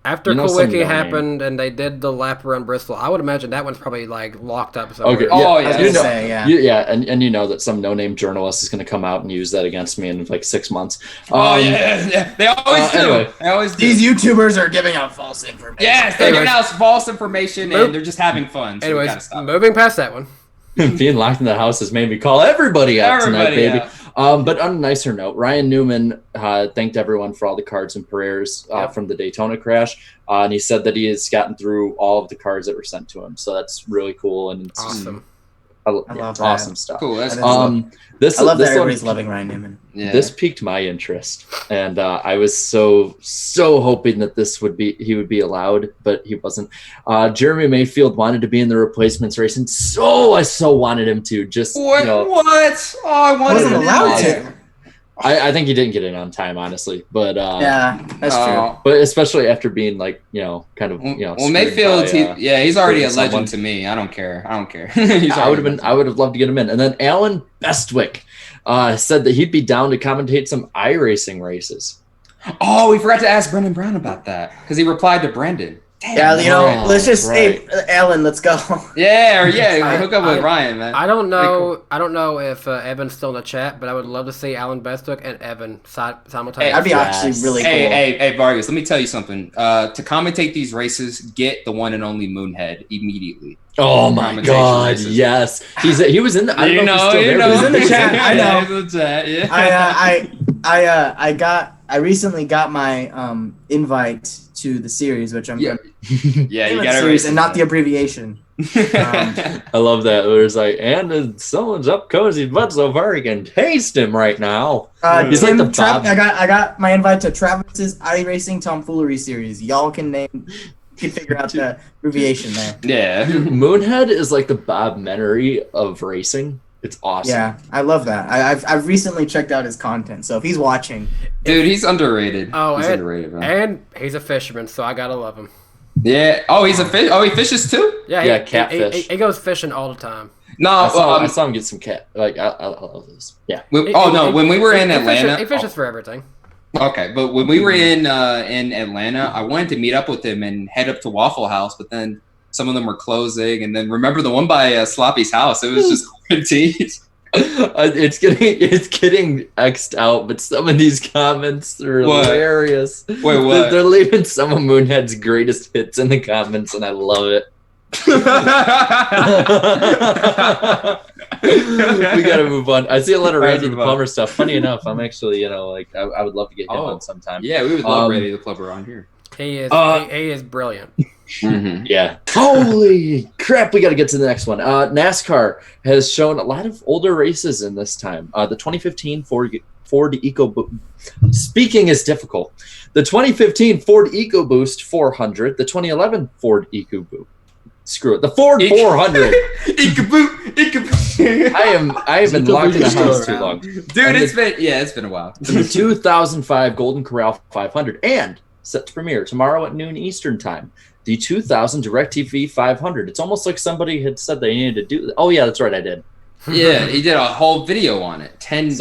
after you know some Kowicki no-name. happened and they did the lap around Bristol, I would imagine that one's probably like locked up somewhere. Okay. Oh, yeah. yeah. I was You gonna know, say yeah. yeah, and you know that some no-name journalist is going to come out and use that against me in like 6 months. Oh yeah. They always do. anyway. They always do. These YouTubers are giving out false information. Yes, they're Anyways. giving out false information Move- and they're just having fun. So we gotta Anyways, stop. moving past that one. Being locked in the house has made me call everybody out tonight, Everybody baby. out. But on a nicer note, Ryan Newman thanked everyone for all the cards and prayers Yep. from the Daytona crash, and he said that he has gotten through all of the cards that were sent to him. So that's really cool and it's Awesome. I love that. awesome stuff. Cool. That's I cool. This I love that this one- everybody's loving Ryan Newman. Yeah. This piqued my interest, and I was so hoping that he would be allowed, but he wasn't. Jeremy Mayfield wanted to be in the replacements race, and I so wanted him to. Just What? you know, What? Oh, I I wanted wasn't to allowed know. to. I think he didn't get in on time, honestly. But Yeah, that's true. But especially after being like, kind of, Well, screwed Mayfield, by, he's already a someone. legend to me. I don't care. I would have loved to get him in. And then Alan Bestwick said that he'd be down to commentate some iRacing races. Oh, we forgot to ask Brendan Brown about that because he replied to Brendan. Damn, Let's just hey, Alan, let's go. Hook up with Ryan, man. I don't know. I don't know if Evan's still in the chat, but I would love to see Alan Bestwick and Evan simultaneously. That'd be actually really cool. Hey, Vargas, let me tell you something. To commentate these races, get the one and only Moonhead immediately. Oh my God! Races. Yes, he was in the. I don't know if he's still there. He was in the chat. I know. He's in the chat. Yeah. I recently got my invite to the series, which I'm going to you got to series and not the abbreviation. I love that. There's like, and someone's up cozy butt so far he can taste him right now. He's like the Bob. I got my invite to Travis's iRacing Tomfoolery series. Y'all can figure out the abbreviation there. Yeah. Moonhead is like the Bob Menery of racing. It's awesome. Yeah, I love that. I've recently checked out his content, so if he's watching, dude, he's underrated. He's underrated, man. And he's a fisherman, so I gotta love him. Yeah. Oh, he's a fish. Oh, he fishes too. Yeah. Catfish. He goes fishing all the time. No, I saw him get some cat. Like I love this. Yeah. When we were in Atlanta, he fishes for everything. Okay, but when we were in Atlanta, I wanted to meet up with him and head up to Waffle House, but then some of them were closing, and then remember the one by Sloppy's house? It was just quarantined. It's getting X'd out, but some of these comments are hilarious. Wait, what? They're leaving some of Moonhead's greatest hits in the comments, and I love it. We gotta move on. I see a lot of Randy the Plumber stuff. Funny enough, I'm actually, I would love to get him on sometime. Yeah, we would love Randy the Plumber on here. He is brilliant. Mm-hmm. Yeah. Holy crap! We got to get to the next one. NASCAR has shown a lot of older races in this time. The 2015 Ford EcoBoost. Speaking is difficult. The 2015 Ford EcoBoost 400. The 2011 Ford EcoBoost. Screw it. The Ford 400. EcoBoost. I have been locked in the house too long, dude. It's been a while. The 2005 Golden Corral 500 and set to premiere tomorrow at noon Eastern time. The 2000 DirecTV 500. It's almost like somebody had said they needed to do. Oh yeah, that's right, I did. Yeah, he did a whole video on it. 10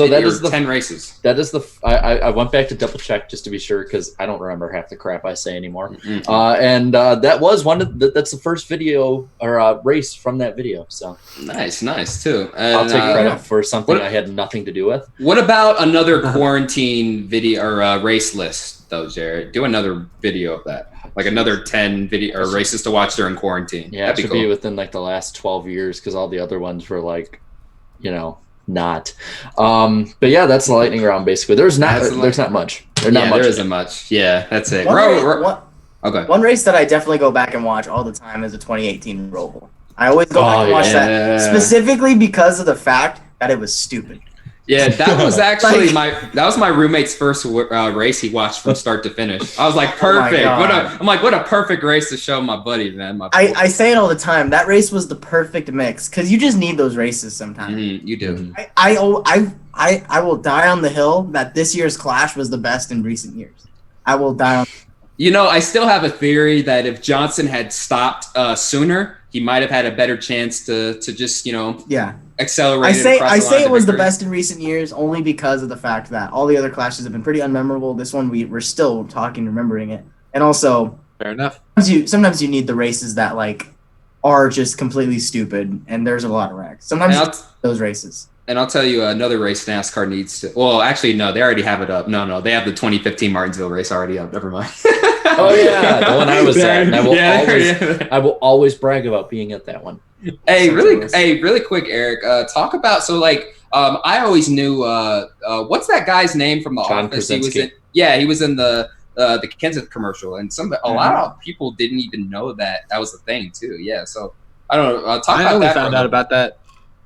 races. That is I went back to double check just to be sure because I don't remember half the crap I say anymore. Mm-hmm. That was that's the first video or race from that video. So nice too. And, I'll take credit for something I had nothing to do with. What about another quarantine video or race list though, Jared? Do another video of that. Like another 10 video or races to watch during quarantine. Yeah, it should be within like the last 12 years because all the other ones were like, not. But yeah, that's the lightning round basically. There's not much. There isn't much. Yeah, that's it. One race that I definitely go back and watch all the time is the 2018 Roval. I always go back and watch that specifically because of the fact that it was stupid. Yeah, that was actually my roommate's first race he watched from start to finish. I was like, perfect. What a perfect race to show my buddy, man. I say it all the time. That race was the perfect mix because you just need those races sometimes. You do. I will die on the hill that this year's Clash was the best in recent years. I will die on. I still have a theory that if Johnson had stopped sooner, he might have had a better chance to just accelerate. I say it was the best in recent years only because of the fact that all the other clashes have been pretty unmemorable. This one we're still remembering it, and also fair enough. Sometimes you need the races that are just completely stupid, and there's a lot of wrecks. Sometimes those races. And I'll tell you another race NASCAR needs to. Well, actually, no, they already have it up. No, they have the 2015 Martinsville race already up. Never mind. Oh yeah, the one I was at. And I will always brag about being at that one. Hey, really quick, Eric. Talk about I always knew what's that guy's name from the John Office? Krasinski. He was in the Kenseth commercial, and a lot of people didn't even know that was a thing too. Yeah, so I don't know. I only found out about that.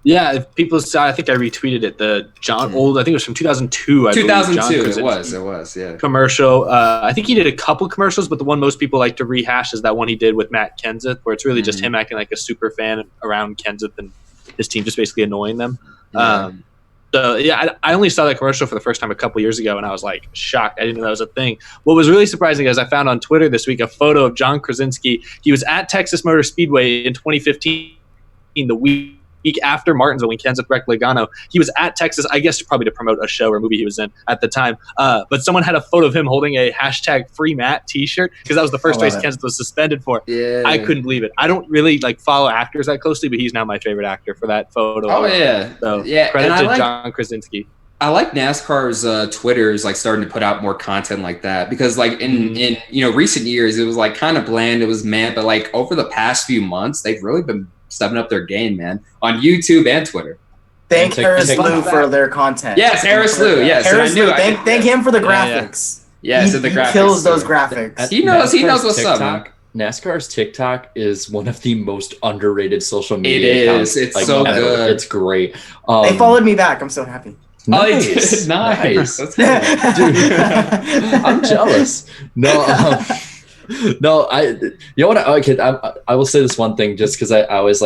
Yeah, if people saw, I think I retweeted it. The old, I think it was from 2002. 2002, it was, yeah. Commercial. I think he did a couple commercials, but the one most people like to rehash is that one he did with Matt Kenseth, where it's really just him acting like a super fan around Kenseth and his team just basically annoying them. Yeah. So yeah, I only saw that commercial for the first time a couple years ago, and I was like shocked. I didn't know that was a thing. What was really surprising is I found on Twitter this week a photo of John Krasinski. He was at Texas Motor Speedway in 2015, the week after Martinsville when Kenseth wrecked Logano. He was at Texas, I guess probably to promote a show or movie he was in at the time. But someone had a photo of him holding a #FreeMatt t-shirt because that was the first race Kenseth was suspended for. Yeah. I couldn't believe it. I don't really follow actors that closely, but he's now my favorite actor for that photo. Oh yeah. So yeah. credit to John Krasinski. I like NASCAR's Twitter is starting to put out more content like that because in recent years it was kind of bland, it was meh, but over the past few months they've really been stepping up their game, man, on YouTube and Twitter. Thank Harris Lou for their content. Yes, Harris Lou. Yes, Harris Lou. Thank him for the graphics. Yeah. Yes, the graphics. He kills those graphics. He knows what's TikTok, up, man. NASCAR's TikTok is one of the most underrated social media It accounts. is. It's so ever. good. It's great. They followed me back. I'm so happy. Nice. Nice. That's cool. Dude, I'm jealous. No, you know what? I will say this one thing just because I always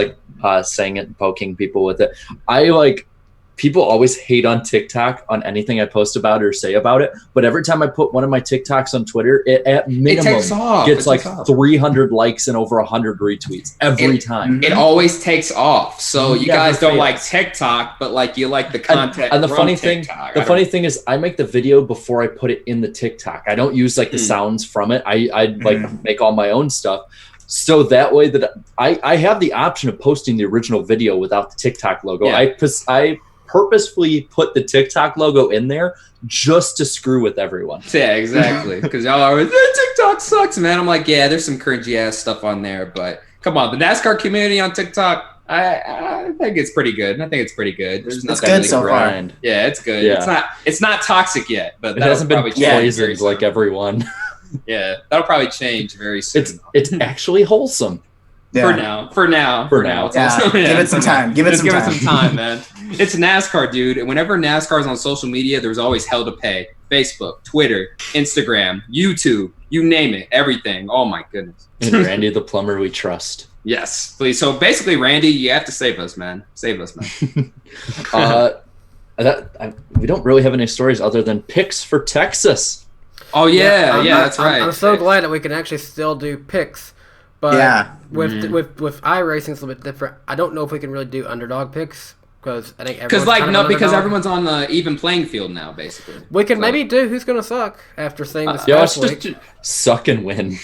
saying it and poking people with it. People always hate on TikTok on anything I post about or say about it. But every time I put one of my TikToks on Twitter, it at minimum gets 300 likes and over 100 retweets every time. It always takes off. So you guys don't like TikTok, but you like the content. And the funny TikTok. funny thing is I make the video before I put it in the TikTok. I don't use the sounds from it. I make all my own stuff. So that way that I have the option of posting the original video without the TikTok logo. Yeah. I purposefully put the TikTok logo in there just to screw with everyone. Yeah, exactly. Because y'all are TikTok sucks, man. I'm yeah, there's some cringy ass stuff on there, but come on, the NASCAR community on TikTok, I think it's pretty good. There's it's good so far. Yeah, it's good. Yeah. It's not toxic yet, but it hasn't been poisoned like everyone. Yeah, that'll probably change very soon. It's actually wholesome. Yeah. For now. Yeah. Give it some time. Give it some time, man. It's NASCAR, dude. And whenever NASCAR's on social media, there's always hell to pay. Facebook, Twitter, Instagram, YouTube, you name it, everything. Oh my goodness. And Randy the plumber we trust. Yes, please. So basically, Randy, you have to save us, man. Save us, man. We don't really have any stories other than picks for Texas. Oh yeah, that's right. I'm so glad that we can actually still do picks. But with iRacing, it's a little bit different. I don't know if we can really do underdog picks because I think everyone's on the even playing field now, basically. We can maybe do who's gonna suck after seeing this let's week. just suck and win.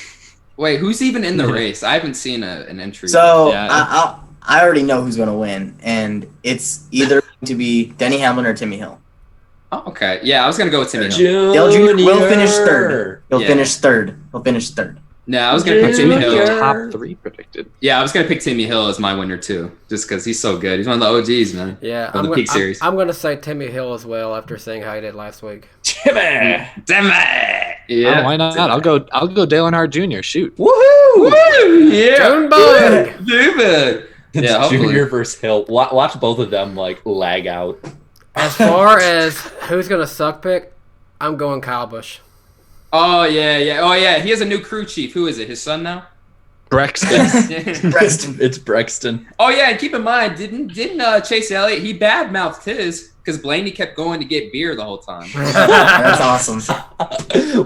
Wait, who's even in the race? I haven't seen an entry. So I already know who's gonna win, and it's either going to be Denny Hamlin or Timmy Hill. Oh, okay. Yeah, I was gonna go with Timmy Hill. Dale Jr. will finish third. He'll finish third. No, I was gonna pick Timmy Hill. Top 3 predicted. Yeah, I was gonna pick Timmy Hill as my winner too, just because he's so good. He's one of the OGs, man. Yeah, the Peak Series. I'm gonna say Timmy Hill as well after seeing how he did last week. Timmy. Yeah. Why not? I'll go Dale Earnhardt Jr. Shoot. Woohoo! Woo! Yeah. Junebug. David. Yeah, Junior versus Hill. Watch both of them lag out. As far as who's gonna suck pick, I'm going Kyle Busch. Oh yeah. He has a new crew chief. Who is it? His son now? Brexton. It's Brexton. Oh yeah, and keep in mind, didn't Chase Elliott? He badmouthed his because Blaney kept going to get beer the whole time. That's awesome.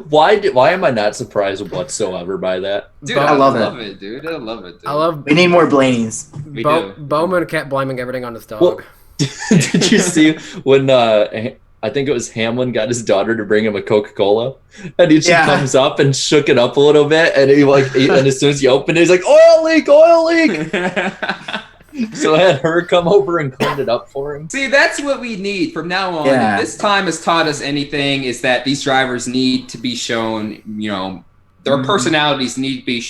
Why am I not surprised whatsoever by that? Dude, I love it, dude. I love it, dude. We need more Blaneys. We do. Bowman kept blaming everything on his dog. Well, did you see when I think it was Hamlin got his daughter to bring him a Coca-Cola, and she comes up and shook it up a little bit, and and as soon as he opened it, he's like, oil leak. So I had her come over and clean it up for him. See, that's what we need from now on. Yeah. If this time has taught us anything, is that these drivers need to be shown, their personalities need to be,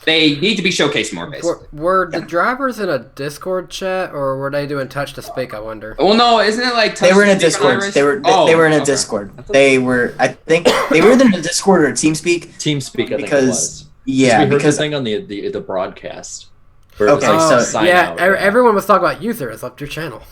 they need to be showcased more, basically. Were the drivers in a Discord chat, or were they doing touch to speak, I wonder? Well, no, isn't it like they were in a Discord. They were in a Discord. I think they were either in a Discord or TeamSpeak. TeamSpeak, I think it was. Yeah, we heard because the thing on the broadcast. Everyone was talking about users left your channel.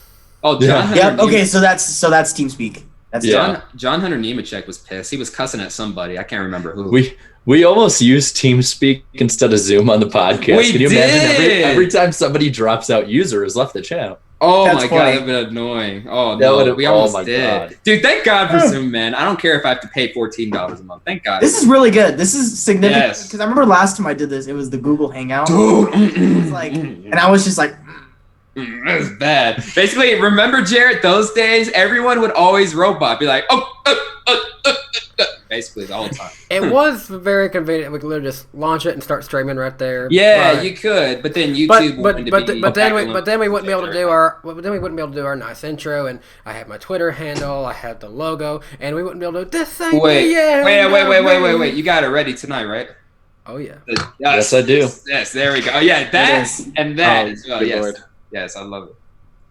Oh, John. Yeah. Okay, so that's TeamSpeak. That's John Hunter Nemechek was pissed. He was cussing at somebody. I can't remember who. We almost used TeamSpeak instead of Zoom on the podcast. Can you imagine every time somebody drops out, user has left the channel? Oh That's my funny. god, that'd been annoying. Oh That no, would've- we oh almost my did. God. Dude, thank God for Zoom, man. I don't care if I have to pay $14 a month. Thank God. This is really good. This is significant Yes. because I remember last time I did this, it was the Google Hangout. Dude. It was like, and I was just like, That was bad. Basically, remember, Jarrett, those days, everyone would always robot, be like, basically the whole time. It was very convenient. We could literally just launch it and start streaming right there. Yeah, But- you could, but then YouTube wanted to be but then we wouldn't be able to do our nice intro, and I have my Twitter handle, I have the logo, and we wouldn't be able to do this thing. Wait, wait. You got it ready tonight, right? Oh yeah. Yes, I do. Yes, there we go. Oh, yeah, that and that as well. good Yes. Lord. Yes, I love it.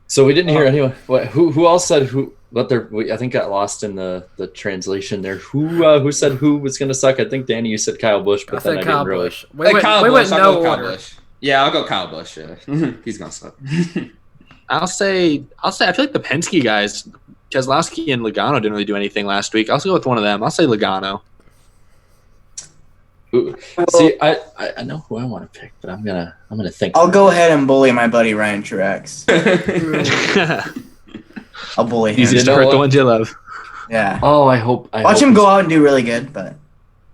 So we didn't hear anyone. What? Who else said who? But I think got lost in the translation there. Who said who was going to suck? I think Danny, you said Kyle Busch, but I then said I Kyle didn't really. Busch. We went I'll no go Kyle order. Busch. Yeah, I'll go Kyle Busch. Yeah. He's gonna suck. I'll say I feel like the Penske guys, Keselowski and Logano didn't really do anything last week. I'll go with one of them. I'll say Logano. Ooh, see, I know who I want to pick, but I'm gonna think. I'll go ahead and bully my buddy Ryan Truex. I'll bully him. Easy You to know hurt what? the ones you love. Yeah. Oh, I hope. Watch him go out and do really good, but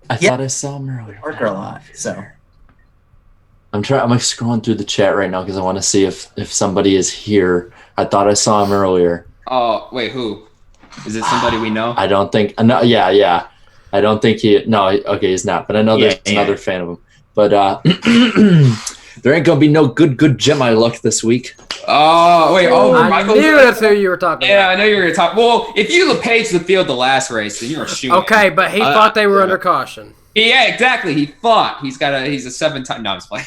I Yeah. thought I saw him earlier. Parker a lot. So I'm like scrolling through the chat right now because I want to see if somebody is here. I thought I saw him earlier. Oh, wait, who? Is it somebody we know? I don't think. No, yeah. I don't think he. No, okay, he's not. But I know there's another fan of him. But there ain't gonna be no good Gemini luck this week. Oh, wait. Oh, I Michael. knew that's who you were talking Yeah, about. I know you were gonna talk. Well, if you paged the field the last race, then you were shooting. Okay, but he thought they were under caution. Yeah, exactly. He fought. He's a 7-time. No, I'm just playing.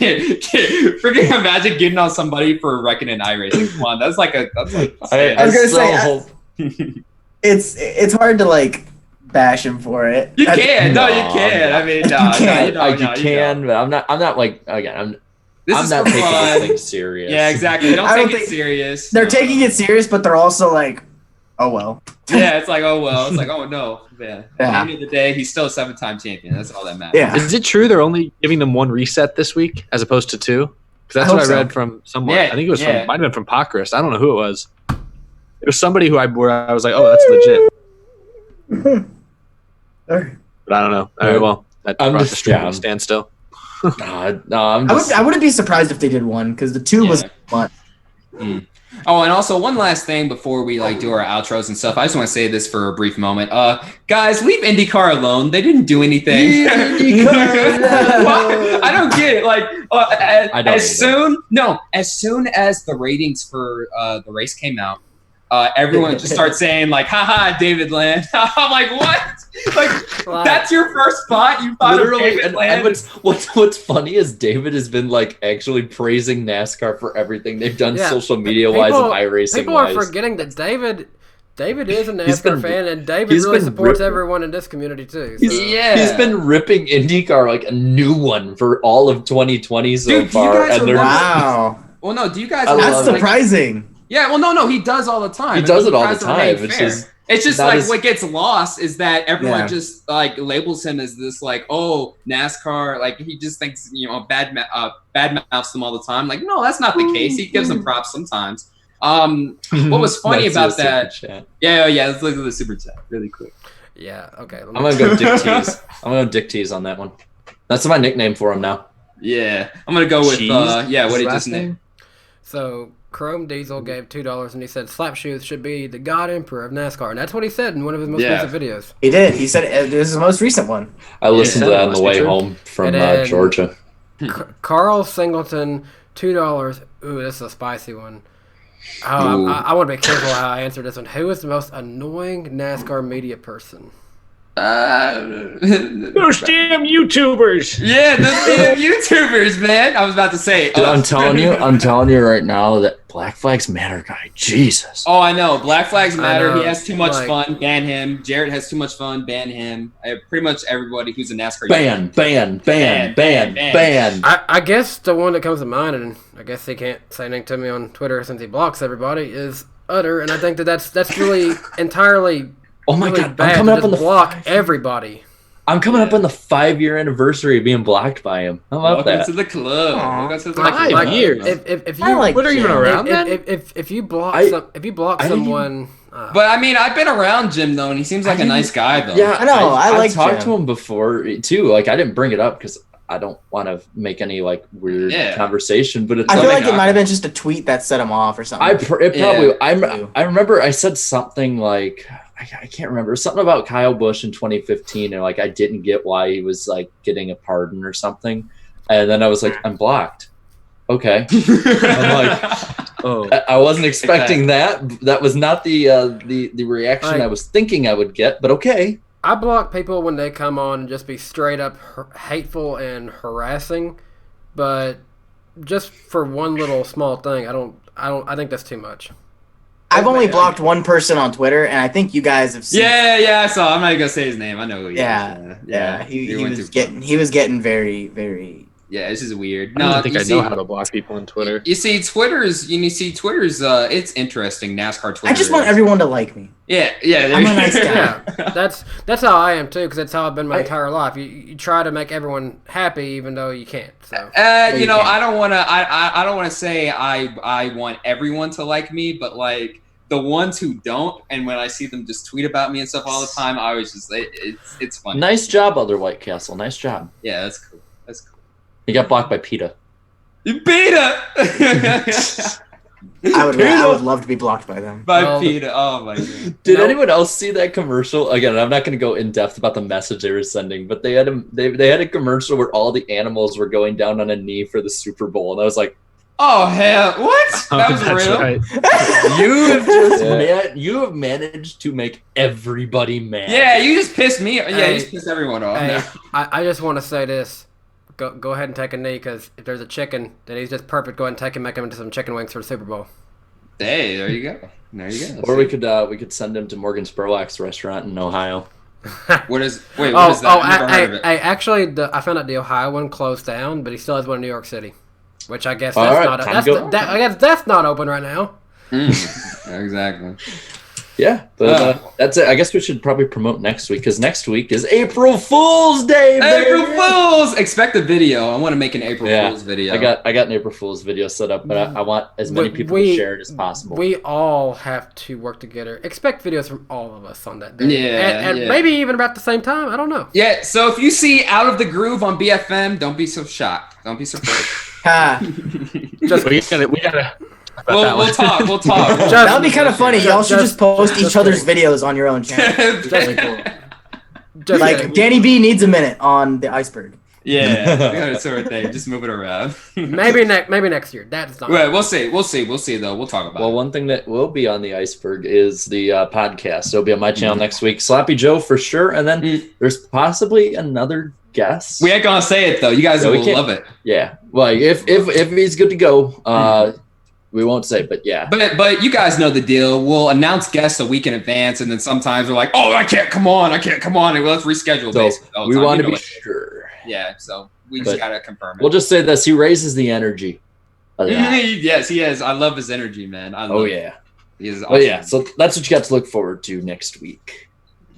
Freaking imagine getting on somebody for wrecking an iRacing. Come on, that's like. I was gonna say, hope. it's hard to like bash him for it. You can. No, you No, can. I mean, no, You can. you can, but I'm not like again. This I'm is not for taking fun. this thing serious. Yeah, exactly. They don't I don't take it think- serious. They're No. taking it serious, but they're also like, oh well. Yeah, it's like, oh well. It's like, oh no. Yeah. At the Yeah. end of the day, he's still a 7-time champion. That's all that matters. Yeah. Is it true they're only giving them one reset this week as opposed to two? Because that's I what I hope so. read from someone. Yeah, I think it was yeah. from might have been from Pockrass. I don't know who it was. It was somebody where I was like, oh, that's legit. But I don't know. All right, well, that I'm brought just the stream to down. a standstill. No, I'm just. I wouldn't be surprised if they did one because the two was Yeah. fun. Oh, and also one last thing before we like do our outros and stuff. I just want to say this for a brief moment. Guys, leave IndyCar alone. They didn't do anything. Well, I don't get it. Like I don't as soon as the ratings for the race came out, everyone just starts saying like, haha, David Land. I'm like, what? Like that's your first spot? You thought of Literally, David and Land? what's funny is David has been like actually praising NASCAR for everything they've done Yeah. social media wise and iRacing People are wise. forgetting that David is a He's been- NASCAR fan, and David he's really been supports ripping- everyone in this community too. So. He's been ripping IndyCar like a new one for all of 2020 so Dude, do you far, guys and they're remember- Wow, Well, no. Do you guys? I remember, that's love like, surprising. Yeah, well, no, he does all the time. He does it all tries the to remain time. It's fair. just It's just not like as- what gets lost is that everyone Yeah. just like labels him as this like, oh, NASCAR, like he just thinks, bad mouths them all the time. Like, no, that's not the case. He gives them props sometimes. What was funny Let's about do a super that? chat. Yeah, let's look at the super chat really quick. Yeah. Okay. I'm gonna go Dick Tease. I'm gonna go Dick Tease on that one. That's my nickname for him now. Yeah, I'm gonna go with Cheese? what he His just last named. So Chrome Diesel gave $2, and he said Slapshoes should be the God Emperor of NASCAR, and that's what he said in one of his most Yeah. recent videos. He did. He said this is the most recent one. I listened to Yeah, that on the must be way true. home from And then- Georgia. Carl Singleton, $2. Ooh, this is a spicy one. Oh, I want to be careful how I answer this one. Who is the most annoying NASCAR media person? Those damn YouTubers. Yeah, the damn YouTubers, man. I was about to say. Dude, I'm telling you right now that Black Flags Matter guy, Jesus. Oh, I know. Black Flags I Matter. know, He has too much like- fun. Ban him. Jarrett has too much fun. Ban him. Pretty much everybody who's a NASCAR. Ban. I guess the one that comes to mind, and I guess he can't say anything to me on Twitter since he blocks everybody, is Utter, and I think that's really entirely Oh my really God, I'm bad coming to up on just the block everybody. I'm coming up on the 5-year anniversary of being blocked by him. How about Welcome that? to the club. Aw. Welcome to the Five club. years. If you I like Twitter even Jim. around then? if you block I didn't someone, But I mean, I've been around Jim though, and he seems like a nice guy though. Yeah, I know, I like I've talked Jim. to him before too. Like I didn't bring it up because I don't want to make any like weird Yeah. conversation. But it's I feel like, like it might have been just a tweet that set him off or something. I remember I said something like I can't remember something about Kyle Busch in 2015, and like I didn't get why he was like getting a pardon or something, and then I was like, I'm blocked. Okay, I'm like, Oh, I wasn't expecting that. That was not the reaction Like- I was thinking I would get, but okay. I block people when they come on and just be straight up hateful and harassing, but just for one little small thing, I think that's too much. I've only blocked one person on Twitter, and I think you guys have seen. Yeah, I saw. I'm not even gonna say his name. I know who he Yeah, is. yeah. He went was too far. getting very, very. Yeah, this is weird. I don't think you I see- know how to block people on Twitter. You see, Twitter's. It's interesting. NASCAR Twitter. I just want is. everyone to like me. Yeah. There I'm you a nice go. guy. Yeah, that's how I am too, because that's how I've been my entire life. You try to make everyone happy, even though you can't. So You know, can't. I don't want to. I don't want to say I want everyone to like me, but like the ones who don't, and when I see them just tweet about me and stuff all the time, I always just it's funny. Nice job, Other White Castle. Nice job. Yeah, that's cool. That's cool. He got blocked by PETA. You beat it. I would love to be blocked by them. By Well, Peter. Oh my god. Did No. anyone else see that commercial? Again, I'm not going to go in depth about the message they were sending, but they had a commercial where all the animals were going down on a knee for the Super Bowl, and I was like, Oh hell! What? That was That's real. right. you have managed to make everybody mad. Yeah, you just pissed me. Yeah, Hey, you just pissed everyone off. hey, now. I just want to say this: go ahead and take a knee, because if there's a chicken, then he's just perfect. Go ahead and take him, make him into some chicken wings for the Super Bowl. Hey, there you go. There you go. Or we could send him to Morgan Spurlock's restaurant in Ohio. What is that? I've never heard of it. Actually, I found out the Ohio one closed down, but he still has one in New York City, which I guess All that's right, not. time to go. I guess that's not open right now. Exactly. Yeah, but that's it. I guess we should probably promote next week, because next week is April Fool's Day. April baby! Fools! Expect a video. I want to make an April Yeah, Fools video. I got an April Fool's video set up, but I want as many people to share it as possible. We all have to work together. Expect videos from all of us on that day. Yeah, and yeah. maybe even about the same time. I don't know. Yeah, so if you see Out of the Groove on BFM, don't be so shocked. Don't be surprised. Ha. We gotta. We'll talk. We'll talk. That would be kind of funny. Y'all should just post each just other's kidding. videos on your own channel. Really cool. Just Like kidding. Danny B needs a minute on the iceberg. Yeah, we got a sort of thing. Just move it around. maybe next year. That's not. Well, we'll see. We'll see though. We'll talk about Well, it. one thing that will be on the iceberg is the podcast. So it'll be on my channel next week. Sloppy Joe for sure, and then there's possibly another guest. We ain't gonna say it though. You guys No, we will can't. love it. Yeah. Well, if he's good to go, we won't say, but yeah. But you guys know the deal. We'll announce guests a week in advance, and then sometimes we're like, "Oh, I can't come on, and let's reschedule." So basically all the we time. want You to know be it. sure. Yeah, so we just But gotta confirm it. We'll just say this: he raises the energy. Of that. Yes, he is. I love his energy, man. I love Oh it. yeah. He is awesome. Oh yeah. So that's what you got to look forward to next week.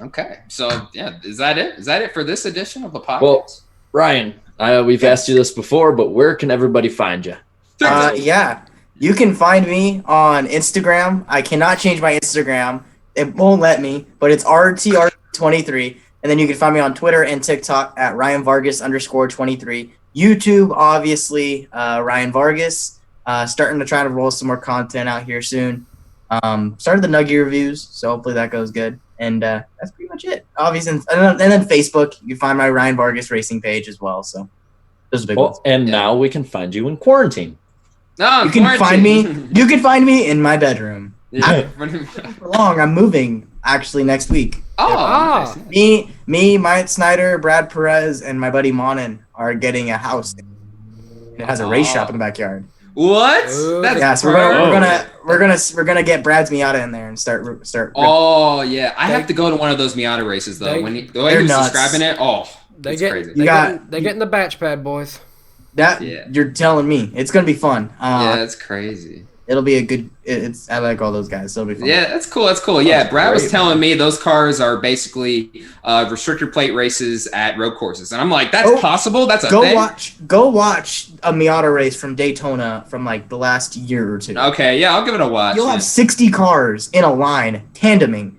Okay. So yeah, is that it? Is that it for this edition of the podcast? Well, Ryan, we've asked you this before, but where can everybody find you? Yeah. You can find me on Instagram. I cannot change my Instagram. It won't let me, but it's RTR23. And then you can find me on Twitter and TikTok at RyanVargas_23. YouTube, obviously, Ryan Vargas. Starting to try to roll some more content out here soon. Started the Nuggy reviews, so hopefully that goes good. And that's pretty much it. Obviously, and then Facebook. You can find my Ryan Vargas Racing page as well. So those are big ones. Well, and now we can find you in quarantine. No, You can find me. You can find me in my bedroom. Yeah. For long. I'm moving actually next week. Oh, nice. Me, Mike Snyder, Brad Perez, and my buddy Monin are getting a house. It has a race shop in the backyard. What? Ooh. That's Yeah, so we're gonna get Brad's Miata in there and start. Oh yeah, I have to go to one of those Miata races though. They- When the way they're he was nuts. describing it, They it's get crazy. they You got- get in the batch pad, boys. that Yeah. you're telling me it's gonna be fun. Yeah, that's crazy. It'll be a good. I like all those guys. So it'll be fun. Yeah, that's cool. That's cool. Yeah, That's Brad was great, telling man. me those cars are basically restrictor plate races at road courses, and I'm like, that's possible. That's a thing. Go watch a Miata race from Daytona from like the last year or two. Okay, yeah, I'll give it a watch. You'll have 60 cars in a line tandeming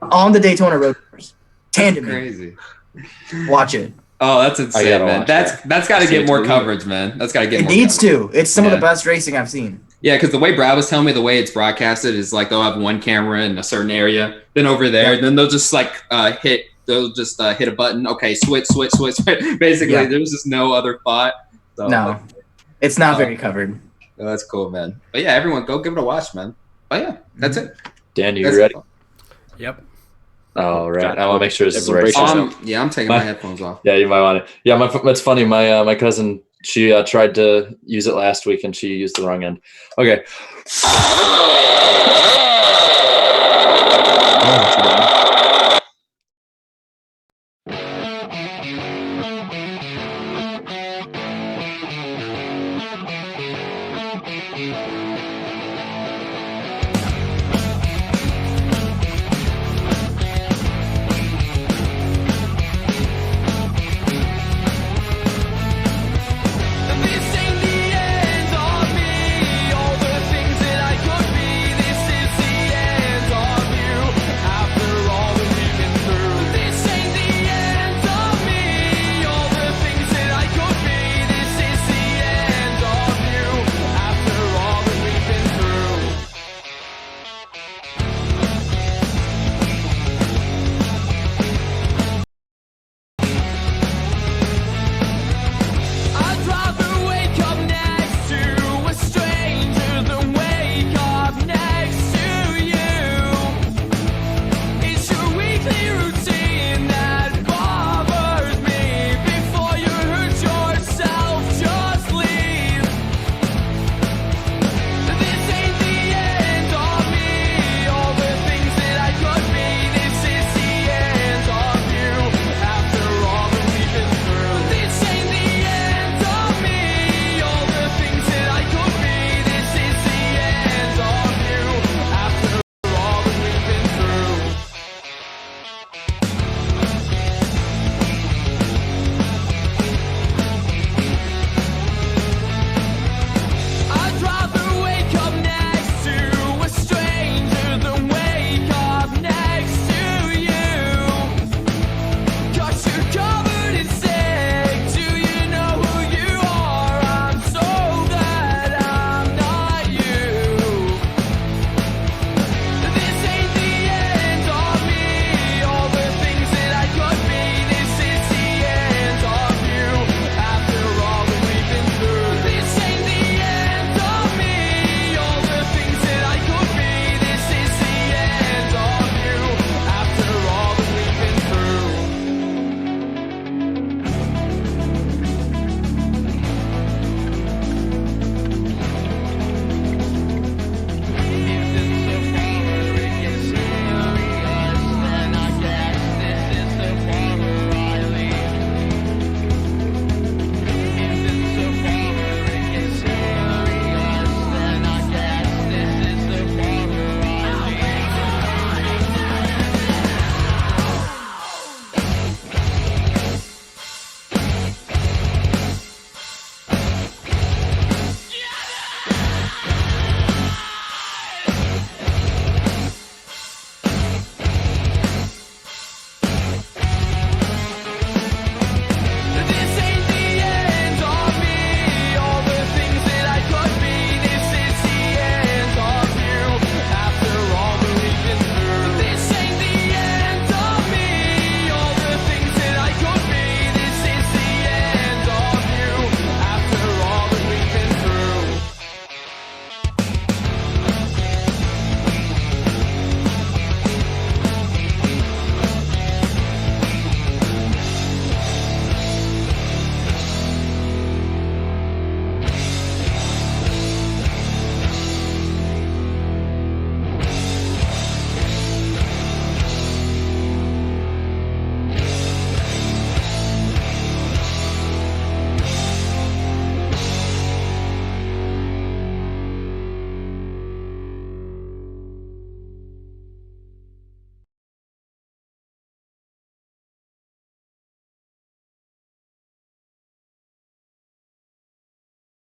on the Daytona road course. Tandeming. Crazy. Watch it. Oh, that's insane, gotta man. watch That's got to See get it more too. coverage, man. That's got to get It more needs coverage. to. It's some of Yeah. the best racing I've seen. Yeah, because the way Brad was telling me, the way it's broadcasted is like they'll have one camera in a certain area, then over there, then they'll just like hit a button. Okay, switch. Basically, Yeah. there's just no other thought. So, No, it's not very covered. oh, that's cool, man. But yeah, everyone go give it a watch, man. Oh yeah, that's it. Dan, you That's ready? Yep. Oh, right. Gotcha. I want to make sure this is the Everyone right brace time. yourself. Yeah, I'm taking my headphones off. Yeah, you might want to. Yeah, that's funny. My cousin, she tried to use it last week and she used the wrong end. Okay. Oh,